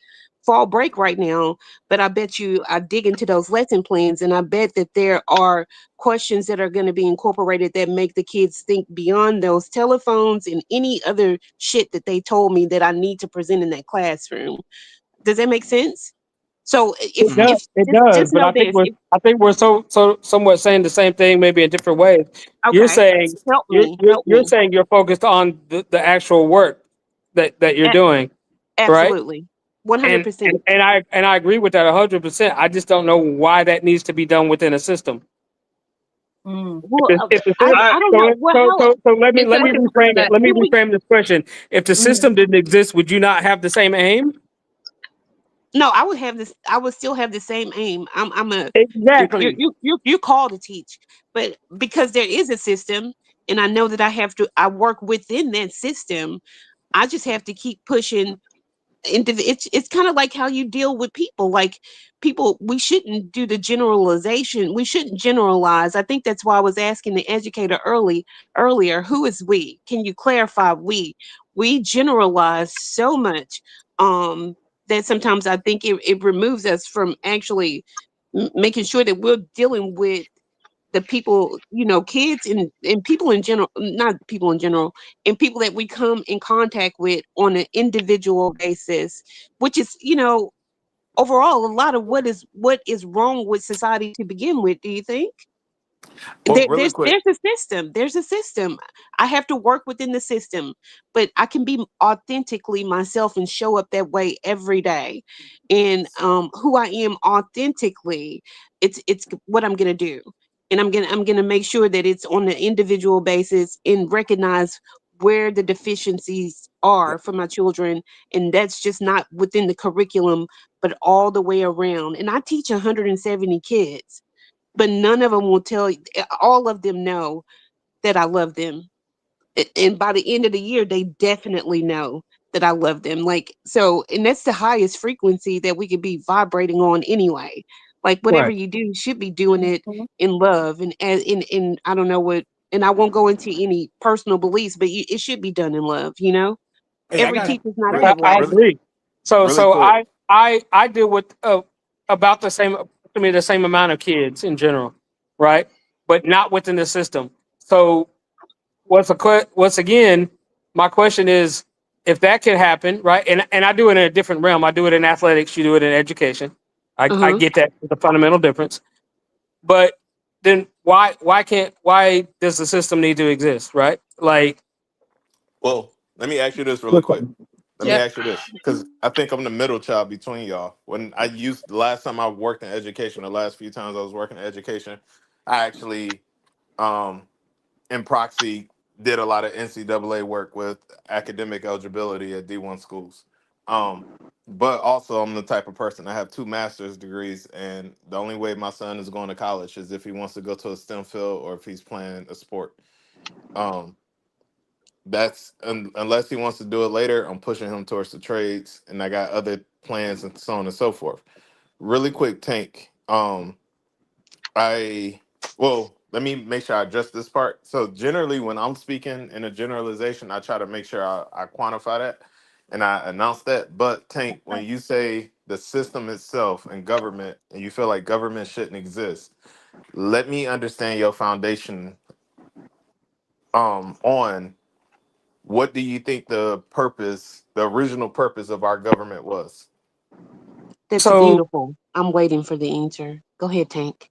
fall break right now, but I bet you I dig into those lesson plans and I bet that there are questions that are going to be incorporated that make the kids think beyond those telephones and any other shit that they told me that I need to present in that classroom. Does that make sense? So It does. if It does. just But know this. I think we're somewhat saying the same thing, maybe in different ways. You're Okay, saying help you're me. saying you're focused on the actual work that you're A- doing, right? Absolutely, 100%. And I agree with that 100%. I just don't know why that needs to be done within a system. Well, If the I don't know. Well, how? so let me Because reframe it. Let me Can we? reframe this question. If the system didn't exist, would you not have the same aim? No, I would have this. I would still have the same aim. I'm a Exactly. you call to teach, but because there is a system, and I know that I work within that system. I just have to keep pushing. It's kind of like how you deal with people. Like, people, we shouldn't do the generalization. We shouldn't generalize. I think that's why I was asking the educator earlier, who is we? Can you clarify we generalize so much that sometimes I think it removes us from actually making sure that we're dealing with the people, kids and people in general, not people in general, and people that we come in contact with on an individual basis, which is, overall a lot of what is wrong with society to begin with. Do you think? well, really quick. There's a system. I have to work within the system, but I can be authentically myself and show up that way every day. And who I am authentically, it's what I'm gonna do. And I'm gonna make sure that it's on an individual basis and recognize where the deficiencies are for my children. And that's just not within the curriculum, but all the way around. And I teach 170 kids, but none of them will tell you. All of them know that I love them, and by the end of the year they definitely know that I love them. Like, so, and that's the highest frequency that we could be vibrating on anyway. Like, whatever Right. you do, you should be doing it in love, and in I don't know what, and I won't go into any personal beliefs, but it should be done in love. Hey, I Every got teacher's not Really, that I way. really, agree. So really so quick. I deal with about the same, to me, the same amount of kids in general, right? But not within the system. So once again, my question is, if that can happen, right? And I do it in a different realm. I do it in athletics. You do it in education. I Uh-huh. get that, the fundamental difference. But then why does the system need to exist, right? Like, Well, let me ask you this really quick. listen, Let me yeah. ask you this, because I think I'm the middle child between y'all. When I used the last time I worked in education, the last few times I was working in education, I actually, um, in proxy, did a lot of NCAA work with academic eligibility at D1 schools. But also, I'm the type of person, I have 2 master's degrees, and the only way my son is going to college is if he wants to go to a STEM field or if he's playing a sport. Um, that's unless he wants to do it later, I'm pushing him towards the trades, and I got other plans and so on and so forth. Really quick, Tank. I well, let me make sure I address this part. So generally, when I'm speaking in a generalization, I try to make sure I quantify that and I announce that. But Tank, when you say the system itself and government, and you feel like government shouldn't exist, let me understand your foundation on what do you think the original purpose of our government was? That's So beautiful. I'm waiting for the answer. Go ahead, Tank.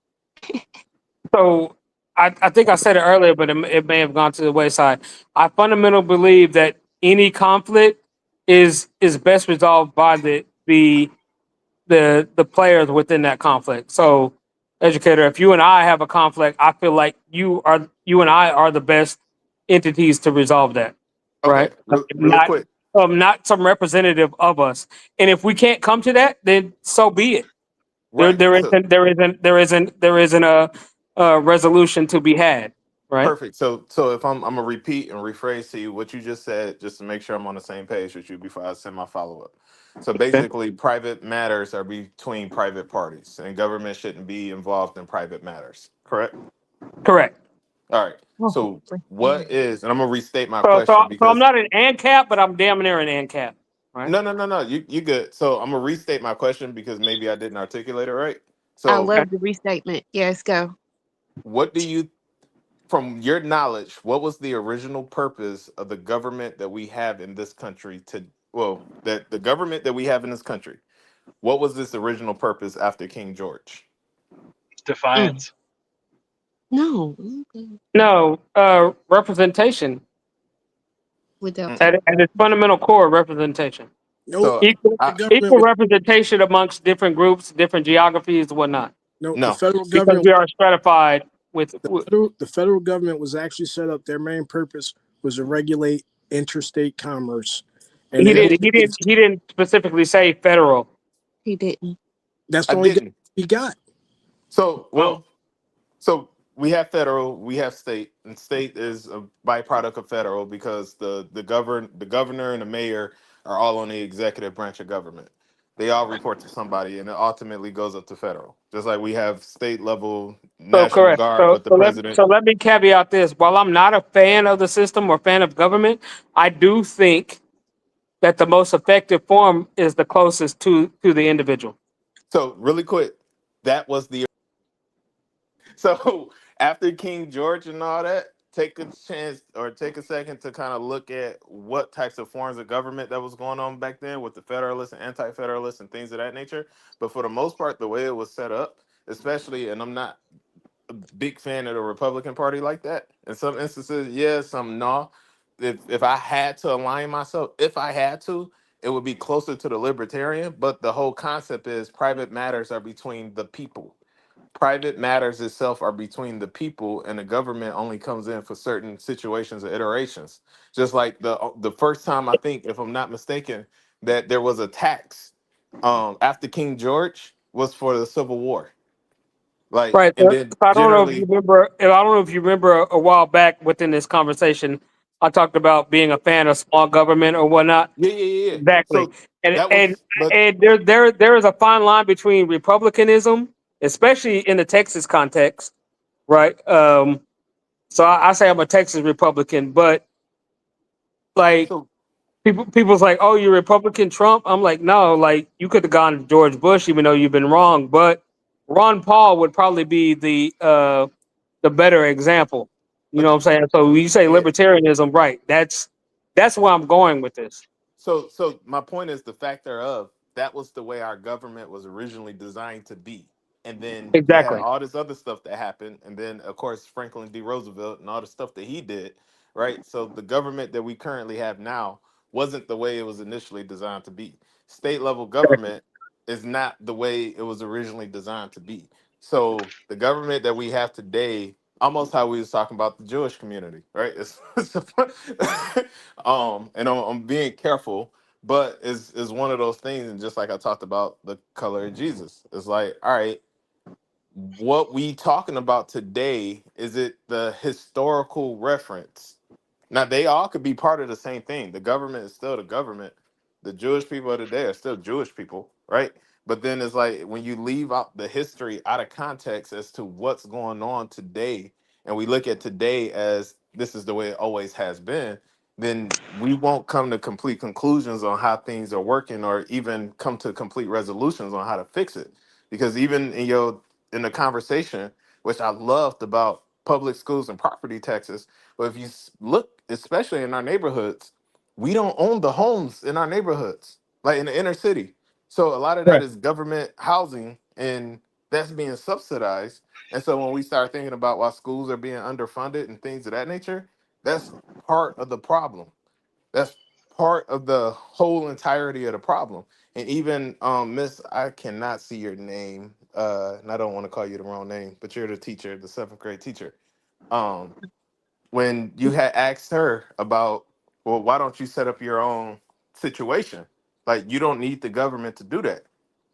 So I think I said it earlier, but it may have gone to the wayside. I fundamentally believe that any conflict is best resolved by the players within that conflict. So, educator, if you and I have a conflict, I feel like you and I are the best entities to resolve that, Okay, right? really quick. Not some representative of us. And if we can't come to that, then so be it. There, Right. there So isn't, there isn't, there isn't, there isn't a resolution to be had, right? perfect. So if I'm gonna repeat and rephrase to you what you just said, just to make sure I'm on the same page with you before I send my follow up. So Okay. basically, private matters are between private parties, and government shouldn't be involved in private matters. Correct. Correct. All right. Oh, So great. what is, and I'm gonna restate my So, question I'm because not an ANCAP, but I'm damn near an ANCAP, right? no, you good. So I'm gonna restate my question because maybe I didn't articulate it right. I So Okay. love the restatement. Yes, go. what do you, from your knowledge, what was the original purpose of the government that we have in this country to, well, that the government that we have in this country, what was this original purpose after King George? Mm. Defiance. No, No, representation without Mm-mm. at its fundamental core, representation, No, So equal the I government equal was representation amongst different groups, different geographies, whatnot. no. The no. federal Because government. we are stratified with, The federal government was actually set up. Their main purpose was to regulate interstate commerce, and he they didn't only he didn't he didn't specifically say federal. he didn't. that's I the only didn't. he got. So Oh, so we have federal, we have state, and state is a byproduct of federal because the governor and the mayor are all on the executive branch of government. They all report to somebody, and it ultimately goes up to federal. Just like we have state level So National correct. Guard with the president. So let me caveat this. While I'm not a fan of the system or fan of government, I do think that the most effective form is the closest to the individual. So really quick, that was the so after King George and all that, take a chance or take a second to kind of look at what types of forms of government that was going on back then with the Federalists and Anti-Federalists and things of that nature. But for the most part, the way it was set up, especially, and I'm not a big fan of the Republican Party like that. In some instances, yes, some no. If I had to align myself, if I had to, it would be closer to the libertarian. But the whole concept is private matters are between the people. Private matters itself are between the people, and the government only comes in for certain situations or iterations. Just like the first time, I think, if I'm not mistaken, that there was a tax after King George was for the Civil War. Like, Right. and So then I don't know if you generally, remember. I don't know if you remember a while back within this conversation, I talked about being a fan of small government or whatnot. yeah. Exactly. So And that and was, but and there is a fine line between republicanism, especially in the Texas context, right? So I say I'm a Texas Republican, but like so people's like, oh, you're Republican Trump. I'm like, no, like you could have gone to George Bush, even though you've been wrong. But Ron Paul would probably be the better example. You know but what I'm saying? So when you say yeah. libertarianism, right? That's where I'm going with this. So my point is the fact thereof, that was the way our government was originally designed to be. And then you had Exactly. all this other stuff that happened, and then of course Franklin D. Roosevelt and all the stuff that he did, right? So the government that we currently have now wasn't the way it was initially designed to be. State level government is not the way it was originally designed to be. So the government that we have today, almost how we was talking about the Jewish community, right? And I'm being careful, But it's one of those things, and just like I talked about the color of Jesus, it's like, all right, what we talking about today, is it the historical reference? Now they all could be part of the same thing. The government is still the government. The Jewish people of today are still Jewish people, right? But then it's like when you leave out the history out of context as to what's going on today, and we look at today as this is the way it always has been, then we won't come to complete conclusions on how things are working, or even come to complete resolutions on how to fix it. Because even in the conversation, which I loved about public schools and property taxes, but if you look, especially in our neighborhoods, we don't own the homes in our neighborhoods, like in the inner city. So a lot of that Right. is government housing, and that's being subsidized. And so when we start thinking about why schools are being underfunded and things of that nature, that's part of the problem. That's part of the whole entirety of the problem. And even Miss, I cannot see your name, and I don't want to call you the wrong name, but you're the teacher, the seventh grade teacher. Um, when you had asked her about, well, why don't you set up your own situation? Like, you don't need the government to do that.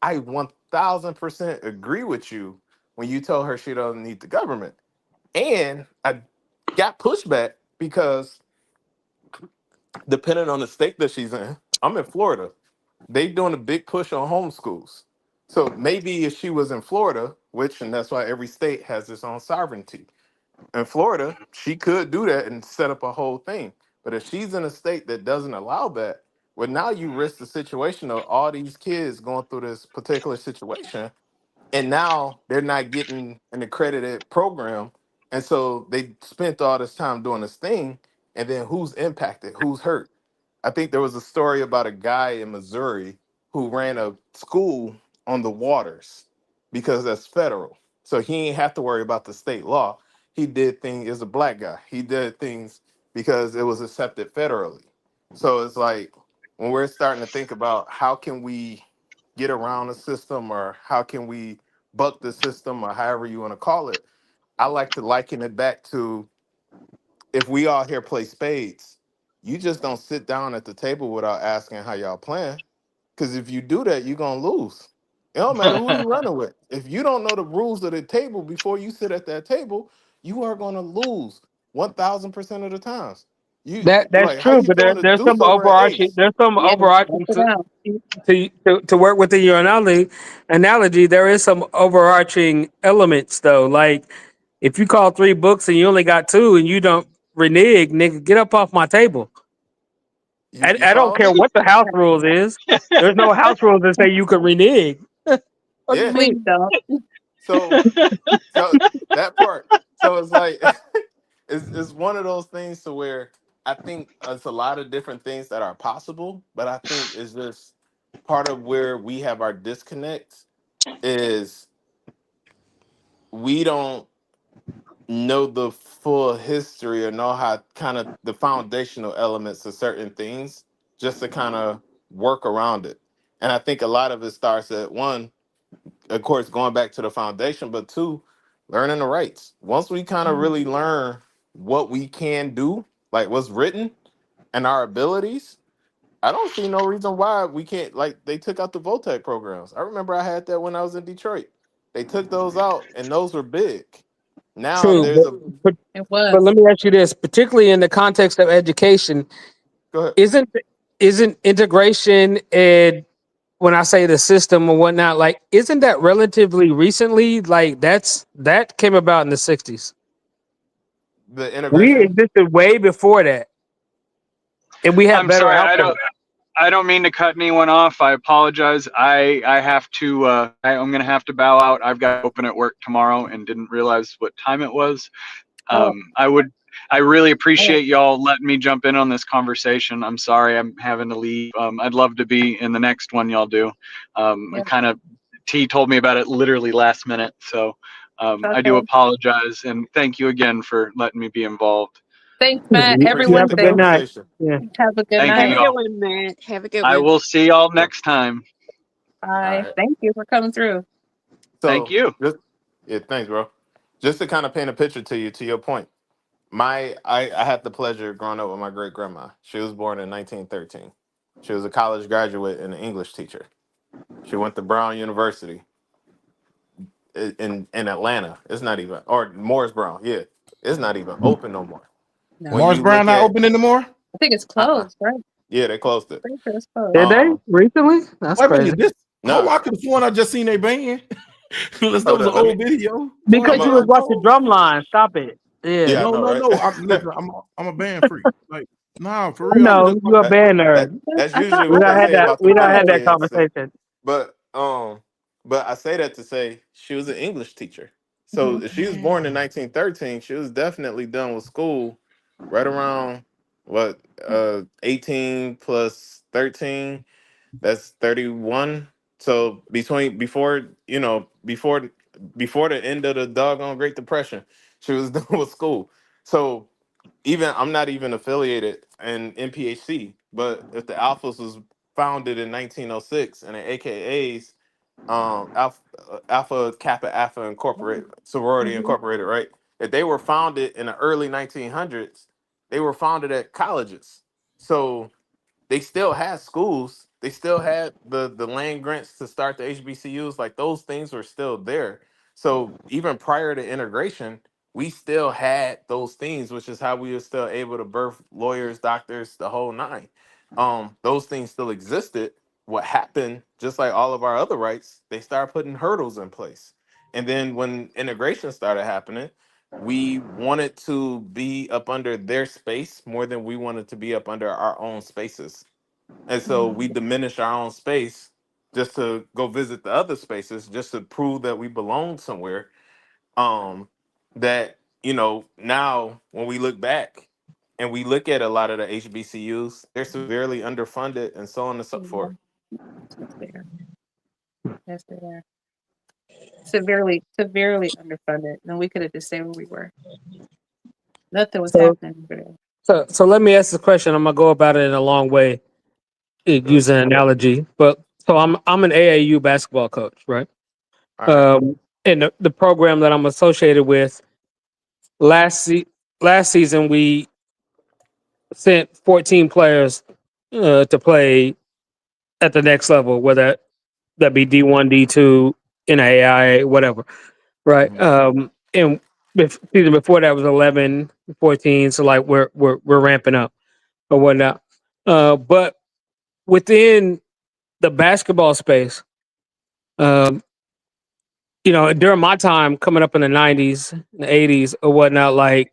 I 1000% agree with you when you told her she doesn't need the government. And I got pushback because depending on the state that she's in, I'm in Florida. They doing a big push on homeschools. So maybe if she was in Florida, which, and that's why every state has its own sovereignty, in Florida, she could do that and set up a whole thing. But if she's in a state that doesn't allow that, well, now you risk the situation of all these kids going through this particular situation, and now they're not getting an accredited program. And so they spent all this time doing this thing, and then who's impacted? Who's hurt? I think there was a story about a guy in Missouri who ran a school on the waters because that's federal. So he ain't have to worry about the state law. He did things as a black guy. He did things because it was accepted federally. So it's like when we're starting to think about how can we get around the system, or how can we buck the system, or however you want to call it, I like to liken it back to, if we all here play spades, you just don't sit down at the table without asking how y'all playing. Because if you do that, you're gonna lose. It don't matter who you running with. If you don't know the rules of the table before you sit at that table, you are gonna lose 1000% of the times. You That's like, how true, you but throwing a there's deuce some over an overarching ace? Yeah, check it out. to work within your analogy. There is some overarching elements though. Like if you call 3 books and you only got 2 and you don't renege, nigga, get up off my table. You I don't follow care me? what the house rules is. There's no house rules that say you can renege. What do you Yeah. Please mean? don't. So so that part. So it's like it's one of those things to where I think it's a lot of different things that are possible, but I think it's just part of where we have our disconnects is we don't know the full history, or know how kind of the foundational elements of certain things, just to kind of work around it. And I think a lot of it starts at one, of course, going back to the foundation, but two, learning the rights. Once we kind of really learn what we can do, like what's written and our abilities, I don't see no reason why we can't. Like, they took out the VOTEC programs. I remember I had that when I was in Detroit. They took those out, and those were big. Now True, there's a but It but was. let me ask you this, particularly in the context of education, go ahead. isn't isn't integration and when I say the system or whatnot, like isn't that relatively recently? Like that came about in the '60s. The We integration. existed way before that, and we had I'm better sorry. outcomes. I don't mean to cut anyone off. I apologize. I have to. I'm gonna have to bow out. I've got to open at work tomorrow and didn't realize what time it was. Oh, I would. I really oh, appreciate y'all letting me jump in on this conversation. I'm sorry I'm having to leave. I'd love to be in the next one y'all do. I yeah. kind of T told me about it literally last minute, so I do Okay. apologize and thank you again for letting me be involved. Thanks, Matt. Every You Appreciate have the a good Wednesday. night. conversation. Yeah. Have a good Thank Have you a night. good all. one, Matt. Have a good I one. will see y'all Yeah. next time. All Bye. right. Thank you for coming through. Thank So you. just, yeah, thanks, bro. Just to kind of paint a picture to you, to your point. I had the pleasure of growing up with my great grandma. She was born in 1913. She was a college graduate and an English teacher. She went to Brown University in Atlanta. It's not even, or Morris Brown. Yeah, it's not even open no more. No. When Morris you Brown look not at, open anymore? I think it's closed, right? yeah, they closed it. Pretty sure it's closed. Did they recently? That's Wait a crazy. minute, this No, I could have sworn I just seen a band. Unless that hold was an up, let old me. video. Because What? you was watching Drumline. Stop it. Yeah. Yeah, I know, right? No. Listen, I'm a band freak. Like, nah, for real. No, you a That, band nerd. that's I thought usually We what they don't had say that. about the We don't band had that kids. conversation. But I say that to say she was an English teacher. So Mhm. if she was born in 1913, she was definitely done with school right around what 18 plus 13, that's 31. So before the end of the doggone Great Depression, she was done with school. So even I'm not even affiliated in NPHC, but if the Alphas was founded in 1906 and the AKAs, Alpha Kappa Alpha Incorporated, sorority Mhm. incorporated, right? If they were founded in the early 1900s, they were founded at colleges. So they still had schools. They still had the land grants to start the HBCUs. Like those things were still there. So even prior to integration, we still had those things, which is how we were still able to birth lawyers, doctors, the whole nine. Those things still existed. What happened, just like all of our other rights, they started putting hurdles in place. And then when integration started happening, we wanted to be up under their space more than we wanted to be up under our own spaces. And so we diminish our own space just to go visit the other spaces, just to prove that we belong somewhere. Um, that, now when we look back and we look at a lot of the HBCUs, they're severely underfunded and so on and so forth. That's fair. That's fair. Severely underfunded. And we could have just stayed where we were. Nothing was So, happening over there. so let me ask the question. I'm gonna go about it in a long way, Good. using an analogy. But so I'm an AAU basketball coach, right? All right. And the program that I'm associated with last season we sent 14 players to play at the next level, whether that be D1, D2, NAIA, whatever, right? Mhm. And season before that was 11, 14, so like we're ramping up or whatnot. But within the basketball space, um, during my time coming up in the 90s, the 80s or whatnot, like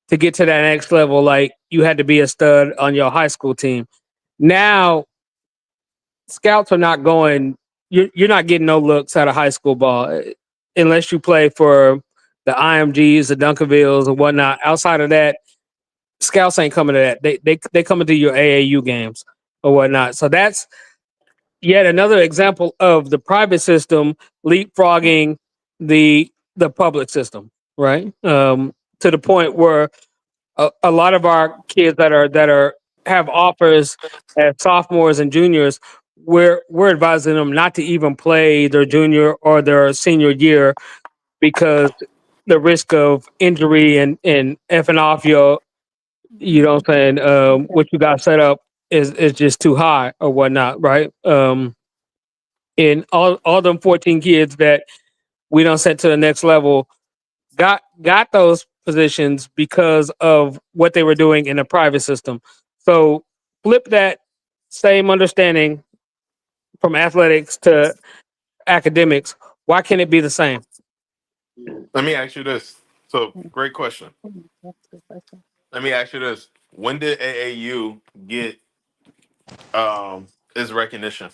to get to that next level, like you had to be a stud on your high school team. Now scouts are not going. You're not getting no looks out of high school ball unless you play for the IMGs, the Dunkervilles, or whatnot. Outside of that, scouts ain't coming to that. They coming to your AAU games or whatnot. So that's yet another example of the private system leapfrogging the public system, right? To the point where a lot of our kids that are have offers as sophomores and juniors, we're advising them not to even play their junior or their senior year because the risk of injury and effing off your, what I'm saying, what you got set up is just too high or whatnot, right? And all them 14 kids that we don't set to the next level got those positions because of what they were doing in the private system. So flip that same understanding from athletics to academics. Why can't it be the same? Let me ask you this. So, great question. That's a good question. Let me ask you this. When did AAU get its recognition?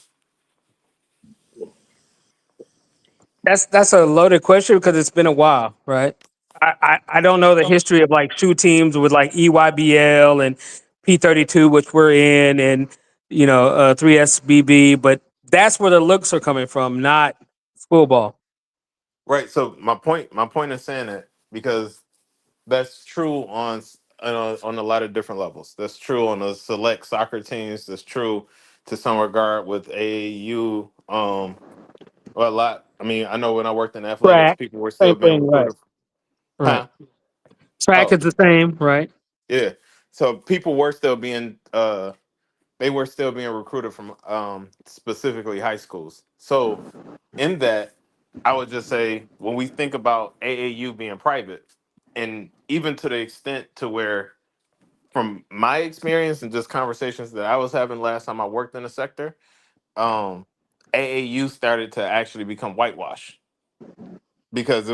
That's a loaded question because it's been a while, right? I don't know the history of like shoe teams with like EYBL and P32, which we're in, and 3SBB, but that's where the looks are coming from, not school ball. Right. So my point is saying that because that's true on a lot of different levels. That's true on the select soccer teams. That's true to some regard with AAU. Well, a lot. I mean, I know when I worked in athletics, Track, people were same still being thing, right? recruited. Right. Huh? Track Oh, is the same, right? yeah. So people were still being they were still being recruited from specifically high schools. So in that, I would just say when we think about AAU being private, and even to the extent to where, from my experience and just conversations that I was having last time I worked in the sector, AAU started to actually become whitewash because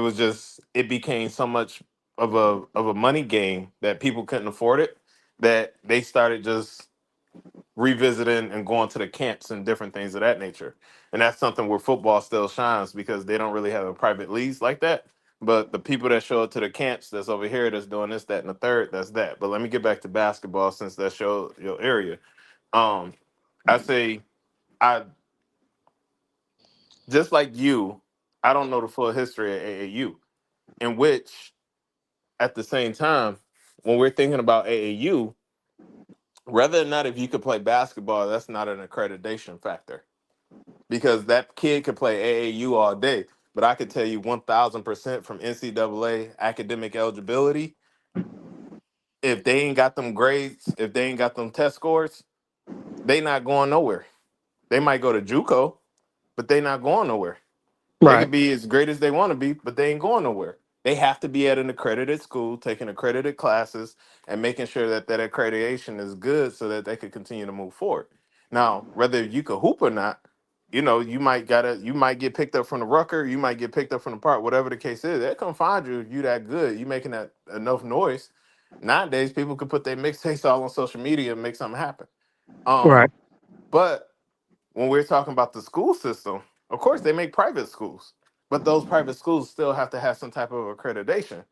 it became so much of a money game that people couldn't afford it, that they started just revisiting and going to the camps and different things of that nature. And that's something where football still shines because they don't really have a private leagues like that. But the people that show up to the camps that's over here that's doing this, that, and the third, that's that. But let me get back to basketball since that's your area. Um, I say I just like you, I don't know the full history of AAU, in which at the same time, when we're thinking about AAU, whether or not if you could play basketball, that's not an accreditation factor because that kid could play AAU all day. But I could tell you 1000% from NCAA academic eligibility, if they ain't got them grades, if they ain't got them test scores, they not going nowhere. They might go to JUCO, but they not going nowhere. They Right. could be as great as they want to be, but they ain't going nowhere. They have to be at an accredited school, taking accredited classes, and making sure that that accreditation is good so that they could continue to move forward. Now, whether you could hoop or not, you might get picked up from the rucker, you might get picked up from the park, whatever the case is. They'll come find you if you that good. You making that enough noise. Nowadays, people could put their mixtapes all on social media and make something happen. Right. But when we're talking about the school system, of course they make private schools, but those private schools still have to have some type of accreditation.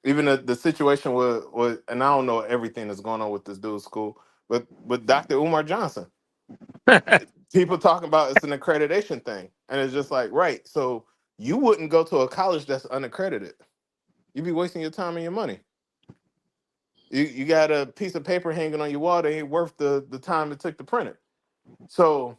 Even the situation with, and I don't know everything that's going on with this dude's school, but with Dr. Umar Johnson, people talking about it's an accreditation thing, and it's just like, right, so you wouldn't go to a college that's unaccredited. You'd be wasting your time and your money. You got a piece of paper hanging on your wall that ain't worth the time it took to print it. So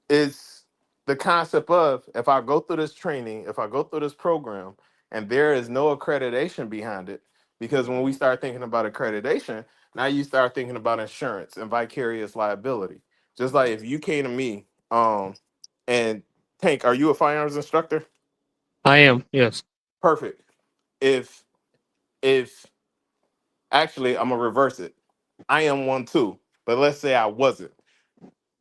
it's the concept of, if I go through this training, if I go through this program, and there is no accreditation behind it, because when we start thinking about accreditation, now you start thinking about insurance and vicarious liability. Just like if you came to me, and Tank, are you a firearms instructor? I am. Yes. Perfect. If actually, I'm gonna reverse it. I am one too, but let's say I wasn't.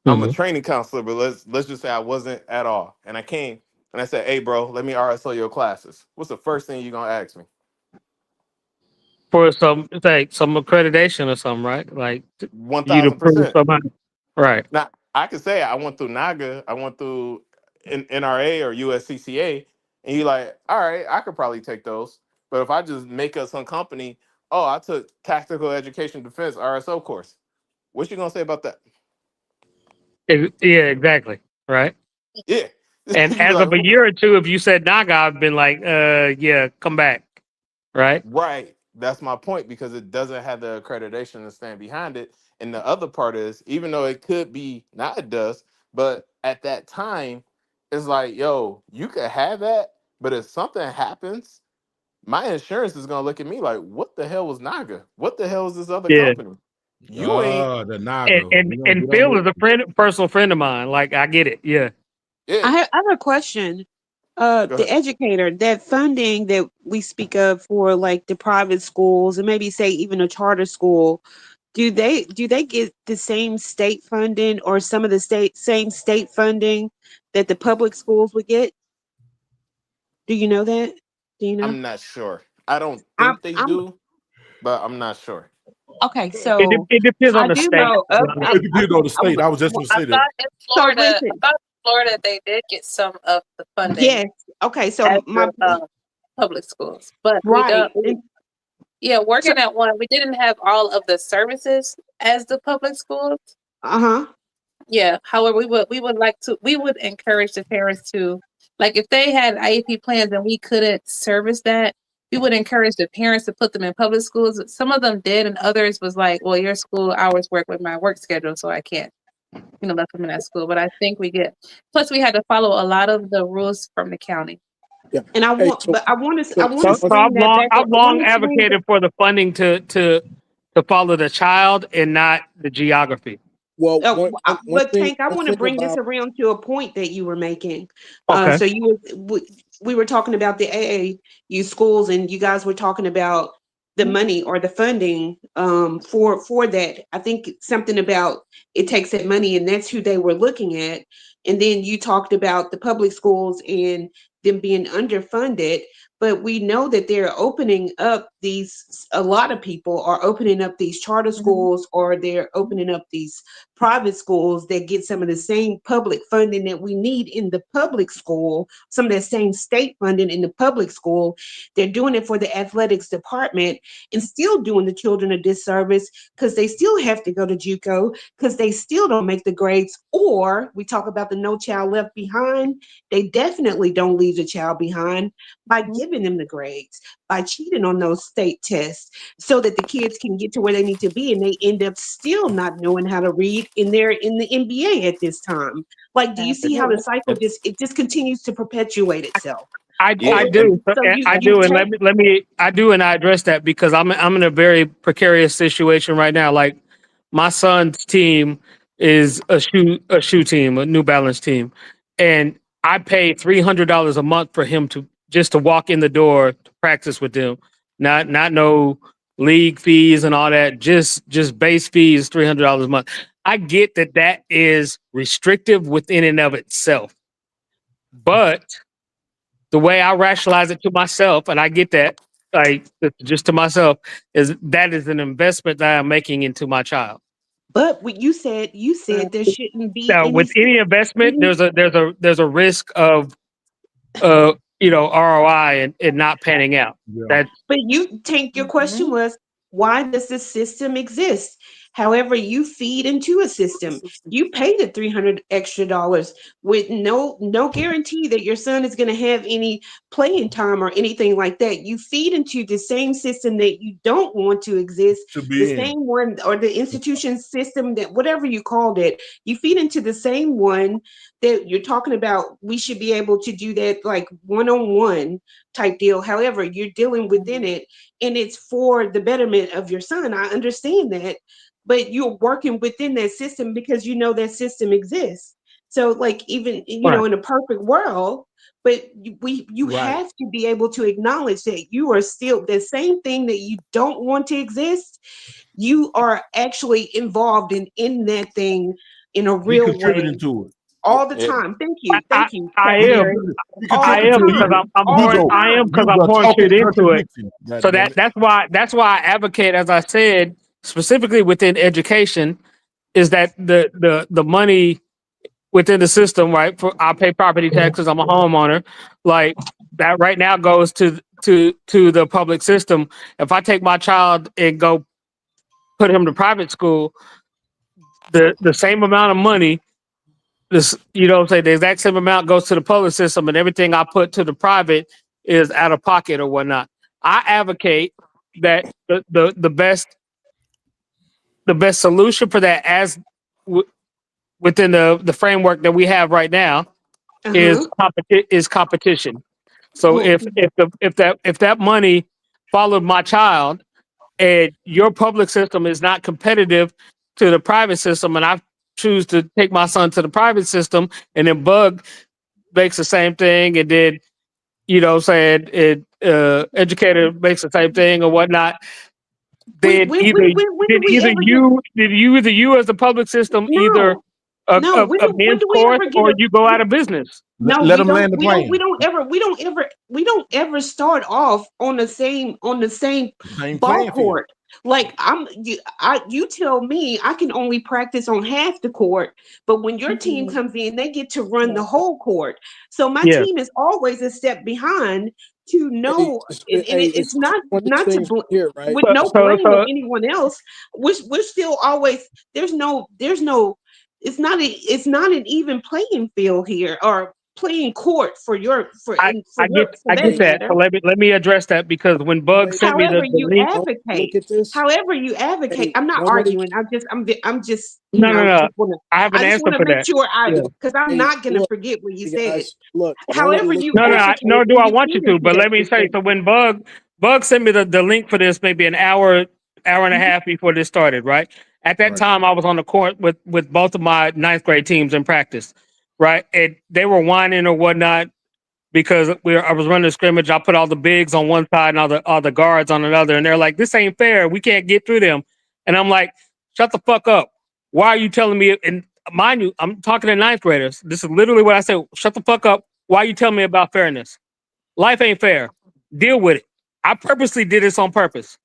I'm a Mhm. training counselor, but let's just say I wasn't at all. And I came and I said, "Hey, bro, let me RSO your classes." What's the first thing you're gonna ask me? For some accreditation or something, right? Like One you to thousand prove percent. somebody. Right. Now I could say I went through NAGA, I went through NRA or USCCA, and you're like, all right, I could probably take those. But if I just make up some company, oh, I took Tactical Education Defense RSO course. What you gonna say about that? Yeah, exactly. Right. Yeah, And you be as like, of a year or two, if you said Naga, I've been like, yeah, come back. Right. right. That's my point because it doesn't have the accreditation to stand behind it. And the other part is, even though it could be, now it does, but at that time, it's like, yo, you could have that, but if something happens, my insurance is gonna look at me like, what the hell was Naga? What the hell is this other Yeah. company? You ain't, The Naga. And We're gonna and get on Phil it. is a personal friend of mine. Like I get it. Yeah. yeah. I have a question. Go The ahead. educator, that funding that we speak of for like the private schools and maybe say even a charter school, do they get the same state funding or some of the same state funding that the public schools would get? Do you know that? Do you know? I'm not sure. I don't I'm think they I'm do, but I'm not sure. okay. So It depends on I the do state. know. It depends on the I state. I was just gonna I say that. thought in so Florida, listen. they did get some of the funding Yes. Okay. as So my the public schools, but we right. don't. Yeah, So working at one, we didn't have all of the services as the public schools. uh-huh. Yeah. However, we would encourage the parents to, like, if they had IEP plans and we couldn't service that, we would encourage the parents to put them in public schools. Some of them did, and others was like, well, your school hours work with my work schedule, so I can't, let them in that school. But I think plus we had to follow a lot of the rules from the county. Yeah. And I Hey, want, but I want to so swing that back. I've I want long to swing that. advocated for the funding to to follow the child and not the geography. Well, but Tank, I want to bring this around to a point that you were making. Okay. So we were talking about the AAU schools, and you guys were talking about the money or the funding for that. I think something about it takes that money, and that's who they were looking at. And then you talked about the public schools and them being underfunded. But we know that they're opening up a lot of people are opening up these charter schools, or they're opening up these private schools that get some of the same public funding that we need in the public school, some of that same state funding in the public school. They're doing it for the athletics department and still doing the children a disservice because they still have to go to JUCO because they still don't make the grades. Or we talk about the No Child Left Behind. They definitely don't leave the child behind by giving them the grades, by cheating on those state tests so that the kids can get to where they need to be, and they end up still not knowing how to read in the NBA at this time. Like, do you see how the cycle just continues to perpetuate itself? I do, and I address that because I'm in a very precarious situation right now. Like, my son's team is a shoe team, a New Balance team, and I pay $300 a month for him to walk in the door to practice with them. Not no league fees and all that. Just base fees, $300 a month. I get that is restrictive within and of itself, but the way I rationalize it to myself, and I get that, like, just to myself, is that is an investment that I'm making into my child. But what you said there shouldn't be now, with any investment, there's a risk of ROI and not panning out. Yeah. But your question was, why does this system exist? However, you feed into a system. You pay the $300 extra with no guarantee that your son is going to have any playing time or anything like that. You feed into the same system that you don't want to exist, same one, or the institution system, that whatever you called it. You feed into the same one that you're talking about. We should be able to do that, like one-on-one type deal. However, you're dealing within it, and it's for the betterment of your son. I understand that, but you're working within that system because you know that system exists. So, like, even in a perfect world, but you have to be able to acknowledge that you are still the same thing that you don't want to exist. You are actually involved in that thing in a real contributing way. to it All the time. Thank you. I am because I'm pouring shit into it. So that's why I advocate, as I said, specifically within education, is that the money within the system, right? I pay property taxes. I'm a homeowner. Like, that right now goes to the public system. If I take my child and go put him to private school, the same amount of money, the exact same amount goes to the public system, and everything I put to the private is out of pocket or whatnot. I advocate that the best solution for that, within the framework that we have right now, is competition. So if that money followed my child, and your public system is not competitive to the private system, and I choose to take my son to the private system, and then Bug makes the same thing, and then educator makes the same thing or whatnot, then either you as the public system either a men's course, or you go out of business. No, let them land the plane. We don't ever start off on the same ball court. Like, you tell me I can only practice on half the court, but when your team comes in, they get to run the whole court. So my team is always a step behind to know, it's not to here, right? with no blame of anyone else. We're still always there's no. It's not an even playing field here, or playing court for your for. I get that. So let me address that, because when Bug sent me the link, however you advocate, I'm not arguing. I'm just no. I have an answer for that. Sure, because I'm not going to forget what you said. Look, however you no, do I want you to? But let me say, so when Bug sent me the link for this maybe an hour hour and a half before this started, right? At that time, I was on the court with both of my ninth grade teams in practice, right? And they were whining or whatnot because I was running a scrimmage. I put all the bigs on one side and all the guards on another, and they're like, "This ain't fair. We can't get through them." And I'm like, "Shut the fuck up. Why are you telling me?" And mind you, I'm talking to ninth graders. This is literally what I said. Shut the fuck up. Why are you telling me about fairness? Life ain't fair. Deal with it. I purposely did this on purpose,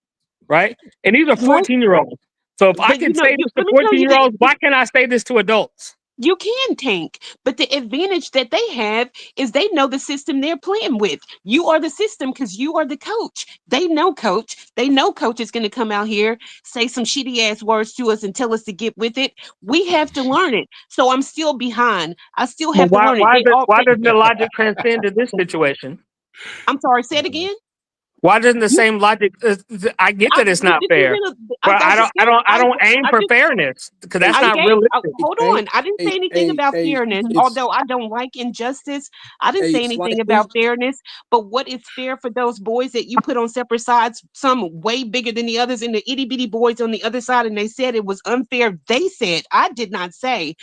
right? And these are Well, 14-year-olds. So if I but can say this to let me tell you 14-year-olds, why can't I say this to adults? you can tank, but the advantage that they have is they know the system they're playing with. You are the system because you are the coach. They know coach. They know coach is going to come out here, say some shitty ass words to us and tell us to get with it. We have to learn it. So I'm still behind. I still But have to learn it. why doesn't the logic transcend to this situation? I'm sorry, say it again. Why doesn't the You, same logic? I get that it's not this fair, isn't but I don't aim I for just fairness because that's I not gave realistic. hold Hey, on. I didn't say hey, anything hey, about hey, fairness, it's although I don't like injustice. I didn't a say anything slightly. about fairness. But what is fair for those boys that you put on separate sides, some way bigger than the others, and the itty bitty boys on the other side, and they said it was unfair? They said, I did not say.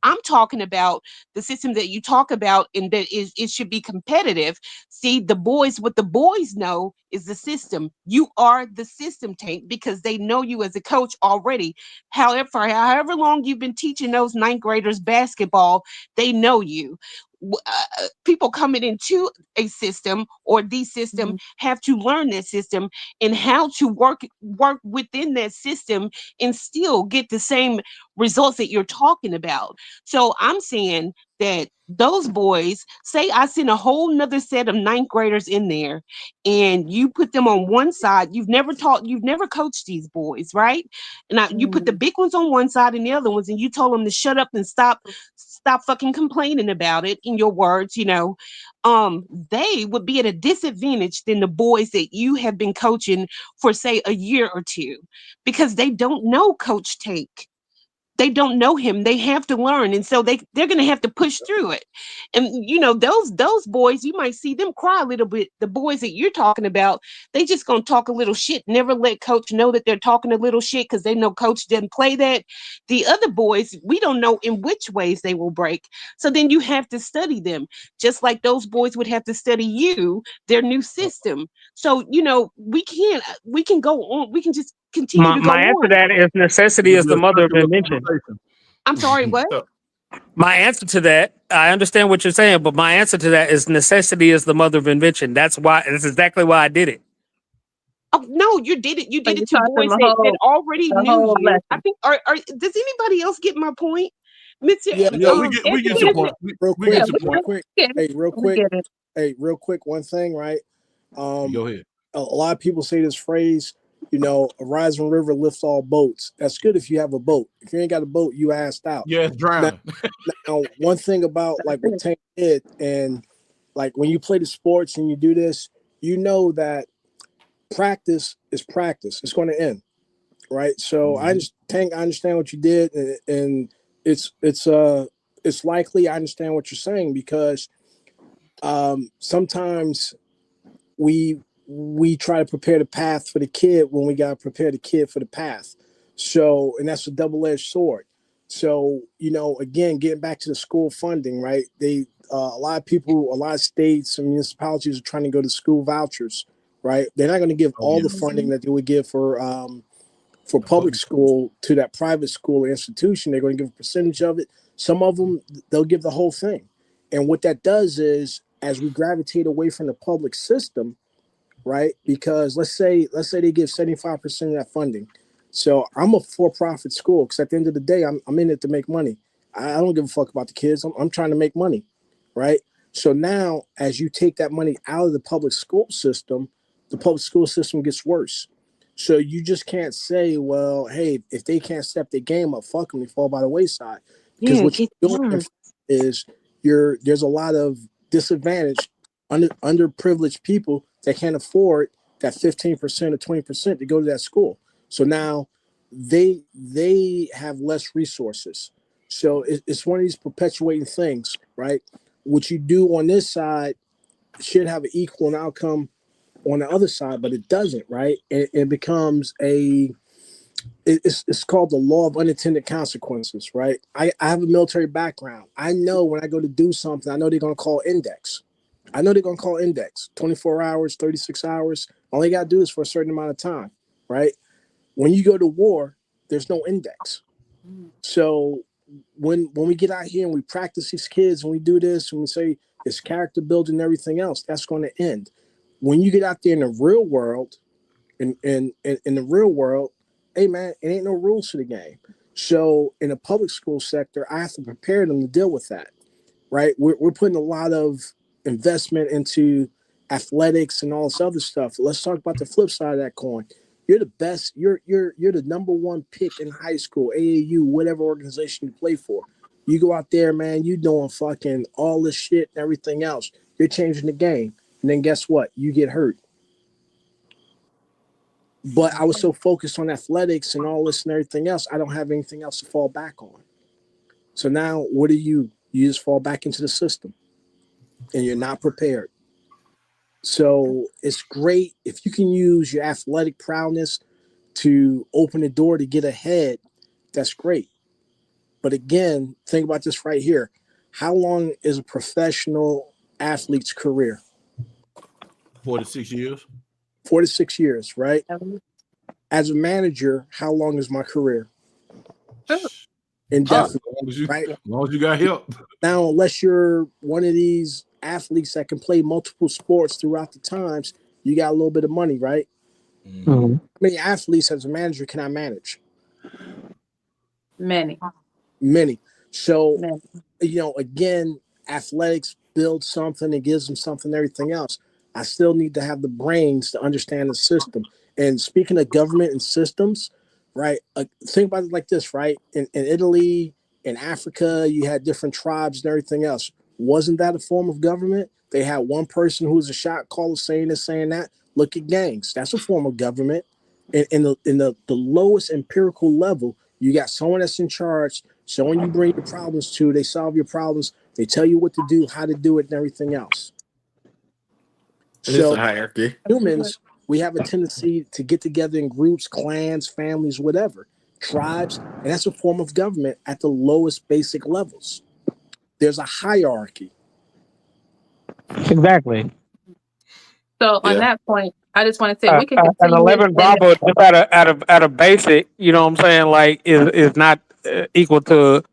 I'm talking about the system that you talk about, and that is it should be competitive. See, the boys, what the boys know is the system. You are the system, Tank, because they know you as a coach already. However, for however long you've been teaching those ninth graders basketball, they know you. People coming into a system or the system have to learn that system and how to work within that system and still get the same results that you're talking about. So I'm saying that those boys, say I send a whole nother set of ninth graders in there and you put them on one side. You've never coached these boys, right? And you put the big ones on one side and the other ones, and you told them to shut up and stop fucking complaining about it, in your words, they would be at a disadvantage than the boys that you have been coaching for, say, a year or two, because they don't know Coach Tank. They don't know him. They have to learn, and so they're going to have to push through it. And those boys, you might see them cry a little bit. The boys that you're talking about, they just going to talk a little shit, never let coach know that they're talking a little shit because they know coach didn't play that. The other boys, we don't know in which ways they will break. So then you have to study them, just like those boys would have to study you, their new system. So we can go on. We can just continue to go My answer to on. that is necessity is the mother of invention. I'm sorry, what? So, My answer to that, I understand what you're saying, but my answer to that is necessity is the mother of invention. That's exactly why I did it. Oh no, you did it. You So did you it to taught them boys that already the knew whole you. I lesson. think. Does anybody else get my point, Mister? Yeah, Yeah, hey, we get your Educator? point. real We quick, get your real point. quick. Get it. Hey, real We quick. get it. Hey, real quick. One thing, right? Go ahead. A lot of people say this phrase, a rising river lifts all boats. That's good if you have a boat. If you ain't got a boat, you assed out. Yeah, it's drowning. Now, one thing about like what Tank did, and like when you play the sports and you do this, you know that practice is practice. It's going to end, right? So Tank, I understand what you did, and it's likely I understand what you're saying, because sometimes we try to prepare the path for the kid when we got to prepare the kid for the path. So, and that's a double-edged sword. So, again, getting back to the school funding, right? A lot of people, a lot of states and municipalities are trying to go to school vouchers, right? They're not going to give all the funding that they would give for public school to that private school or institution. They're going to give a percentage of it. Some of them, they'll give the whole thing. And what that does is, as we gravitate away from the public system, right? Because let's say they give 75% of that funding. So I'm a for-profit school, because at the end of the day, I'm in it to make money. I don't give a fuck about the kids. I'm trying to make money, right? So now, as you take that money out of the public school system, the public school system gets worse. So you just can't say, well, hey, if they can't step their game up, fuck them, they fall by the wayside. Because Yeah, what you're doing is there's a lot of disadvantaged, underprivileged people that can't afford that 15% or 20% to go to that school. So now they have less resources. So it's one of these perpetuating things, right? What you do on this side should have an equal outcome on the other side, but it doesn't, right? It becomes a it's called the law of unintended consequences, right? I have a military background. I know when I go to do something, I know they're going to call index. 24 hours, 36 hours. All you got to do is for a certain amount of time, right? When you go to war, there's no index. So when we get out here and we practice these kids and we do this and we say it's character building and everything else, that's going to end. When you get out there in the real world, in the real world, hey man, it ain't no rules to the game. So in the public school sector, I have to prepare them to deal with that, right? We're putting a lot of investment into athletics and all this other stuff. Let's talk about the flip side of that coin. You're the best. You're the number one pick in high school, AAU, whatever organization you play for. You go out there, man. You doing fucking all this shit and everything else. You're changing the game, and then guess what? You get hurt. But I was so focused on athletics and all this and everything else, I don't have anything else to fall back on. So now, what do? You just fall back into the system, and you're not prepared. So it's great if you can use your athletic prowess to open the door to get ahead. That's great. But again, think about this right here. How long is a professional athlete's career? 4 to 6 years. 4 to 6 years, right? As a manager, how long is my career? Indefinitely, right? As long as you got help. Now, unless you're one of these athletes that can play multiple sports throughout the times, you got a little bit of money, right? Mm-hmm. How many athletes as a manager can I manage? Many. So, Many. Again, athletics builds something, it gives them something, everything else. I still need to have the brains to understand the system. And speaking of government and systems, right? Think about it like this, right? In Italy, in Africa, you had different tribes and everything else. Wasn't that a form of government? They had one person who was a shot caller saying this, saying that. Look at gangs. That's a form of government. In the lowest empirical level, you got someone that's in charge, someone you bring your problems to, they solve your problems, they tell you what to do, how to do it, and everything else. It's a hierarchy. Humans, we have a tendency to get together in groups, clans, families, whatever, tribes, and that's a form of government at the lowest basic levels. There's a hierarchy. Exactly. So on that point, I just want to say we can An continue. 11 Bravo just at a basic, you know what I'm saying, like is not equal to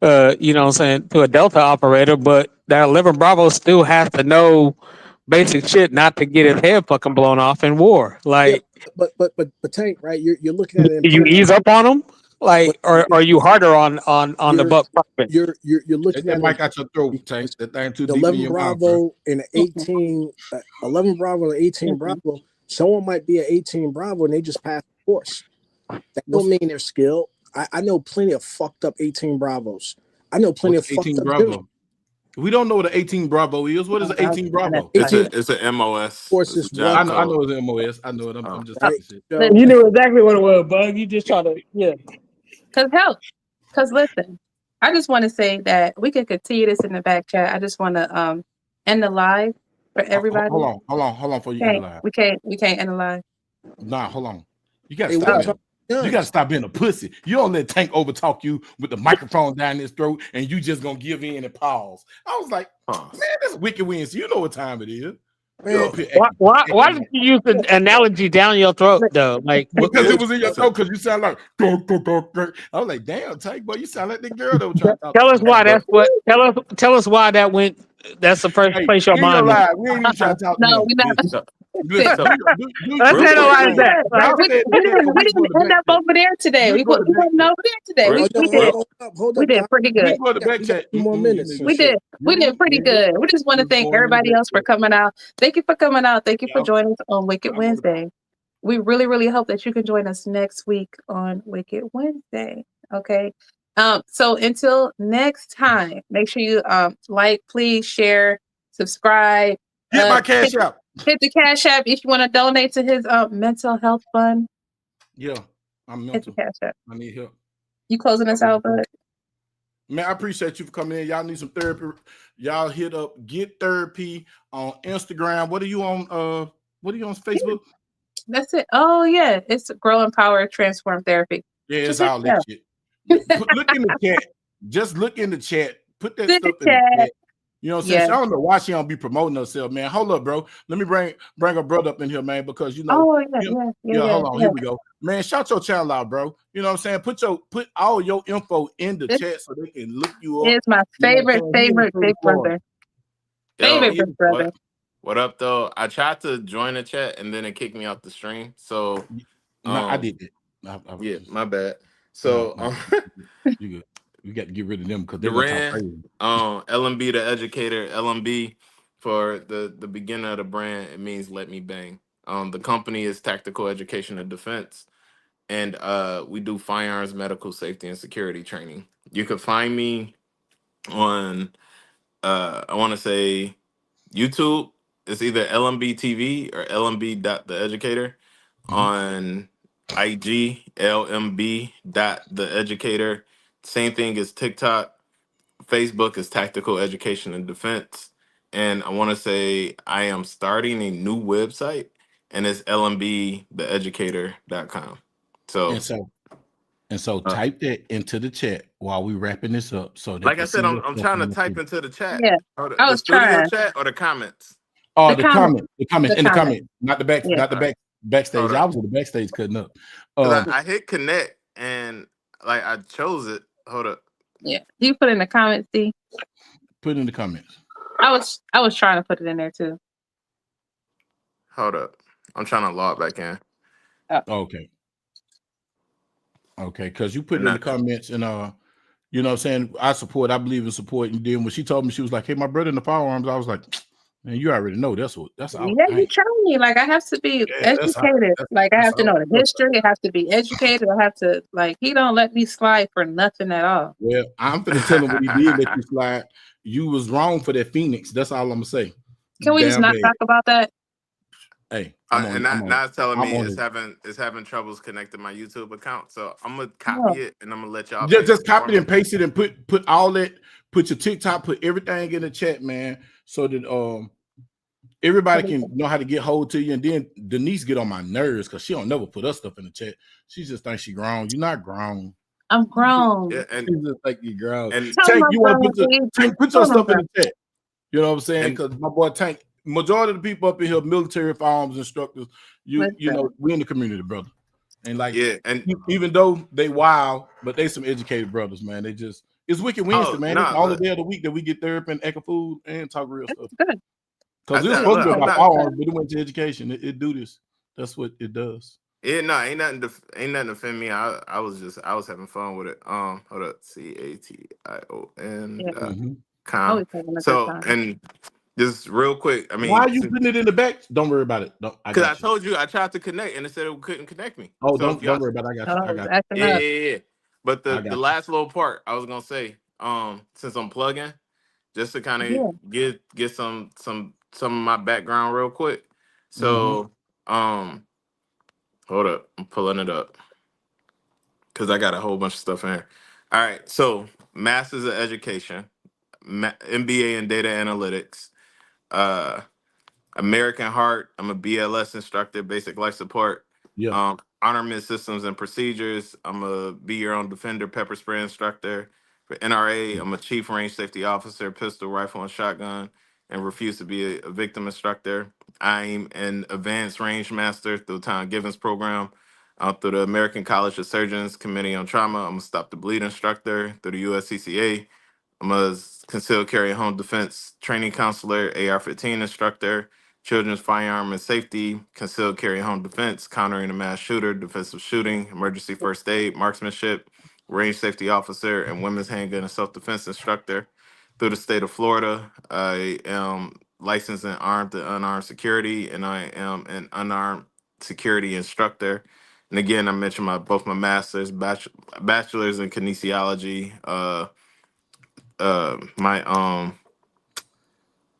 you know what I'm saying, to a Delta operator, but that 11 Bravo still has to know basic shit not to get his head fucking blown off in war. Like, yeah, but Tank, right? You're looking at it. You ease up on them, like, or are you harder on the buck? You're looking at mic out your throat, Tank. That thing too the deep 11 in your Bravo mouth, and 18, 11 Bravo and 18 Bravo. Someone might be an 18 Bravo and they just passed the course. That don't mean they're skilled. I know plenty of fucked up 18 Bravos. I know plenty of fucked up Bravo. We don't know what an 18 Bravo is. What is an 18 Bravo? It's an MOS. Of course, it's I know it's an MOS. I know it. I'm just right. You knew exactly what it was, Bug. You just try to, yeah. Because listen, I just want to say that we can continue this in the back chat. I just want to end the live for everybody. Hold on before you end the live. We can't end the live. Nah, hold on. You gotta stop. You gotta stop being a pussy. You don't let Tank overtalk you with the microphone down his throat, and you just gonna give in and pause. I was like, man, this Wicked wins. You know what time it is. Why did you use the analogy down your throat though? Like, because it was in your throat. Because you sound like. I was like, damn, Tank, boy, you sound like the girl that was trying to talk. Tell us why that's what. Tell us why that went. That's the first place your mind went. We ain't even trying to talk. No, we're not. Let's analyze that. We didn't end up over there today. We went over there today. We did pretty good. We did pretty good. We just want to thank everybody else for coming out. Thank you for coming out. Thank you for joining us on Wicked Wednesday. We really, really hope that you can join us next week on Wicked Wednesday. Okay. So until next time, make sure you like, please share, subscribe. Hit my cash app. Hit the cash app if you want to donate to his mental health fund. Yeah, I'm mental. Hit the cash app. I need help. You closing us out, bud? Man, I appreciate you for coming in. Y'all need some therapy. Y'all hit up Get Therapy on Instagram. What are you on? What are you on Facebook? That's it. Oh yeah, it's Grow Empower Transform Therapy. Yeah, it's Just all that shit. Look in the chat. Just look in the chat. Put that stuff in the chat. You know what I'm saying? Yeah. So I don't know why she don't be promoting herself, man. Hold up, bro. Let me bring her brother up in here, man, because you know. Oh yeah. Hold on. Here we go, man. Shout your channel out, bro. You know what I'm saying? Put all your info in the chat so they can look you up. It's my favorite big brother. Favorite big brother. What up, though? I tried to join the chat and then it kicked me off the stream. So, I did it. Yeah, my bad. So, you good. We got to get rid of them because they're the gonna talk brand, LMB the educator, LMB for the beginner of the brand, it means let me bang. The company is Tactical Education and Defense, and we do firearms, medical safety, and security training. You can find me on I want to say YouTube. It's either LMB TV or LMB.the educator. On IG, LMB.the educator. Same thing as TikTok. Facebook is Tactical Education and Defense. And I want to say I am starting a new website, and it's lmbtheeducator.com. So type that into the chat while we wrapping this up. So like I said, I'm trying to type into the chat. Yeah, The studio chat or the comments. Oh, the comment in the comment, not the backstage. Hold I up. was in the backstage cutting up. I hit connect and like I chose it. Hold up. Yeah, you put in the comments, see. Put in the comments. I was trying to put it in there too. Hold up. I'm trying to log back in. Okay, because you put it in the comments and you know what I'm saying, I believe in support. And then when she told me, she was like, hey, my brother in the firearms, I was like, man, you already know that's all. Yeah, you trying me. Like I have to be educated. Like I have to know the history. I have to be educated. I have to he don't let me slide for nothing at all. Well, I'm gonna tell him what he did let you slide. You was wrong for that Phoenix. That's all I'm gonna say. Can we just not talk about that? Hey, now it's telling me it's having troubles connecting my YouTube account. So I'm gonna copy it and I'm gonna let y'all just copy it and paste it and put all that, put your TikTok, put everything in the chat, man, so that everybody can know how to get hold to you. And then Denise get on my nerves because she don't never put us stuff in the chat. She just thinks she grown. You're not grown. I'm grown. Yeah, and she just think you grown. And Tank, you want to put your stuff in the chat. You know what I'm saying? Because my boy Tank, majority of the people up in here, military firearms instructors, you know, we in the community, brother. And even though they wild, but they some educated brothers, man. They just it's Wicked Wednesday, man. It's the only day of the week that we get therapy and echo food and talk real stuff. Good. Because it's supposed to be about firearms, but it went to education. It do this. That's what it does. Yeah, no, ain't nothing to offend me. I was having fun with it. Hold up, CATION.com. So and just real quick, I mean, why are you putting it in the back? Don't worry about it. Because I told you I tried to connect and it said it couldn't connect me. Oh, so don't worry about it. I got you. Yeah. But the last little part I was gonna say, since I'm plugging, just to kind of get some of my background real quick. So hold up, I'm pulling it up because I got a whole bunch of stuff in here. All right, so Masters of Education, MBA in Data Analytics, American Heart. I'm a BLS instructor, basic life support. Yeah. Honorment Systems and Procedures. I'm a Be Your Own Defender pepper spray instructor. For NRA, I'm a Chief Range Safety Officer, pistol, rifle, and shotgun, and refuse to be a victim instructor. I'm an Advanced Range Master through Tom Givens program. Through the American College of Surgeons Committee on Trauma, I'm a Stop the Bleed instructor. Through the USCCA, I'm a Concealed Carry Home Defense Training Counselor, AR-15 instructor, Children's Firearm and Safety, Concealed Carry Home Defense, Countering a Mass Shooter, Defensive Shooting, Emergency First Aid, Marksmanship, Range Safety Officer, and Women's Handgun and Self-Defense instructor. Through the state of Florida, I am licensed in armed and unarmed security, and I am an unarmed security instructor. And again, I mentioned both my master's, bachelor's in kinesiology, my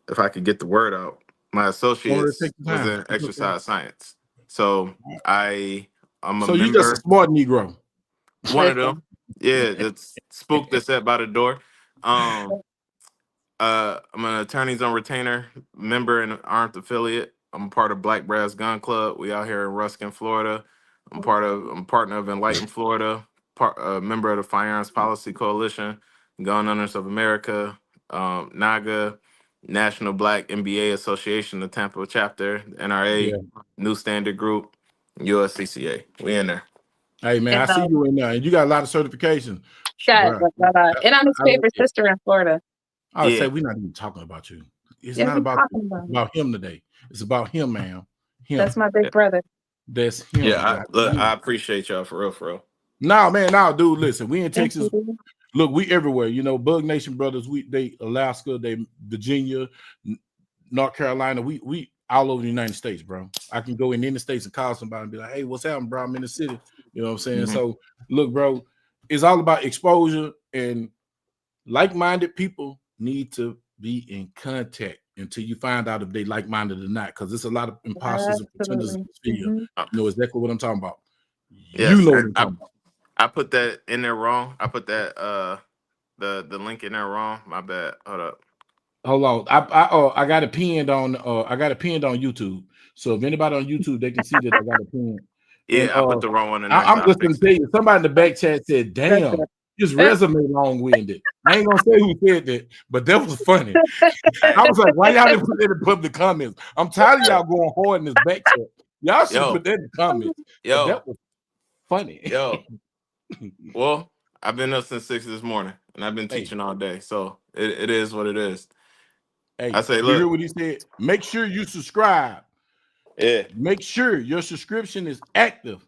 if I could get the word out, my associates was in exercise science. So I'm a member. You just a smart Negro. One of them. Yeah, that's spooked that's at by the door. I'm an attorneys on retainer member and armed affiliate. I'm part of Black Brass Gun Club. We out here in Ruskin, Florida. I'm partner of Enlighten Florida, member of the Firearms Policy Coalition, Gun Owners of America, NAGA, National Black MBA Association, the Tampa chapter, NRA, New Standard Group, USCCA. We in there. Hey man, I see you in there, and you got a lot of certifications. And I'm his favorite sister in Florida. I would say we're not even talking about you. It's not about him today. It's about him, man. Him. That's my big brother. That's him. Yeah, I appreciate y'all for real. No, man, dude. Listen, we in Texas. Look, we everywhere. You know, Bug Nation brothers. They Alaska, they Virginia, North Carolina. We all over the United States, bro. I can go in the states and call somebody and be like, "Hey, what's happening, bro? I'm in the city." You know what I'm saying? Mm-hmm. So, look, bro, it's all about exposure, and like-minded people need to be in contact until you find out if they like-minded or not, because there's a lot of imposters and pretenders in this video. You know exactly what I'm talking about. Yes, you know what I'm talking about. I put that in there wrong. I put that the link in there wrong. My bad. Hold on. I got it pinned on YouTube. So if anybody on YouTube, they can see that I got it pinned. Yeah, and, I put the wrong one in there. I'm just gonna tell you, somebody in the back chat said, "Damn, his resume long-winded." I ain't gonna say who said that, but that was funny. I was like, why y'all didn't put that in the public comments? I'm tired of y'all going hard in this back chat. Y'all should put that in the comments. That was funny. Well, I've been up since 6 this morning, and I've been teaching all day, so it is what it is. Hey, I say, look, you hear what he said? Make sure you subscribe. Yeah. Make sure your subscription is active,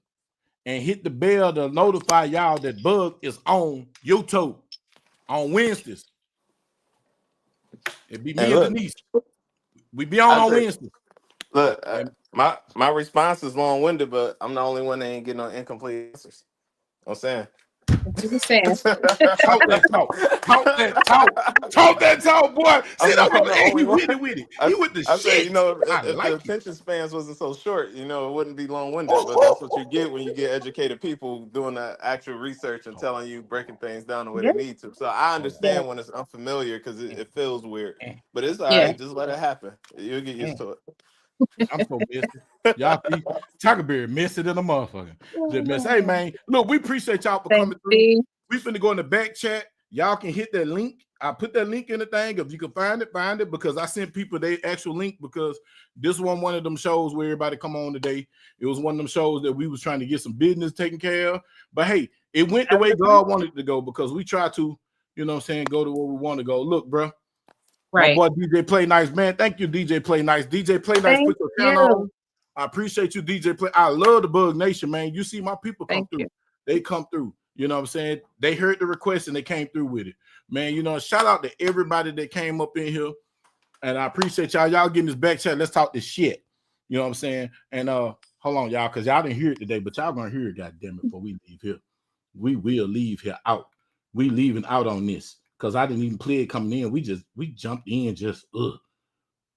and hit the bell to notify y'all that Bug is on YouTube on Wednesdays. It be me and Denise. We be on Wednesdays. Look, my response is long-winded, but I'm the only one that ain't getting no incomplete answers. I'm saying. Just saying. Talk that talk, boy. He with it. He with the shit. Say, you know, if the attention spans wasn't so short, you know, it wouldn't be long-winded. But that's what you get when you get educated people doing the actual research and telling you, breaking things down the way they need to. So I understand when it's unfamiliar because it feels weird. But it's all right. Just let it happen. You'll get used to it. I'm so messy. Y'all see TackleBury messy than a motherfucker. Just mess. Hey man, look, we appreciate y'all for coming through. We finna go in the back chat. Y'all can hit that link. I put that link in the thing. If you can find it, because I sent people their actual link, because this wasn't one of them shows where everybody come on today. It was one of them shows that we was trying to get some business taken care of. But hey, it went the way God wanted it to go, because we tried to, you know what I'm saying, go to where we want to go. Look, bro. Right. My boy DJ Play Nice, man. Thank you, DJ Play Nice. DJ Play Nice, put your channel on. I appreciate you, DJ Play. I love the Bug Nation, man. You see my people come through. They come through. You know what I'm saying? They heard the request and they came through with it. Man, you know, shout out to everybody that came up in here. And I appreciate y'all. Y'all getting this back chat. Let's talk this shit. You know what I'm saying? And hold on, y'all, because y'all didn't hear it today, but y'all gonna hear it, goddamn it, before we leave here. We will leave here out. We leaving out on this. Because I didn't even play it coming in. We jumped in just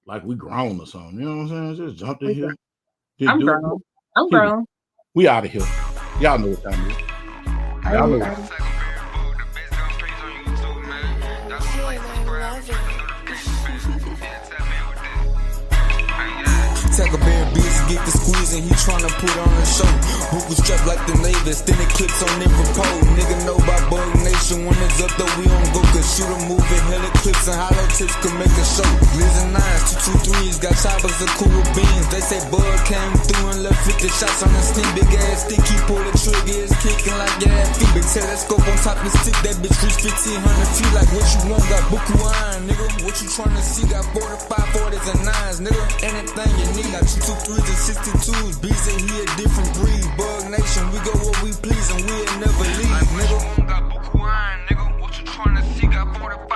like we grown or something. You know what I'm saying? Just jumped in here. I'm grown. We out of here. Y'all know what time it is. Y'all know what. TackleBuryBug get the squeeze and he tryna put on a show. Book was strapped like the neighbors, then it clips on every pole. Nigga know about Bug Nation when it's up though we don't go. Cause shoot a movie, hella clips and hollow tips can make a show. Liz and 9s, 223s, got choppers and cool beans. They say Bug came through and left 50 shots on the steam. Big ass stick, he pull the trigger, it's kicking like gas feet. Big telescope on top of the stick, that bitch reach 1,500 feet. Like what you want, got buku iron, nigga. What you tryna see, got 45, 40s and 9s, nigga. Anything you need, got 223s and 62s. B say he a different breed. Bug Nation, we go where we please and we'll never leave, nigga. Got buku iron, nigga. What you tryna see, got 45.